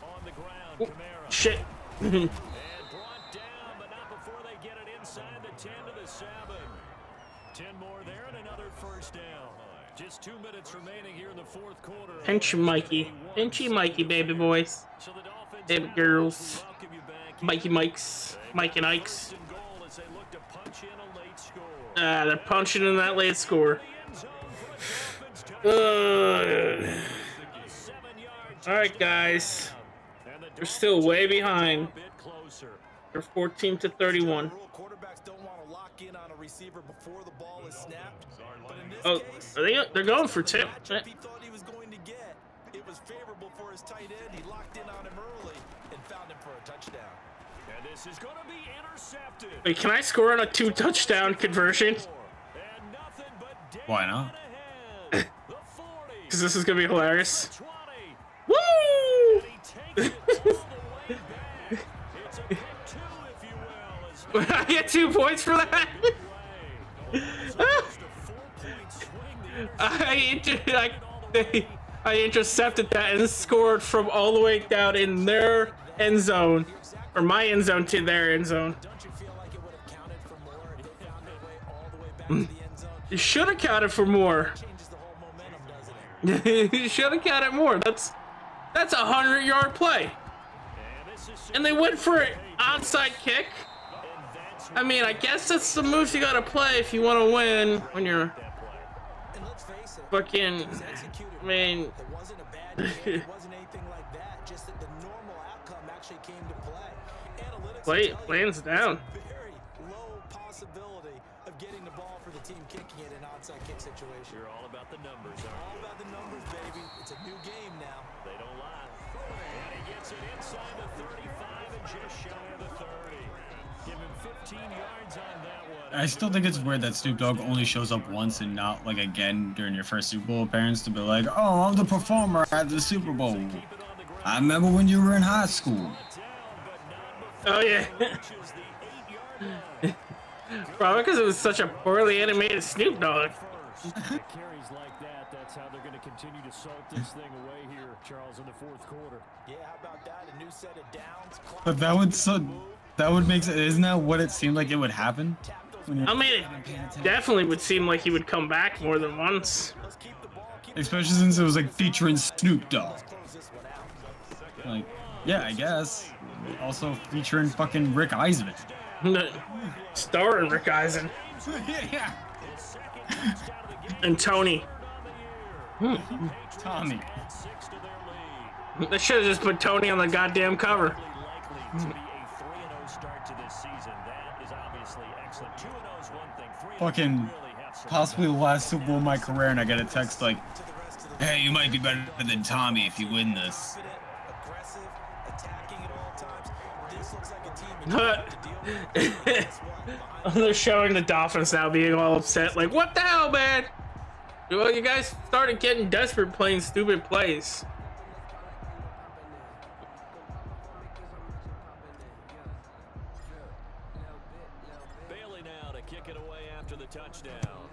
On the ground, Kamara. Shit. And brought down, but not before they get it inside the 10 to the 7. 10 more there and another 1st down. Just 2 minutes remaining here in the 4th quarter. Pinchy Mikey. Pinchy Mikey, baby boys. So the Dolphins Baby girls. welcome you back. Mikey Mikes. Mike and Ikes. First and goal as they look to punch in a late score. They're punching in that late score. Alright, guys. They're still way behind. They're 14 to 31. Quarterbacks don't want to lock in on a receiver before the ball is snapped. But in this Oh, case, they're going for two. matchup he thought he was going to get. It was favorable for his tight end. He locked in on him early and found him for a touchdown. And this is going to be intercepted. Wait, can I score on a 2-touchdown conversion? And nothing but down Why not? ahead. The 40. Because this is gonna be hilarious. 20. Woo! And he takes it all the way back. It's a pick 2, if you will. As I get 2 points for that. I intercepted that and scored from all the way down in their end zone, or my end zone to their end zone. Don't you feel like it would have counted for more if they found their way all the way back to the end zone? You should have counted for more. Changes the whole momentum, doesn't it? You should have counted more. That's a 100-yard play, and they went for an onside kick. I mean, I guess that's the moves you gotta play if you want to win when you're And let's face it, fucking. it was executed I mean, It wasn't a bad game. It wasn't anything like that. Just that the normal outcome actually came to play. Analytics will tell you lands down. there's a very low possibility of getting the ball for the team kicking it in an onside kick situation. You're all about the numbers, All aren't you? about the numbers, baby. It's a new game now. They don't lie. And he gets it inside the 35 and just shy of the 30. Give him 15 yards on that one. I still think it's weird that Snoop Dogg only shows up once and not like again during your first Super Bowl appearance to be like, oh, I'm the performer at the Super Bowl. I remember when you were in high school. Oh yeah. Reaches the 8-yard line. Probably because it was such a poorly animated Snoop Dogg. First. It carries like that. That's how they're going to continue to salt this thing away here, Charles, in the fourth quarter. Yeah, how about that? A new set of downs. But that would make sense. Isn't that what it seemed like it would happen? I mean, it definitely would seem like he would come back more than once. Especially since it was like featuring Snoop Dogg. Like, yeah, I guess. Also featuring fucking Rick Eisman. Starring Rick Eisen Yeah. and Tony. Tommy. They should have just put Tony on the goddamn cover. Likely to be a 3-0 start to this season. That is obviously excellent. 2-0 is one thing. 3-0 Fucking really have some possibly the last Super Bowl of my career, and I get a text like, "Hey, you might be better than Tommy if you win this." Aggressive, attacking at all times. This looks like a team you have to deal with. They're showing the Dolphins now being all upset, like, what the hell, man? Well, you guys started getting desperate playing stupid plays. Bailey now to kick it away after the touchdown.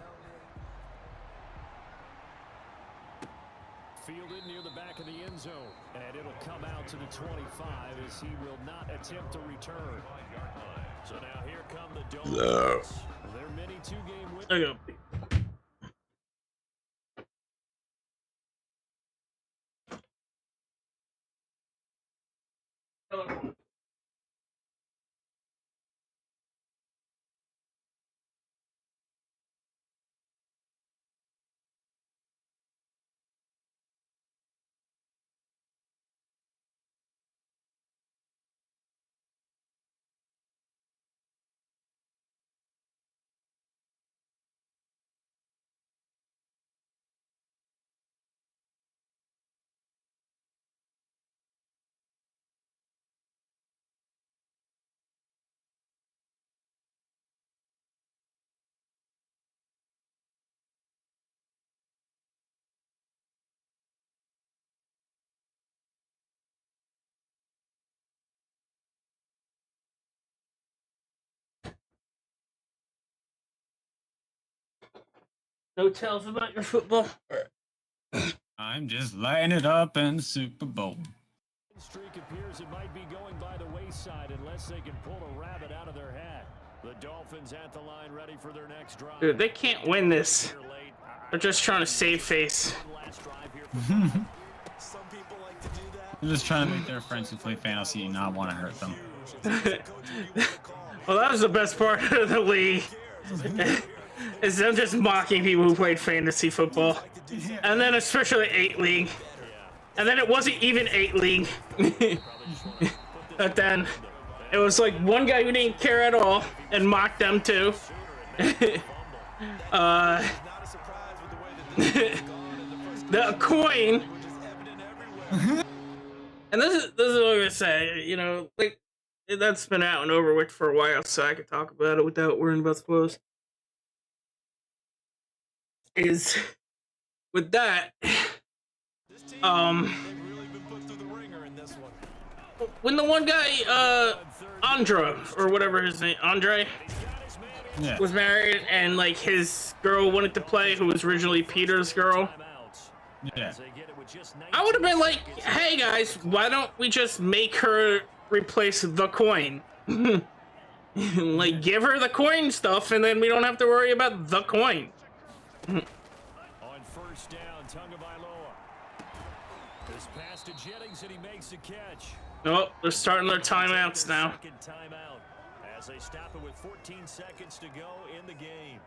Fielded near the back of the end zone, and it'll come out to the 25 as he will not attempt to return. So now here come the Dolphins. Their mini two-game win. There you go. No tells about your football. I'm just lighting it up in the Super Bowl. Streak appears it might be going by the wayside unless they can pull a rabbit out of their hat. The Dolphins at the line ready for their next drive. Dude, they can't win this. They're just trying to save face. Some people like to do that. They're just trying to make their friends who play fantasy not want to hurt them. Well, that was the best part of the league. Is them just mocking people who played fantasy football. And then especially 8 league. And then it wasn't even 8 league. But then it was like one guy who didn't care at all and mocked them too. The coin. And this is what I'm gonna say, you know, like that's been out and over with for a while, so I could talk about it without worrying about spoilers. Is with that, when the one guy, Andra or whatever his name, Andre, was married, and like his girl wanted to play, who was originally Peter's girl. Yeah. I would have been like, hey guys, why don't we just make her replace the coin? Like, give her the coin stuff, and then we don't have to worry about the coin. On first down, Tagovailoa. This pass to Jennings, and he makes the catch. Oh, they're starting their timeouts now. Second timeout as they stop it with 14 seconds to go in the game.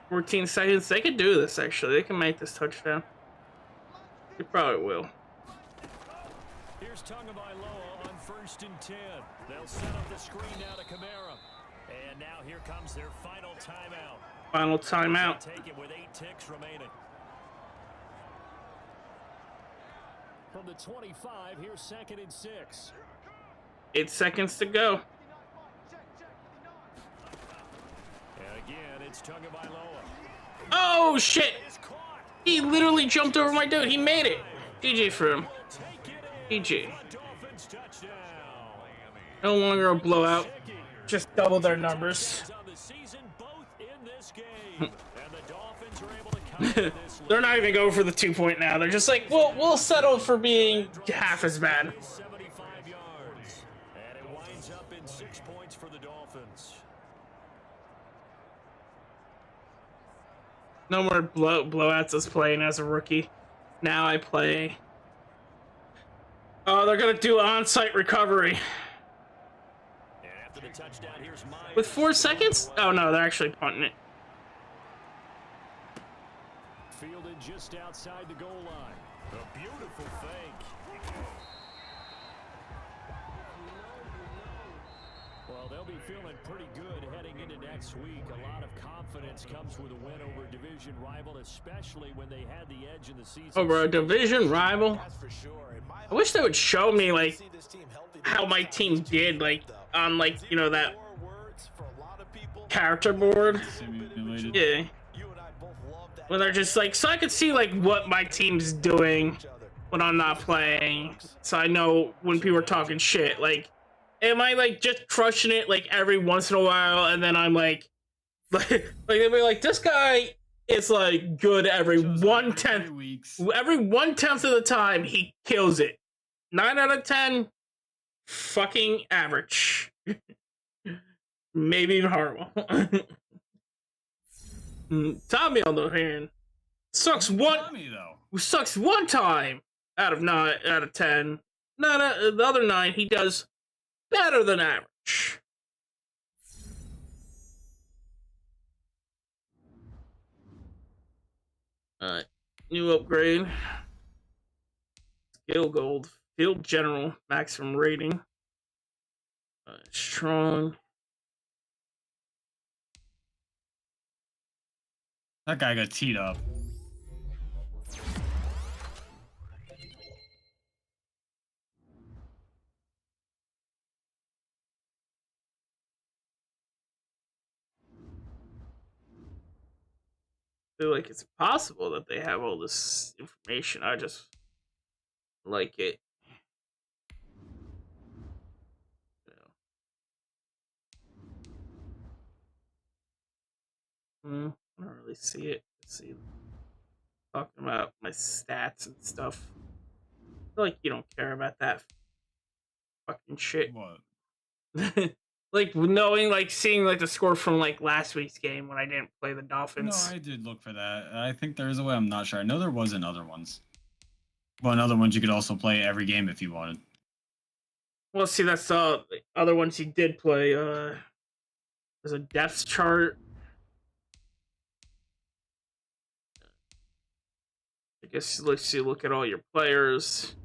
14 seconds. They could do this, actually. They can make this touchdown. They probably will. Here's Tagovailoa on first and 10. They'll set up the screen now to Kamara. And now here comes their final timeout. Final timeout. Take it with 8 ticks remaining. From the 25, here's second and 6. 8 seconds to go. And again, it's Tagovailoa. Oh, shit! He literally jumped over my dude. He made it. GG for him. GG. Dolphins touchdown. No longer a blowout. Just double their numbers. They're not even going for the 2-point now. They're just like, we'll settle for being half as bad. 75 yards. And it winds up in 6 points for the Dolphins. No more blowouts as playing as a rookie. Now I play. Oh, they're gonna do on-site recovery. After the touchdown, here's with 4 seconds? Oh no, they're actually punting it. Fielded just outside the goal line. A beautiful fake. Well, they'll be feeling pretty good heading into next week. A lot of confidence comes with a win over a division rival, especially when they had the edge in the season. Over a division rival? I wish they would show me, like, how my team did, like, on, like, you know, that character board. Simulated. Yeah. When they're just like, so I could see, like, what my team's doing when I'm not playing. So I know when people are talking shit, like, am I, like, just crushing it, like, every once in a while, and then I'm like they'll be like, this guy is, like, good every 1/10. Every 1/10 of the time, he kills it. 9 out of 10, fucking average. Maybe even horrible. Tommy, on the other hand, sucks one time out of 10. The other 9, he does better than average. Alright, new upgrade. Skill gold, field general, maximum rating. Strong. That guy got teed up. I feel like it's possible that they have all this information. I just like it. I don't really see it. Let's see. Talking about my stats and stuff. I feel like you don't care about that fucking shit. What? Like knowing, like seeing like the score from like last week's game when I didn't play the Dolphins. No, I did look for that. I think there is a way. I'm not sure. I know there was in other ones. Well, in other ones you could also play every game if you wanted. Well, see, that's the other ones he did play. There's a depth chart. I guess let's see. Look at all your players.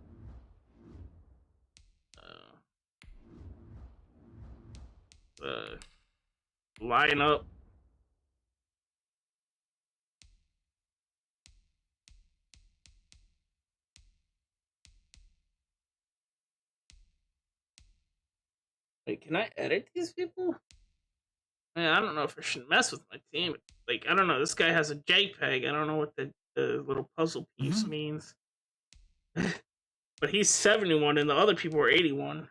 Lineup. Wait, can I edit these people? Man, I don't know if I should mess with my team. Like, I don't know. This guy has a JPEG. I don't know what the little puzzle piece means. But he's 71 and the other people are 81.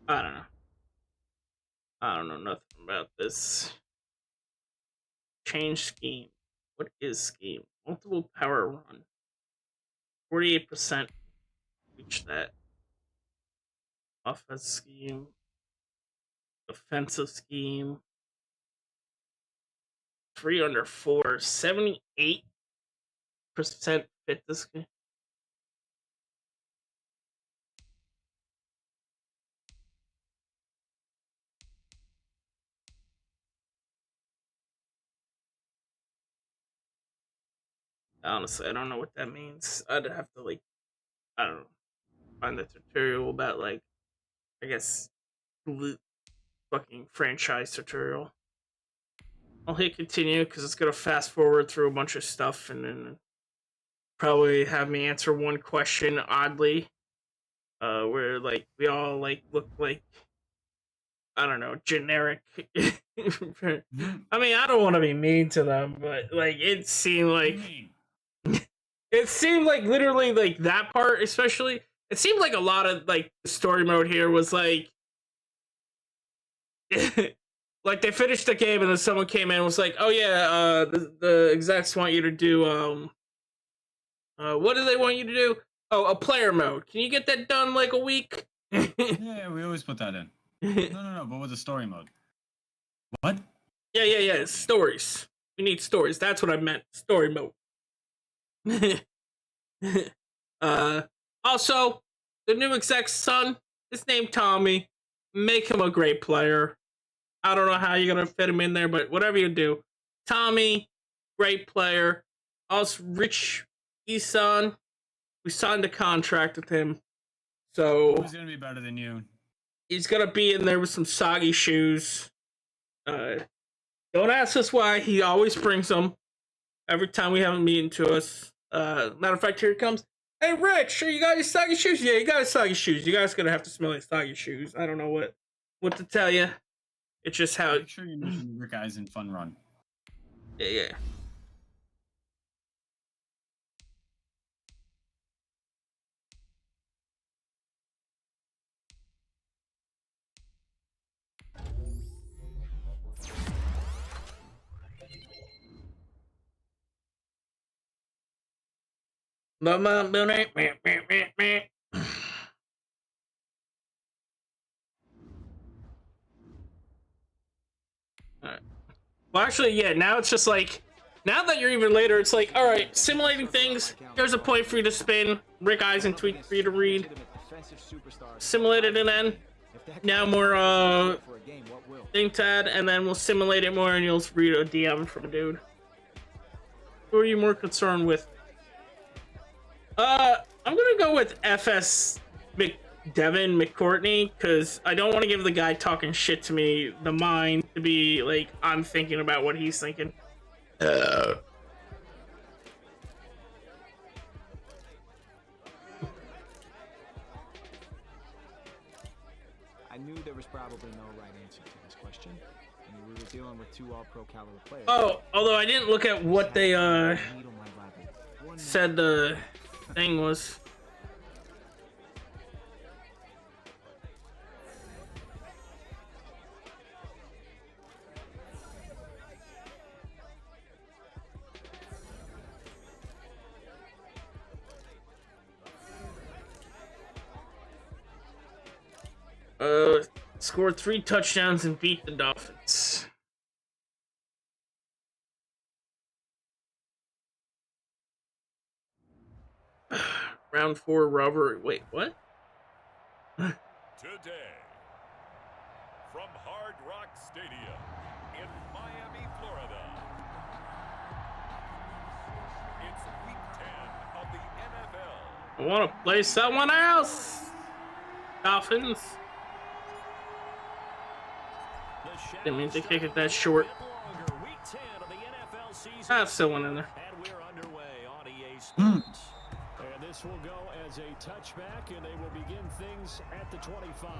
I don't know. I don't know nothing about this. Change scheme. What is scheme? Multiple power run. 48% reach that. Offensive scheme. Defensive scheme. 3 under 4. 78% fit this game. Honestly, I don't know what that means. I'd have to, like, I don't know, find the tutorial about, like, I guess, fucking franchise tutorial. I'll hit continue because it's gonna fast forward through a bunch of stuff and then probably have me answer one question oddly, where like we all like look like I don't know, generic. I mean, I don't want to be mean to them, but like it seemed like literally like that part, especially. It seemed like a lot of like the story mode here was like, like they finished the game and then someone came in and was like, "Oh yeah, the execs want you to do what do they want you to do? Oh, a player mode. Can you get that done like a week?" Yeah, we always put that in. No, but with the story mode. What? Yeah. Stories. We need stories. That's what I meant. Story mode. Also, the new exec's son is named Tommy. Make him a great player. I don't know how you're gonna fit him in there, but whatever you do, Tommy, great player. Also, Rich Eson, we signed a contract with him, so Who's gonna be better than you? he's gonna be in there with some soggy shoes. Don't ask us why. He always brings them every time we have a meeting to us. Matter of fact, here he comes. Hey, Rich, you got your soggy shoes? Yeah, you got your soggy shoes. You guys gonna have to smell like soggy shoes. I don't know what to tell you. It's just how. Make sure you mention Rick Eisen Fun Run. Yeah. Alright. Well, actually, yeah, now it's just like, now that you're even later, it's like, alright, simulating things, here's a point for you to spin, Rick Eisen tweet for you to read, simulate it and then, now more, thing to add, and then we'll simulate it more and you'll read a DM from a dude. Who are you more concerned with? I'm gonna go with FS Devin McCourtney, because I don't want to give the guy talking shit to me the mind to be like I'm thinking about what he's thinking. I knew there was probably no right answer to this question. I mean, we were dealing with two all-pro caliber players. Oh, although I didn't look at what they said the thing was. Scored 3 touchdowns and beat the Dolphins. Round 4 robbery. Wait, what? Today, from Hard Rock Stadium in Miami, Florida, it's Week 10 of the NFL. I want to play someone else. Dolphins. Didn't mean to kick it that short. Ah, still one in there. And we're underway on EA Sports. And this will go as a touchback, and they will begin things at the 25.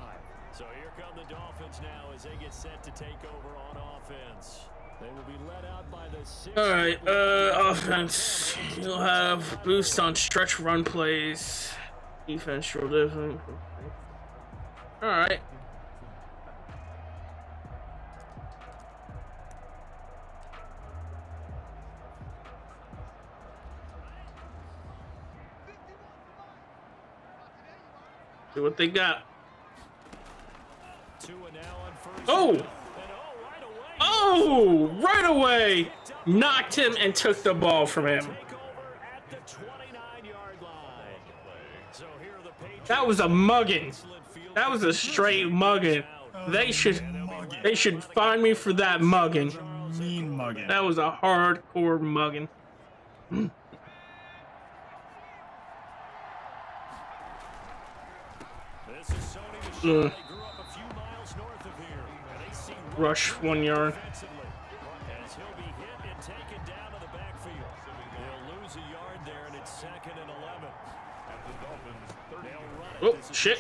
So here come the Dolphins now as they get set to take over on offense. They will be led out by the 6. All right, offense. You'll have boost on stretch run plays. Defense will definitely. All right. See what they got. Oh! Oh! Right away! Knocked him and took the ball from him. That was a mugging. That was a straight mugging. They should find me for that mugging. Mean mugging. That was a hardcore mugging. Rush 1 yard. As he'll be hit and taken down to the backfield. They'll lose a yard there, and it's 2nd and 11. At the Dolphins' 30. Oh, shit.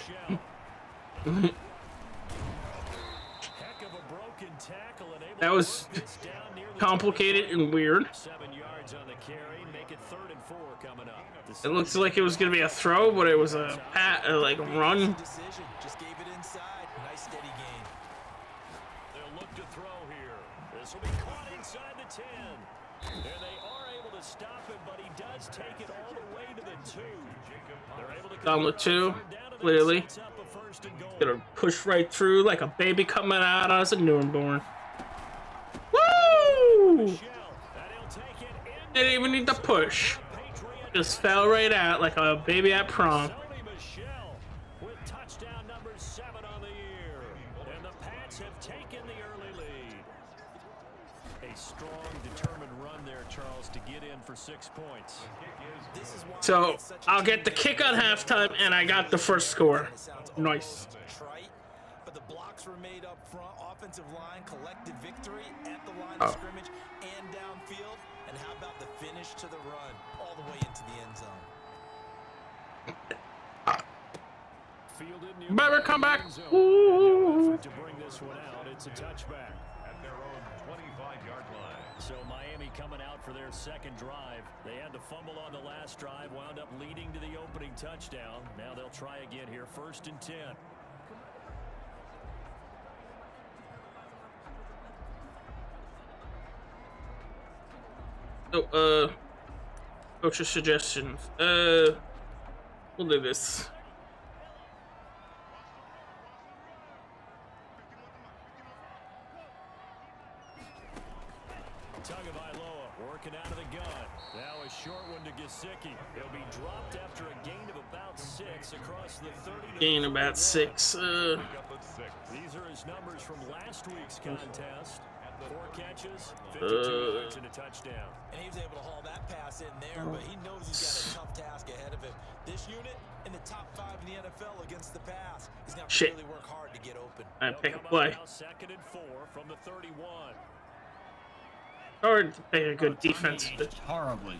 That was complicated and weird. 7 yards on the carry, make it 3rd and 4 coming up. It looks like it was gonna be a throw, but it was a like a run. Decision. Just gave it inside. Nice steady gain. They'll look to throw here. This will be caught inside the 10. And they are able to stop him, but he does take it all the way to the 2. They're able to Down the 2, down, and clearly. that sets up a 1st and goal. Gonna push right through like a baby coming out as a newborn. Woo! Michelle, and he'll take it in. Didn't even need to push. Just fell right out like a baby at prom. Sony Michelle with touchdown number 7 on the year. And the Pats have taken the early lead. A strong, determined run there, Charles, to get in for 6 points. This is why So it's such a I'll team get the that kick on halftime, and I got the first score. It sounds Nice. almost trite, but the blocks were made up front. Offensive line collected victory at the line Oh. of scrimmage and downfield. And how about the finish to the run all the way into the end zone? Fielded near Better the come back. end zone. Ooh. No effort to bring this one out. It's a touchback. At their own 25-yard line. So Miami coming out for their second drive. They had to fumble on the last drive, wound up leading to the opening touchdown. Now they'll try again here, 1st and 10. Oh, coach's suggestions. We'll do this. Tagovailoa working out of the gun. Now a short one to Gesicki. He'll be dropped after a gain of about 6 across the 30. Gain about 6. Pick up at 6. These are his numbers from last week's contest. 4 catches, 52 Uh. yards, and a touchdown. And he was able to haul that pass in there, but he knows he's got a tough task ahead of him. This unit in the top 5 in the NFL against the pass. He's going to Shit. really work hard to get open. I They'll pick a come up play. now, 2nd and 4 from the 31. Hard to play a good defense. But Horribly.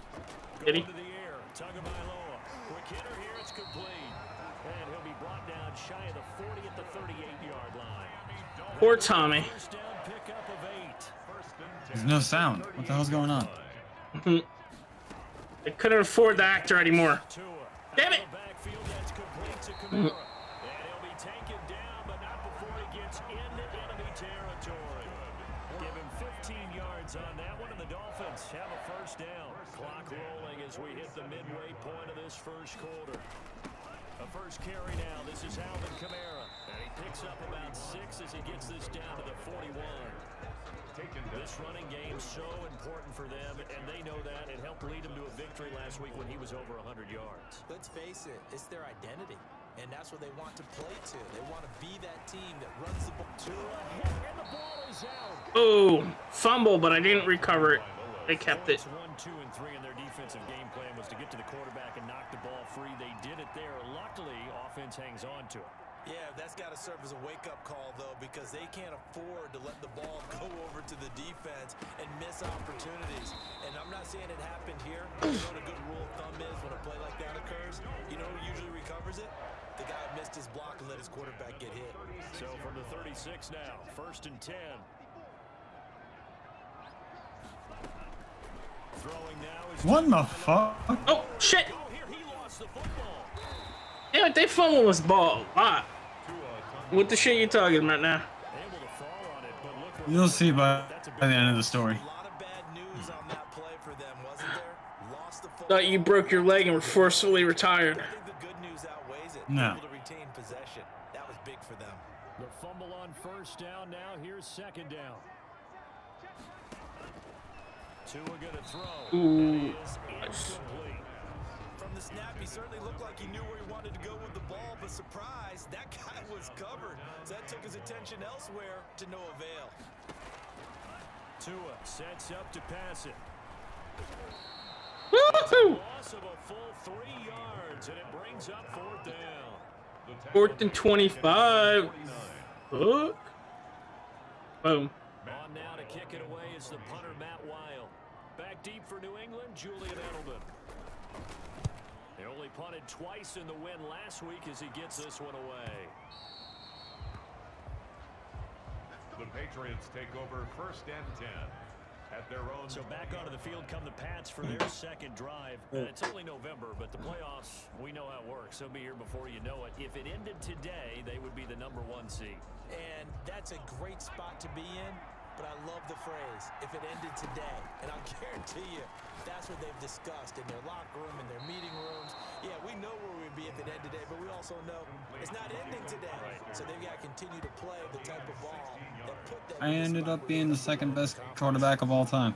Did he? Going to the air, Tagovailoa. Quick hitter here, it's complete. And he'll be brought down shy of the 40 at the 38-yard line. Poor Tommy. First down pickup of 8. There's no sound. What the hell's going on? They couldn't afford the actor anymore. Tua. Damn it! Out of the backfield, that's complete to Kamara. And he'll be taken down, but not before he gets into enemy territory. Give him 15 yards on that one, and the Dolphins have a 1st down. Clock rolling as we hit the midway point of this 1st quarter. A 1st carry now. This is Alvin Kamara. And he picks up about 6 as he gets this down to the 41. This running game so important for them, and they know that. It helped lead him to a victory last week when he was over 100 yards. Let's face it, it's their identity. And that's what they want to play to. They want to be that team that runs the ball. And the ball is out. Oh, fumble, but I didn't recover it. They kept it. 1, 2, and 3 in their defensive game plan was to get to the quarterback and knock the ball free. They did it there. Luckily, offense hangs on to it. Yeah, that's got to serve as a wake-up call, though, because they can't afford to let the ball go over to the defense and miss opportunities. And I'm not saying it happened here. You know what a good rule of thumb is when a play like that occurs? You know who usually recovers it? The guy who missed his block and let his quarterback get hit. So from the 36 now, 1st and 10. Throwing now is What the fuck? Oh, shit! Oh, here he lost the football. Yeah, they fumble this ball a lot. What the shit you talking about now? Able to fall on it, but look where You'll see by that's a big the end of the story. A lot of bad news on that play for them, wasn't there? Lost the football. Thought you broke your leg and were forcefully retired. I think the good news outweighs it. No. Able to retain possession. That was big for them. The fumble on 1st down. Now here's 2nd down. Tua gonna throw. Ooh. That is incomplete. From the snap, he certainly looked like he knew where he wanted to go with the ball, but surprise, that guy was covered. So that took his attention elsewhere to no avail. Tua sets up to pass it. Woohoo! Loss of a full 3 yards, and it brings up 4th down. 4th and 25. Look. Boom. On now to kick it away is the punter, Matt Weil. Back deep for New England, Julian Edelman. They only punted twice in the win last week as he gets this one away. The Patriots take over 1st and 10 at their own. So back onto the field come the Pats for their second drive. It's only November, but the playoffs, we know how it works. They'll be here before you know it. If it ended today, they would be the #1 seed. And that's a great spot to be in, but I love the phrase, if it ended today. And I'll guarantee you, that's what they've discussed in their locker room, in their meeting rooms. Yeah, we know where we'd be if it ended today, but we also know it's not ending today. So they've got to continue to play the type of ball that put them. I ended up being the second best quarterback of all time.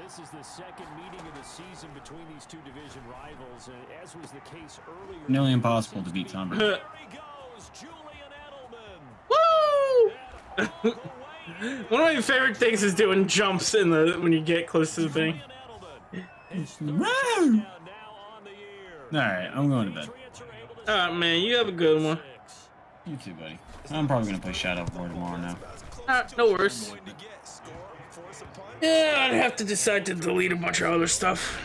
This is the second meeting of the season between these two division rivals, as was the case earlier. Nearly impossible to beat Tom Brady. There he goes, Julian Edelman. Woo! One of my favorite things is doing jumps in the when you get close to the thing. Woo! Alright, I'm going to bed. Alright, man, you have a good one. You too, buddy. I'm probably going to play Shadow of War tomorrow now. Alright, no worries. Yeah, I'd have to decide to delete a bunch of other stuff.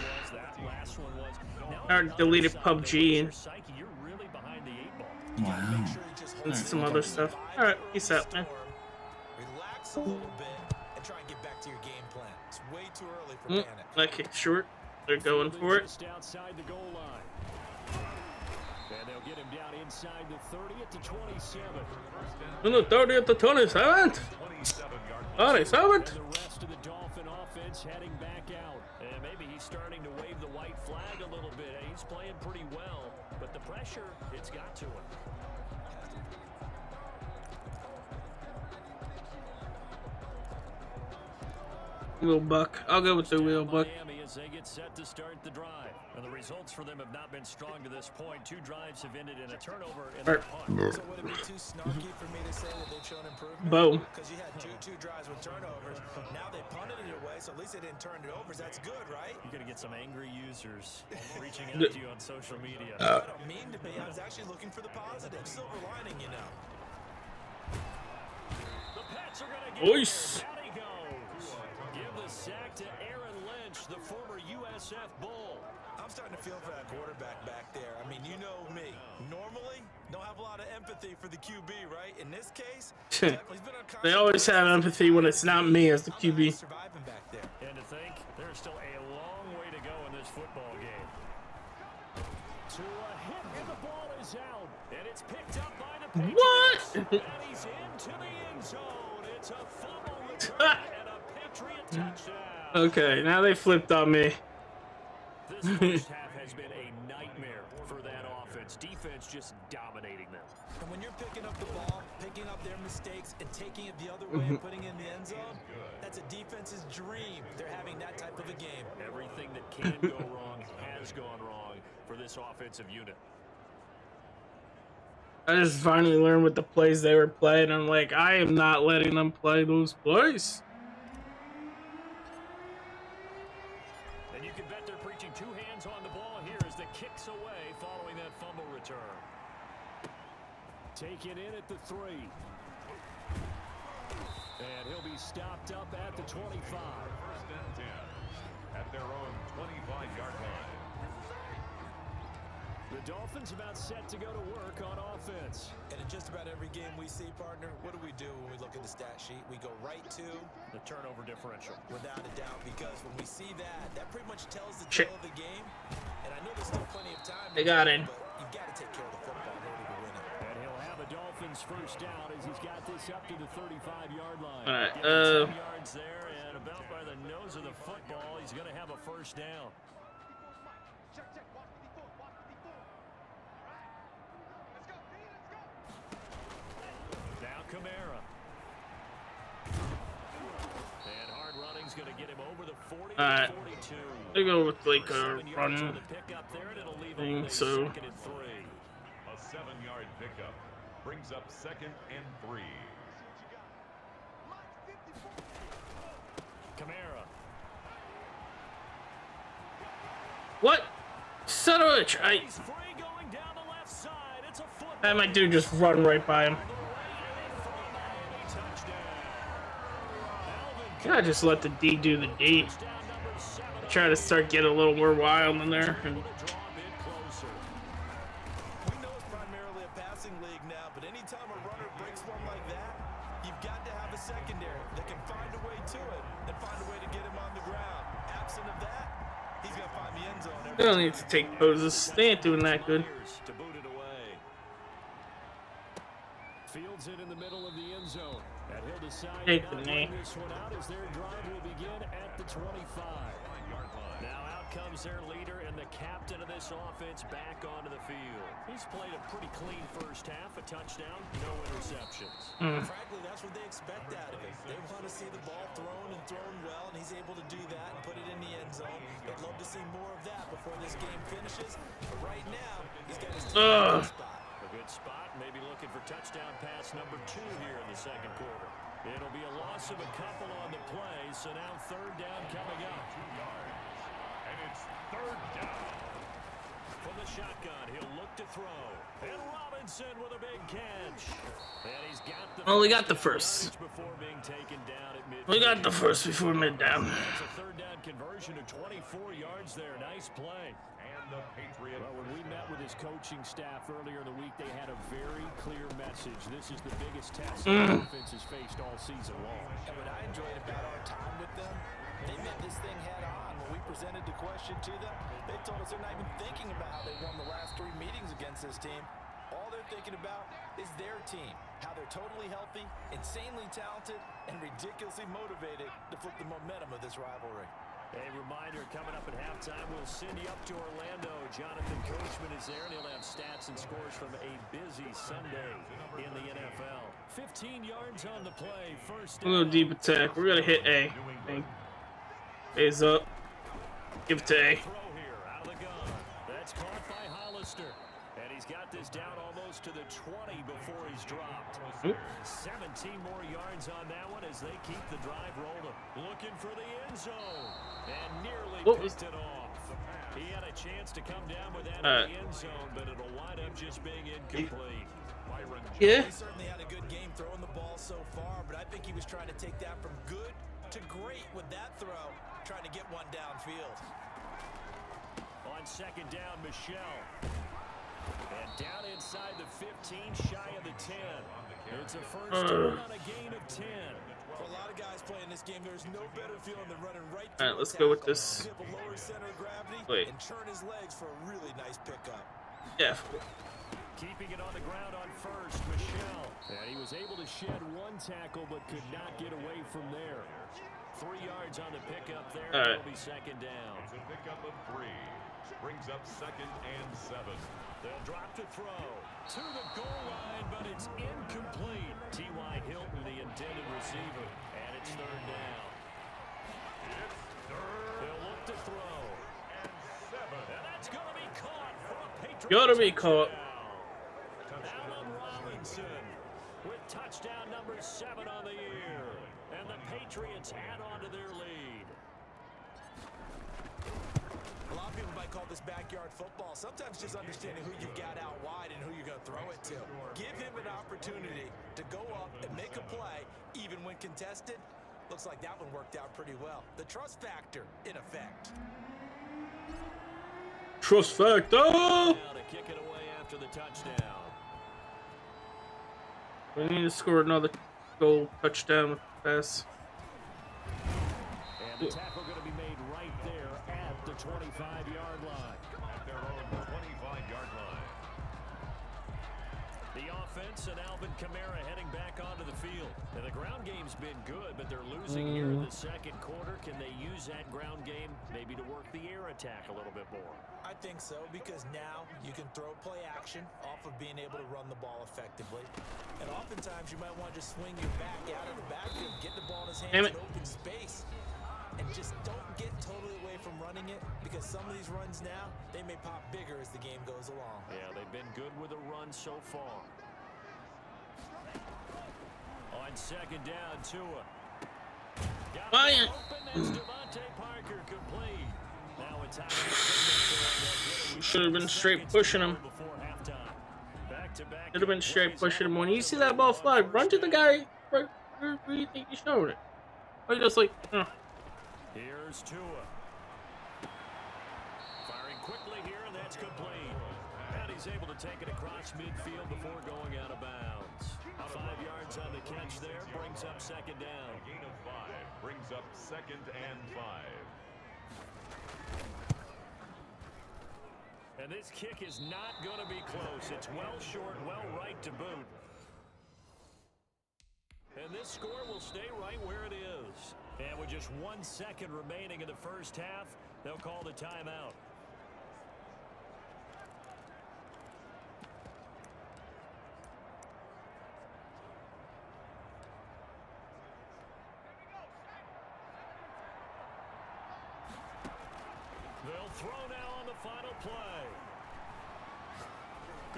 Or deleted PUBG Wow. and some other stuff. Alright, peace out, man. Relax a little bit and try and get back to your game plan. It's way too early for panic. That kick short. They're going for it. Just outside the goal line. And they'll get him down inside the 30 at the 27. In the 30 at the 27th. 27th. And the rest of the Dolphin offense heading back out. And maybe he's starting to wave the white flag a little bit. He's playing pretty well, but the pressure, it's got to him. Wheel buck. I'll go with the wheel buck. Miami as they get set to start the drive. And the results for them have not been strong to this point. 2 drives have ended in a turnover and a punt. So would it be too snarky for me to say that they've shown improvement? Boom. Because you had two drives with turnovers. Now they punted it away, so at least they didn't turn it over. That's good, right? You're going to get some angry users reaching out to you on social media. I don't mean to be. I was actually looking for the positive. Silver lining, you know. The Pats are going to get Oice. down he goes. Give the sack to Aaron Lynch, the former USF Bull. I'm starting to feel for that quarterback back there. I mean, you know me. Normally, don't have a lot of empathy for the QB, right? In this case, They always have empathy when it's not me as the QB. surviving back there. And to think, there's still a long way to go in this football game. To a hit, and the ball is out. And it's picked up by the Patriots. What? And he's into the end zone. It's a fumble return and a Patriot touchdown. Okay, now they flipped on me. This first half has been a nightmare for that offense. Defense just dominating them. And when you're picking up the ball, picking up their mistakes, and taking it the other way and putting it in the end zone, that's a defense's dream. They're having that type of a game. Everything that can go wrong has gone wrong for this offensive unit. I just finally learned what the plays they were playing. I'm like, I am not letting them play those plays. And you can bet they're preaching 2 hands on the ball here as the kick's away following that fumble return. Taken in at the 3. And he'll be stopped up at the 25. 1st and 10 at their own 25-yard line. The Dolphins about set to go to work on offense. And in just about every game we see, partner, what do we do when we look at the stat sheet? We go right to The turnover differential. without a doubt, because when we see that, that pretty much tells the tale of the game. And I know there's still plenty of time. They got in. But you've got to take care of the football in order to win it. And he'll have the Dolphins first down as he's got this up to the 35-yard line. All right, Getting 10 yards there, and about by the nose of the football, he's going to have a first down. Now Kamara. And hard running's going to get him over the 40 All right. to 42. They go with like a 7 yards run on the pickup there, and it'll leave him thing, with a so 2nd and 3. A 7-yard pickup brings up 2nd and 3. Kamara. what? Son of a bitch! He's free going down the left side. It's a football. I might do just run right by him. I just let the D do the D. Try to start getting a little more wild in there. And We know it's primarily a passing league now, but anytime a runner breaks one like that, You've got to have a secondary that can find a way to it and find a way to get him on the ground. Absent of that, he's going to find the end zone. They don't need to take poses. They ain't doing that good. To boot it away. Fields it in the middle of the end zone. And he'll decide Take not the to knee. bring this one out as their drive will begin at the 25. Now out comes their leader and the captain of this offense back onto the field. He's played a pretty clean first half, a touchdown, no interceptions. Frankly, that's what they expect out of him. They want to see the ball thrown and thrown well, and he's able to do that and put it in the end zone. They'd love to see more of that before this game finishes. But right now, he's got his team in a good spot. A good spot, maybe looking for touchdown pass number 2 here in the second quarter. It'll be a loss of a couple on the play, so now third down coming up. 2 yards. And it's third down. From the shotgun, he'll look to throw. And Robinson with a big catch. And he's got the Well, we got the first. before being taken down at midfield. We got the first before mid down. That's a third down conversion of 24 yards there. Nice play. And the Patriot. Well, when we met with his coaching staff earlier in the week, they had a very clear message. This is the biggest test the offense has faced all season long. And what I enjoyed about our time with them, they met this thing head on. When we presented the question to them, they told us they're not even thinking about how they won the last 3 meetings against this team. All they're thinking about is their team, how they're totally healthy, insanely talented, and ridiculously motivated to flip the momentum of this rivalry. A reminder, coming up at halftime, we'll send you up to Orlando. Jonathan Coachman is there, and he'll have stats and scores from a busy Sunday in the NFL. 15 yards on the play, first A little down. deep attack. We're gonna hit A. I think. A's up. Give it to A. Throw here, out of the gun. That's caught by Hollister. And he's got this down almost to the 20 before he's dropped. 17 more yards on that one as they keep the drive rolling. Looking for the end zone. And nearly picked it off. He had a chance to come down with that in the end zone, but it'll wind up just being incomplete. Yeah. He certainly had a good game throwing the ball so far, but I think he was trying to take that from good to great with that throw, trying to get one downfield. On second down, Michelle. And down inside the 15, shy of the 10. It's a first down on a gain of 10. For a lot of guys playing this game, there's no better feeling than running right All through right, let's a go with tackle, this. dip a lower center of gravity, Wait. and turn his legs for a really nice pickup. Yeah. Keeping it on the ground on first, Michelle. And he was able to shed one tackle, but could not get away from there. 3 yards on the pickup there. All right. It'll be second down. It's a pickup of 3. Brings up second and 7. They'll drop to throw to the goal line, but it's incomplete. T.Y. Hilton, the intended receiver, and it's third down. It's third They'll look to throw, and 7. and that's going to be caught for a Patriots Gotta be caught. touchdown. Allen Robinson with touchdown number 7 on the year, and the Patriots add on to their lead. A lot of people might call this backyard football. Sometimes just understanding who you've got out wide and who you're going to throw it to. Give him an opportunity to go up and make a play, even when contested. Looks like that one worked out pretty well. The trust factor, in effect. Trust factor. Now to kick it away after the touchdown. We need to score another goal touchdown with the pass. And the tackle going to be made right there at the 25-yard line. At their own 25-yard line. The offense and Alvin Kamara heading back onto the field. And the ground game's been good, but they're losing here in the second quarter. Can they use that ground game maybe to work the air attack a little bit more? I think so, because now you can throw play action off of being able to run the ball effectively. And oftentimes you might want to just swing your back out of the backfield, get the ball in his hands in open space. And just don't get totally away from running it, because some of these runs now, they may pop bigger as the game goes along. Yeah, they've been good with a run so far. On second down, Tua. Got it open, that's Devontae Parker complete. Now it's out. Should have been straight pushing him. Should have been straight pushing him. When you see that ball fly, run to the guy. Right where you think you showed it? Or you just like, Here's Tua. Firing quickly here, and that's complete. And he's he's able to take it across midfield before going out of bounds. 5 yards on the catch there, brings up second down. A gain of 5 brings up 2nd and 5. And this kick is not going to be close. It's well short, well right to boot. And this score will stay right where it is. And with just 1 second remaining in the first half, they'll call the timeout. They'll throw now on the final play.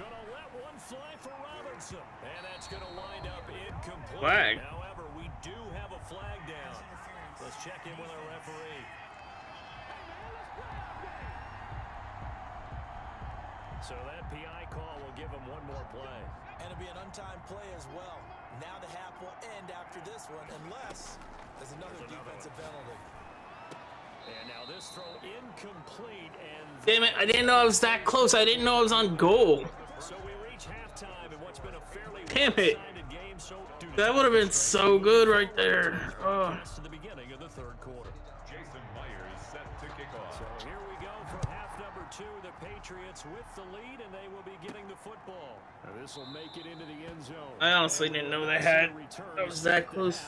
Gonna let one fly for Robinson. And that's gonna wind up incomplete. Flag. However, we do have a flag down. Let's check in with our referee. So that PI call will give him one more play. And it'll be an untimed play as well. Now the half will end after this one, unless there's another defensive penalty. And now this throw incomplete. And Damn it, I didn't know I was that close. I didn't know I was on goal. so we reach halftime in what's been a fairly Damn it. one-sided game. So That would have been so good right there. Oh. to the beginning of the third quarter. Jason Myers set to kick off. So here we go for half number 2. The Patriots with the lead, and they will be getting the football. This will make it into the end zone. I honestly didn't know they had. I was that close.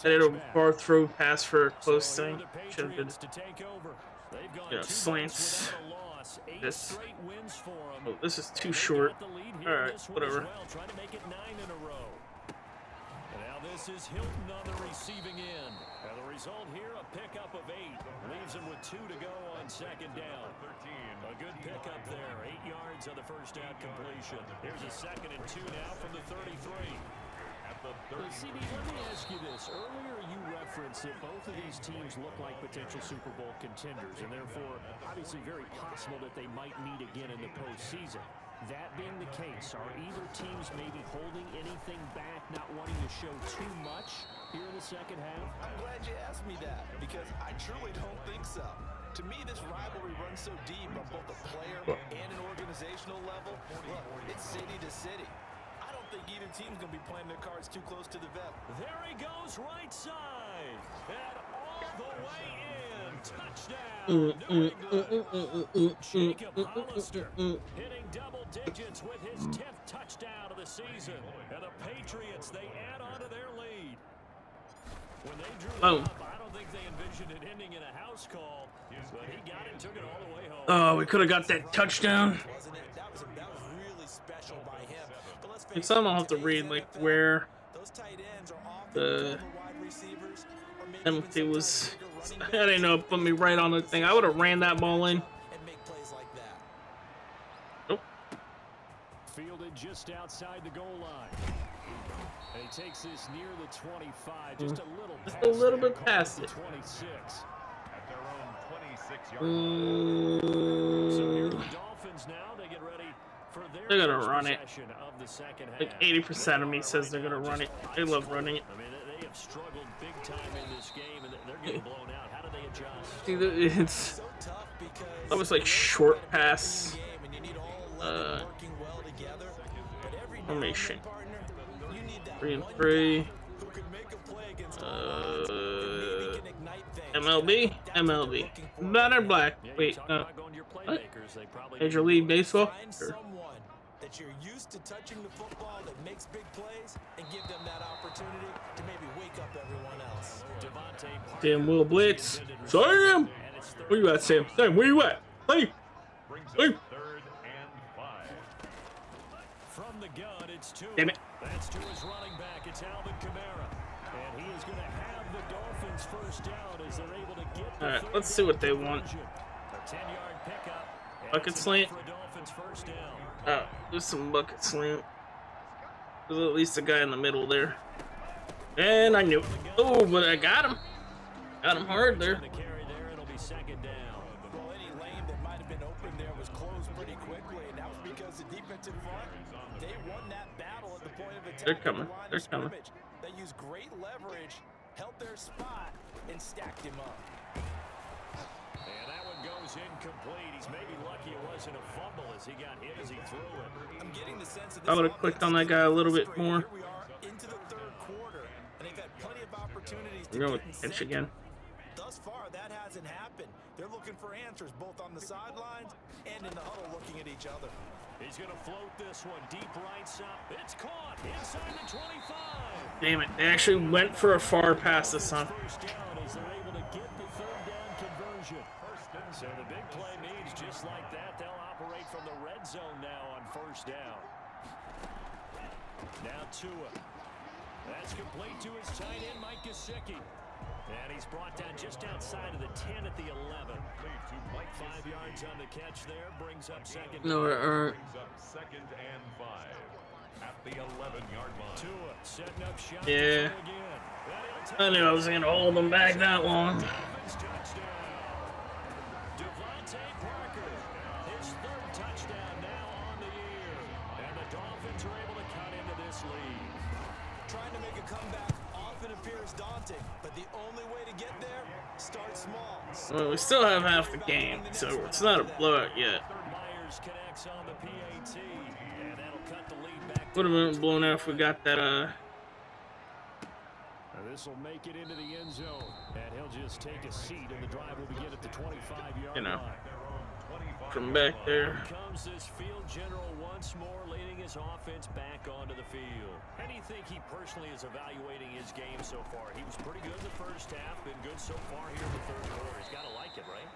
I did a far throw pass for a close thing. Should have been, slants. This. Oh, this is too short. Alright, whatever. Trying to make it 9 in a row. And now this is Hilton on the receiving end. And the result here, a pickup of 8. Leaves him with 2 to go on second down. A good pickup there. 8 yards on the first down completion. Here's a 2nd and 2 now from the 33. CD, let me ask you this. Earlier you referenced that both of these teams look like potential Super Bowl contenders, and therefore obviously very possible that they might meet again in the postseason. That being the case, are either teams maybe holding anything back, not wanting to show too much here in the second half? I'm glad you asked me that, because I truly don't think so. To me, this rivalry runs so deep on both a player and an organizational level. Look, it's city to city. I don't think either team's going to be playing their cards too close to the vest. There he goes, right side. And all the way in. Touchdown. New England. Jacob Hollister hitting double digits with his 10th touchdown of the season. And the Patriots, they add on to their lead. When they drew it up, I don't think they envisioned it ending in a house call. But he got it, took it all the way home. Oh, we could have got that touchdown. Wasn't it? That was really special by him. But let's face It's something I'll have to read, like where those tight ends are often the wide receivers, or maybe penalty even was. sometimes bigger I running didn't know it put me right on the thing. I would have ran that ball in. and make plays like that. Nope. Fielded just outside the goal line. And he takes this near the 25, just a little bit past it. 26. At their own 26-yard line. So here are the Dolphins now. They get ready for their They're gonna first run it. possession of the second Like half. 80% of me says they're gonna run it. They love running it. I mean, they have struggled big time in this game, and they're getting blown out. How do they adjust? See, it's So tough because that was like short pass game and you need all 11 working well together. But every now and then, formation. partner, you need that 3 and one 3. guy who can make a play against maybe can ignite things. MLB, MLB. Better black. Yeah, you Wait, talk no. about going to your playmakers. They probably Major League Baseball. Find Sure. someone that you're used to touching the football that makes big plays and give them that opportunity to maybe wake up everyone else. Sam Will Blitz. Sam! Where you at, Sam? Sam, where you at? Hey! Brings Hey! up 3rd and 5. From the gun, it's to Damn it. That's to his running back. It's Alvin Kamara. And he is going to have the Dolphins first down as they're able to get the Alright, third let's see what they conversion. want. A 10-yard pickup. And Bucket it's slant. enough for a Dolphins first down. Oh, there's some bucket slant. There's at least a guy in the middle there. And I knew. Oh, but I got him. Got him hard there. The carry there, it'll be second down. Well, any lane that might have been open there was closed pretty quickly, and that was because the defensive front, they won that battle at the point of attack. They're at the coming. line of They're coming. scrimmage. They used great leverage, held their spot, and stacked him up. And that one goes is incomplete. He's maybe lucky it wasn't a fumble as he got hit as he threw it. I'm getting the sense that I would have clicked on that guy a little bit more. Here we are into the third quarter, and they've had plenty of opportunities to I'm going get in with pitch sync. again. Thus far, that hasn't happened. They're looking for answers both on the sidelines and in the huddle looking at each other. He's going to float this one deep right side. It's caught inside the 25. Damn it. They actually went for a far pass this time. First down as they're able to get the third down conversion. So the big play means just like that, they'll operate from the red zone now on first down. Now Tua. That's complete to his tight end, Mike Gesicki. And he's brought down just outside of the 10 at the 11. 5 yards on the catch there, brings up second. No, Brings up second and 5 at the 11-yard line. Tua setting up shot Yeah. again. I knew I was going to hold them back that long. Dolphins touchdown. Devontae Parker, his third touchdown now on the year. And the Dolphins are able to cut into this lead. Trying to make a comeback often appears daunting, but the only way to get there, start small. Well, we still have half the game, so it's not a blowout yet. Myers connects on the PAT, and that'll cut the lead back. Would have been blown out if we got that, This will make it into the end zone, and he'll just take a seat, and the drive will begin at the 25-yard you know, line. from back there. Here comes this field general once more, leading his offense back onto the field. How do you think he personally is evaluating his game so far? He was pretty good in the first half, been good so far here in the third quarter. He's got to like it, right?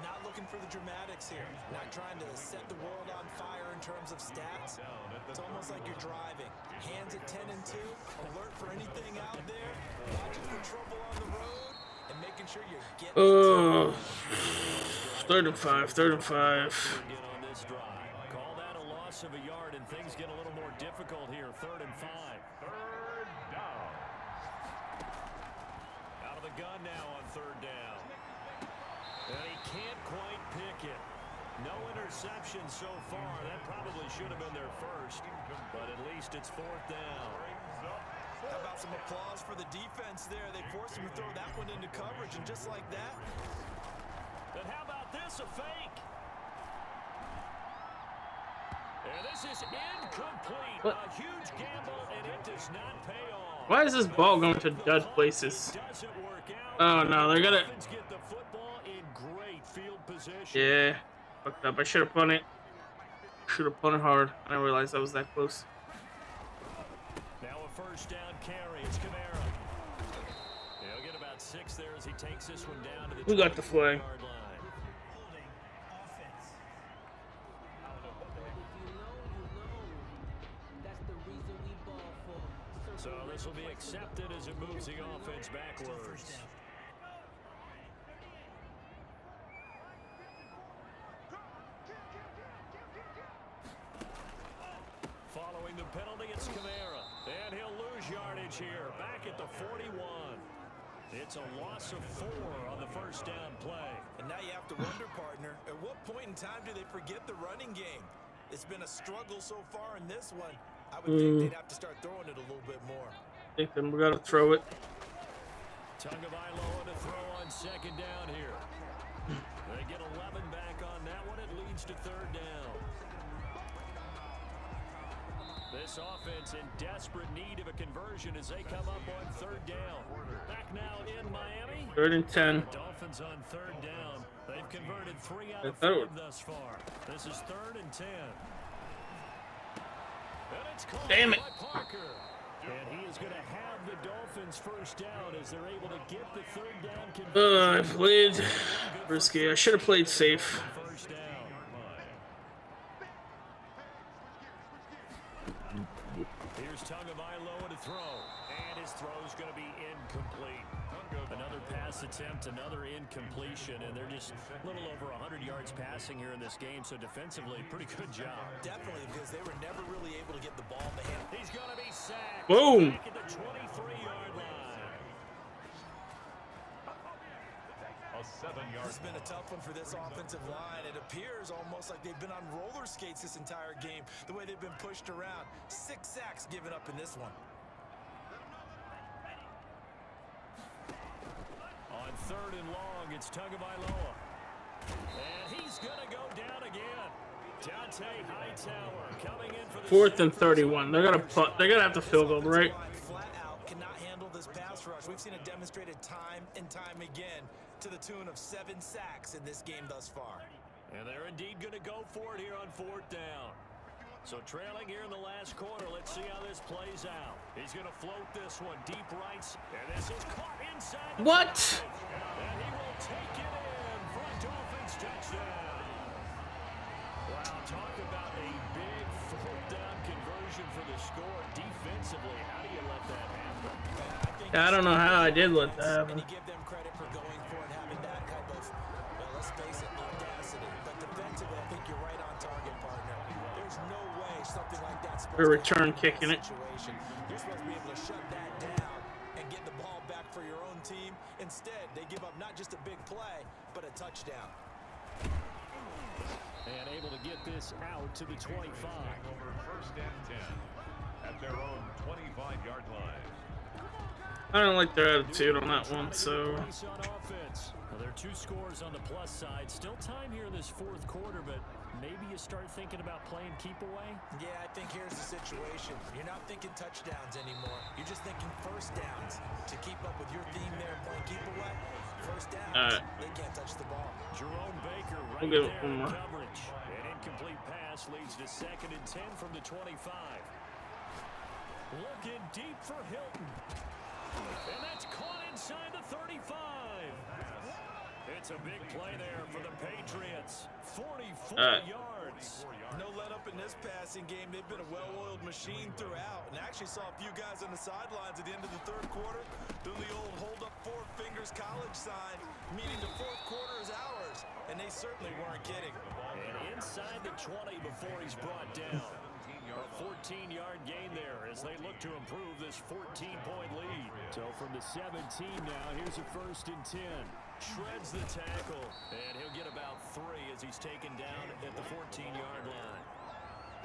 Not looking for the dramatics here. Not trying to set the world on fire in terms of stats. It's almost like you're driving. Hands at 10 and 2, alert for anything out there, watching for trouble on the road, and making sure you're getting Oh, 3rd and 5, 3rd and 5. Again on this drive. Call that a loss of a yard, and things get a little more difficult here. 3rd and 5. Third down. Out of the gun now on 3rd down. And he can't quite pick it. No interception so far. That probably should have been their first, but at least it's 4th down. How about some applause for the defense there? They forced him to throw that one into coverage, and just like that. And how about this, a fake? And this is incomplete. What? A huge gamble, and it does not pay off. Why is this ball going to dud places? Doesn't work out. Oh, no, they're gonna... Dolphins get the football in great field position. Yeah, fucked up. I should have punted. Should have punted hard. I didn't realize I was that close. Now a first down carry. It's Kamara. He'll get about 6 there as he takes this one down to the Who got the flag? 20-yard line. So this will be accepted as it moves the offense backwards. Following the penalty, it's Kamara. And he'll lose yardage here. Back at the 41. It's a loss of 4 on the first down play. And now you have to wonder, partner, at what point in time do they forget the running game? It's been a struggle so far in this one. I would think they'd have to start throwing it a little bit more. I think then we gotta throw it. Tagovailoa to throw on second down here. They get 11 back on that one. It leads to 3rd down. This offense in desperate need of a conversion as they come up on 3rd down. Back now in Miami. 3rd and 10. The Dolphins on 3rd down. They've converted 3 out I of thought 5 thus far. This is 3rd and 10. And it's called Damn it. by Parker. And he is going to have the Dolphins first down as they're able to get the 3rd down conversion. I played risky. I should have played safe. First down. Here's Tagovailoa to throw, and his throw is going to be incomplete. Another pass attempt, another incompletion, and they're just a little over 100 yards passing here in this game, so defensively, pretty good job. Definitely, because they were never really able to get the ball in the hand. He's going to be sacked. Boom. Back at the 23-yard line. A 7-yard. This has been a tough one for this offensive line. It appears almost like they've been on roller skates this entire game, the way they've been pushed around. 6 sacks given up in this one. On 3rd and long, it's Tagovailoa. And he's going to go down again. Dante Hightower coming in for the 4th and 31. They're gonna have to field goal, right? Flat out cannot handle this pass rush. We've seen it demonstrated time and time again to the tune of 7 sacks in this game thus far. And they're indeed going to go for it here on 4th down. So trailing here in the last quarter, let's see how this plays out. He's going to float this one deep rights, and this is caught inside. What? And he will take it in for a Dolphins touchdown. Wow, talk about a big 4th down conversion for the score. Defensively, how do you let that happen? I don't know how I did let that happen. And you give them credit for going for it, having that kind of, well, let's face it, audacity. But defensively, I think you're right on target, partner. There's no way something like that's supposed A return to kick in it. situation. You're supposed to be able to shut that down and get the ball back for your own team. Instead, they give up not just a big play, but a touchdown. And able to get this out to the 25. Over 1st and 10 at their own 25-yard line. I don't like their attitude on that one, so. Well, there are 2 scores on the plus side. Still time here in this 4th quarter, but maybe you start thinking about playing keep away? Yeah, I think here's the situation. You're not thinking touchdowns anymore. You're just thinking 1st downs. To keep up with your theme there, playing keep away, 1st downs, they can't touch the ball. Jerome Baker right We'll there in coverage. An incomplete pass leads to 2nd and 10 from the 25. Looking deep for Hilton. And that's caught inside the 35. It's a big play there for the Patriots. 44 yards. No let up in this passing game. They've been a well-oiled machine throughout. And actually saw a few guys on the sidelines at the end of the 3rd quarter doing the old hold up 4 fingers college sign, meaning the 4th quarter is ours. And they certainly weren't kidding. And inside the 20 before he's brought down. A 14-yard gain there as they look to improve this 14-point lead. So from the 17 now, here's a 1st and 10. Shreds the tackle, and he'll get about 3 as he's taken down at the 14-yard line.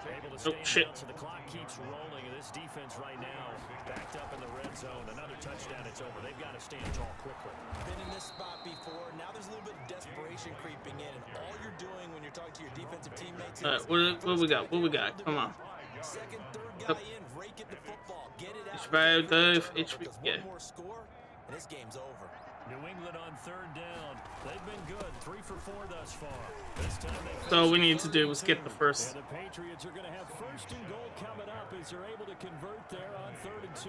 Able to stay down, so the clock keeps rolling, and this defense right now backed up in the red zone. Another touchdown, it's over. They've got to stand tall quickly. Been in this spot before. Now there's a little bit of desperation creeping in, and all you're doing when you're talking to your defensive teammates is... What we got? What we got? Come on. 2nd, 3rd guy in, rake at the football, get it out. Yeah. One more score, and this game's over. New England on 3rd down. They've been good, 3 for 4 thus far. This time So all we need to do is get the 1st. And the Patriots are going to have 1st and goal coming up as they're able to convert there on 3rd and 2.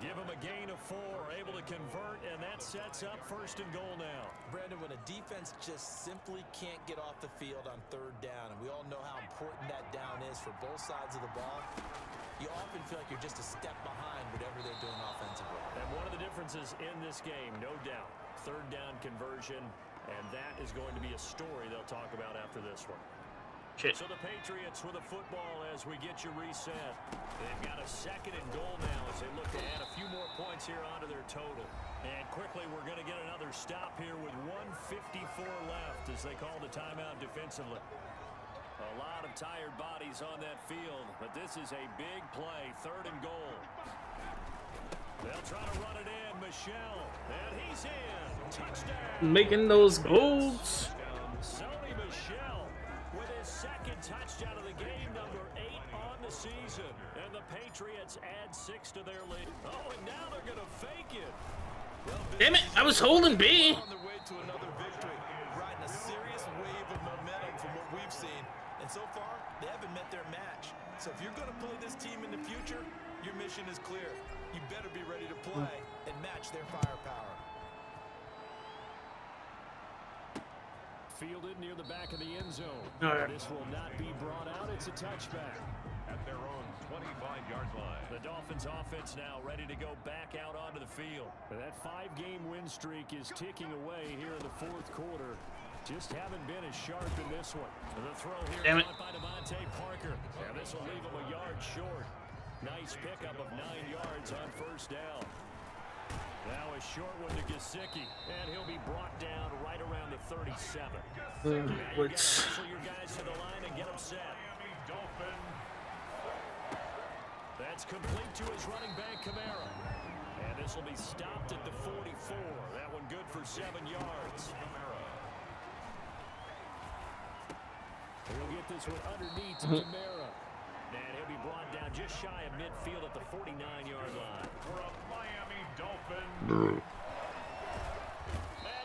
Give them a gain of 4, able to convert, and that sets up 1st and goal now. Brandon, when a defense just simply can't get off the field on 3rd down, and we all know how important that down is for both sides of the ball, you often feel like you're just a step behind whatever they're doing offensively. And one of the differences in this game, no doubt, 3rd down conversion, and that is going to be a story they'll talk about after this one. Shit. So the Patriots with the football as we get you reset. They've got a 2nd and goal now as they look to add a few more points here onto their total. And quickly, we're going to get another stop here with 1:54 left as they call the timeout defensively. A lot of tired bodies on that field, but this is a big play, 3rd and goal. They'll try to run it in, Michelle, and he's in. Touchdown. Making those goals. Sony Michelle with his 2nd touchdown of the game, number 8 on the season. And the Patriots add 6 to their lead. Oh, and now they're going to fake it. Well, Damn it, I was holding B. On their way to another victory, riding a serious wave of momentum from what we've seen. And so far, they haven't met their match. So if you're going to play this team in the future, your mission is clear. You better be ready to play and match their firepower. Fielded near the back of the end zone. Right. This will not be brought out. It's a touchback. At their own 25-yard line. The Dolphins offense now ready to go back out onto the field. And that 5-game win streak is ticking away here in the 4th quarter. Just haven't been as sharp in this one. And the throw here Damn it. by Devontae Parker. And this will leave him a yard short. Nice pickup of 9 yards on 1st down. Now a short one to Gesicki, and he'll be brought down right around the 37. Now you gotta hustle your guys to the line and get them set. That's complete to his running back, Kamara. And this will be stopped at the 44. That one good for 7 yards. this one underneath to Kamara. And he'll be brought down just shy of midfield at the 49-yard line. For a Miami Dolphin. And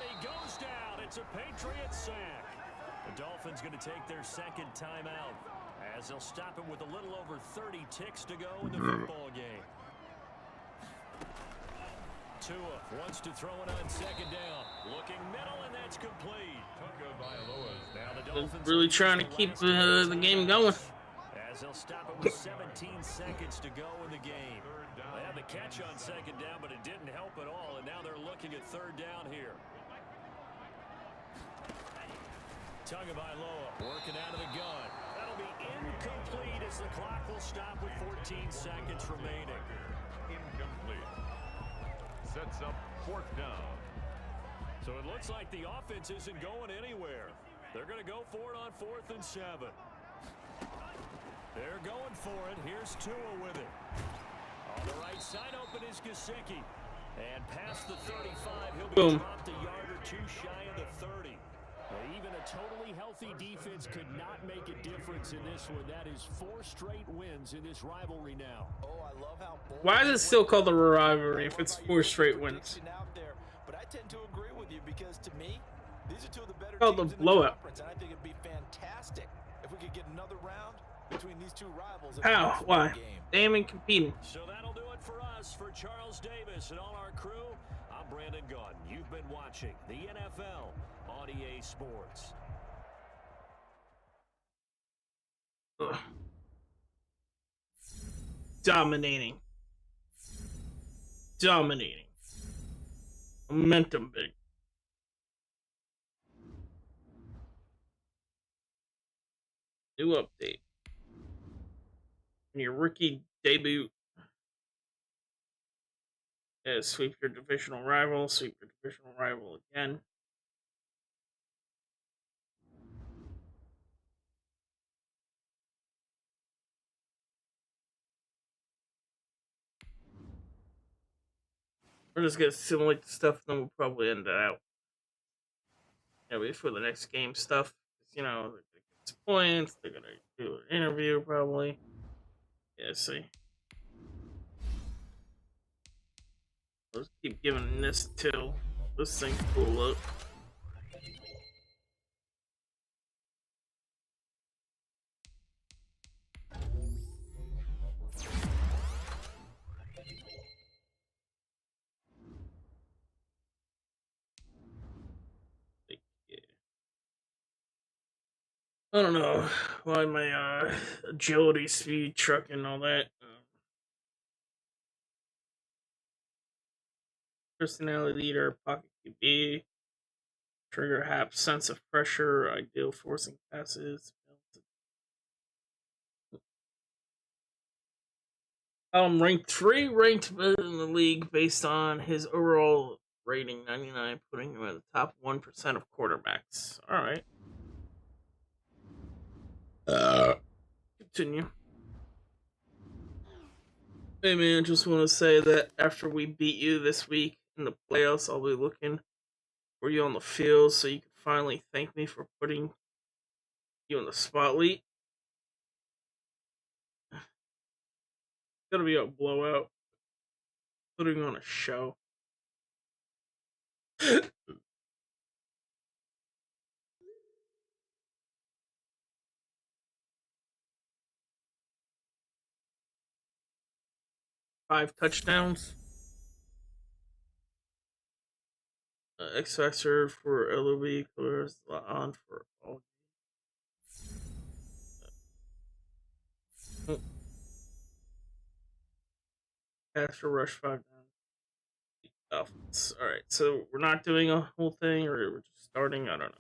he goes down. It's a Patriot sack. The Dolphins going to take their second timeout as they'll stop him with a little over 30 ticks to go in the football game. Tua wants to throw it on second down. Looking middle, and that's complete. Now the Dolphins really trying to keep the game going. As they'll stop it with 17 seconds to go in the game. They had the catch on second down, but it didn't help at all, and now they're looking at third down here. Tagovailoa working out of the gun. That'll be incomplete as the clock will stop with 14 seconds remaining. Incomplete. Sets up fourth down. So it looks like the offense isn't going anywhere. They're going to go for it on 4th and 7. They're going for it. Here's Tua with it. On the right side open is Gesicki. And past the 35, he'll be dropped a yard or two shy of the 30. Even a totally healthy defense could not make a difference in this one. That is 4 straight wins in this rivalry now. Oh, I love how Why is it still called the rivalry if it's 4 straight wins? But I tend to agree with you because to me, these are two of the better Called teams the in blowout. conference, and I think it'd be fantastic if we could get another round between these two rivals. How? Why? They ain't even competing. So that'll do it for us. For Charles Davis and all our crew, I'm Brandon Gaudin. You've been watching the NFL on EA Sports. Ugh. Dominating. Momentum big. New update. In your rookie debut. Sweep your divisional rival. Sweep your divisional rival again. We're just gonna simulate the stuff, then we'll probably end it out. Wait for the next game stuff. You know, they're gonna get some points. They're gonna do an interview probably. Yeah, see. Let's keep giving this till this thing pull up. I don't know why my agility, speed, truck, and all that. Personality leader, pocket QB, trigger hap, sense of pressure, ideal forcing passes. Ranked 3, ranked in the league based on his overall rating, 99, putting him at the top 1% of quarterbacks. All right. Continue. Hey man, just want to say that after we beat you this week in the playoffs, I'll be looking for you on the field so you can finally thank me for putting you in the spotlight. It's gonna be a blowout. Putting on a show. Five touchdowns. X Factor for LOB colors on for all. After rush 5 down. Alright, so we're not doing a whole thing, or we're just starting? I don't know.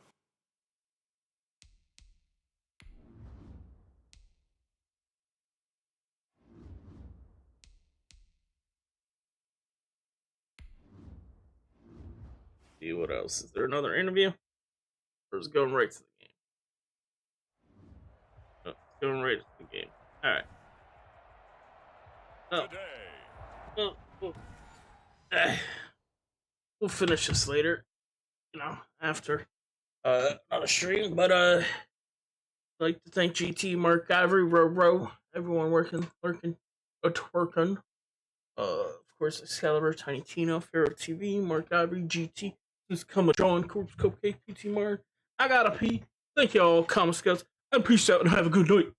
See what else. Is there another interview? Or is it going right to the game? No, it's going right to the game. Alright. Oh. We'll finish this later. You know, after another stream. But I'd like to thank GT, Mark, Ivory, Ro, everyone working. Of course, Excalibur, Tiny Tino, Pharaoh TV, Mark Ivory, GT, who's coming, John, Corpse, Cupcake, PT Mark. I gotta pee. Thank y'all, Comic Scouts, and peace out and have a good night.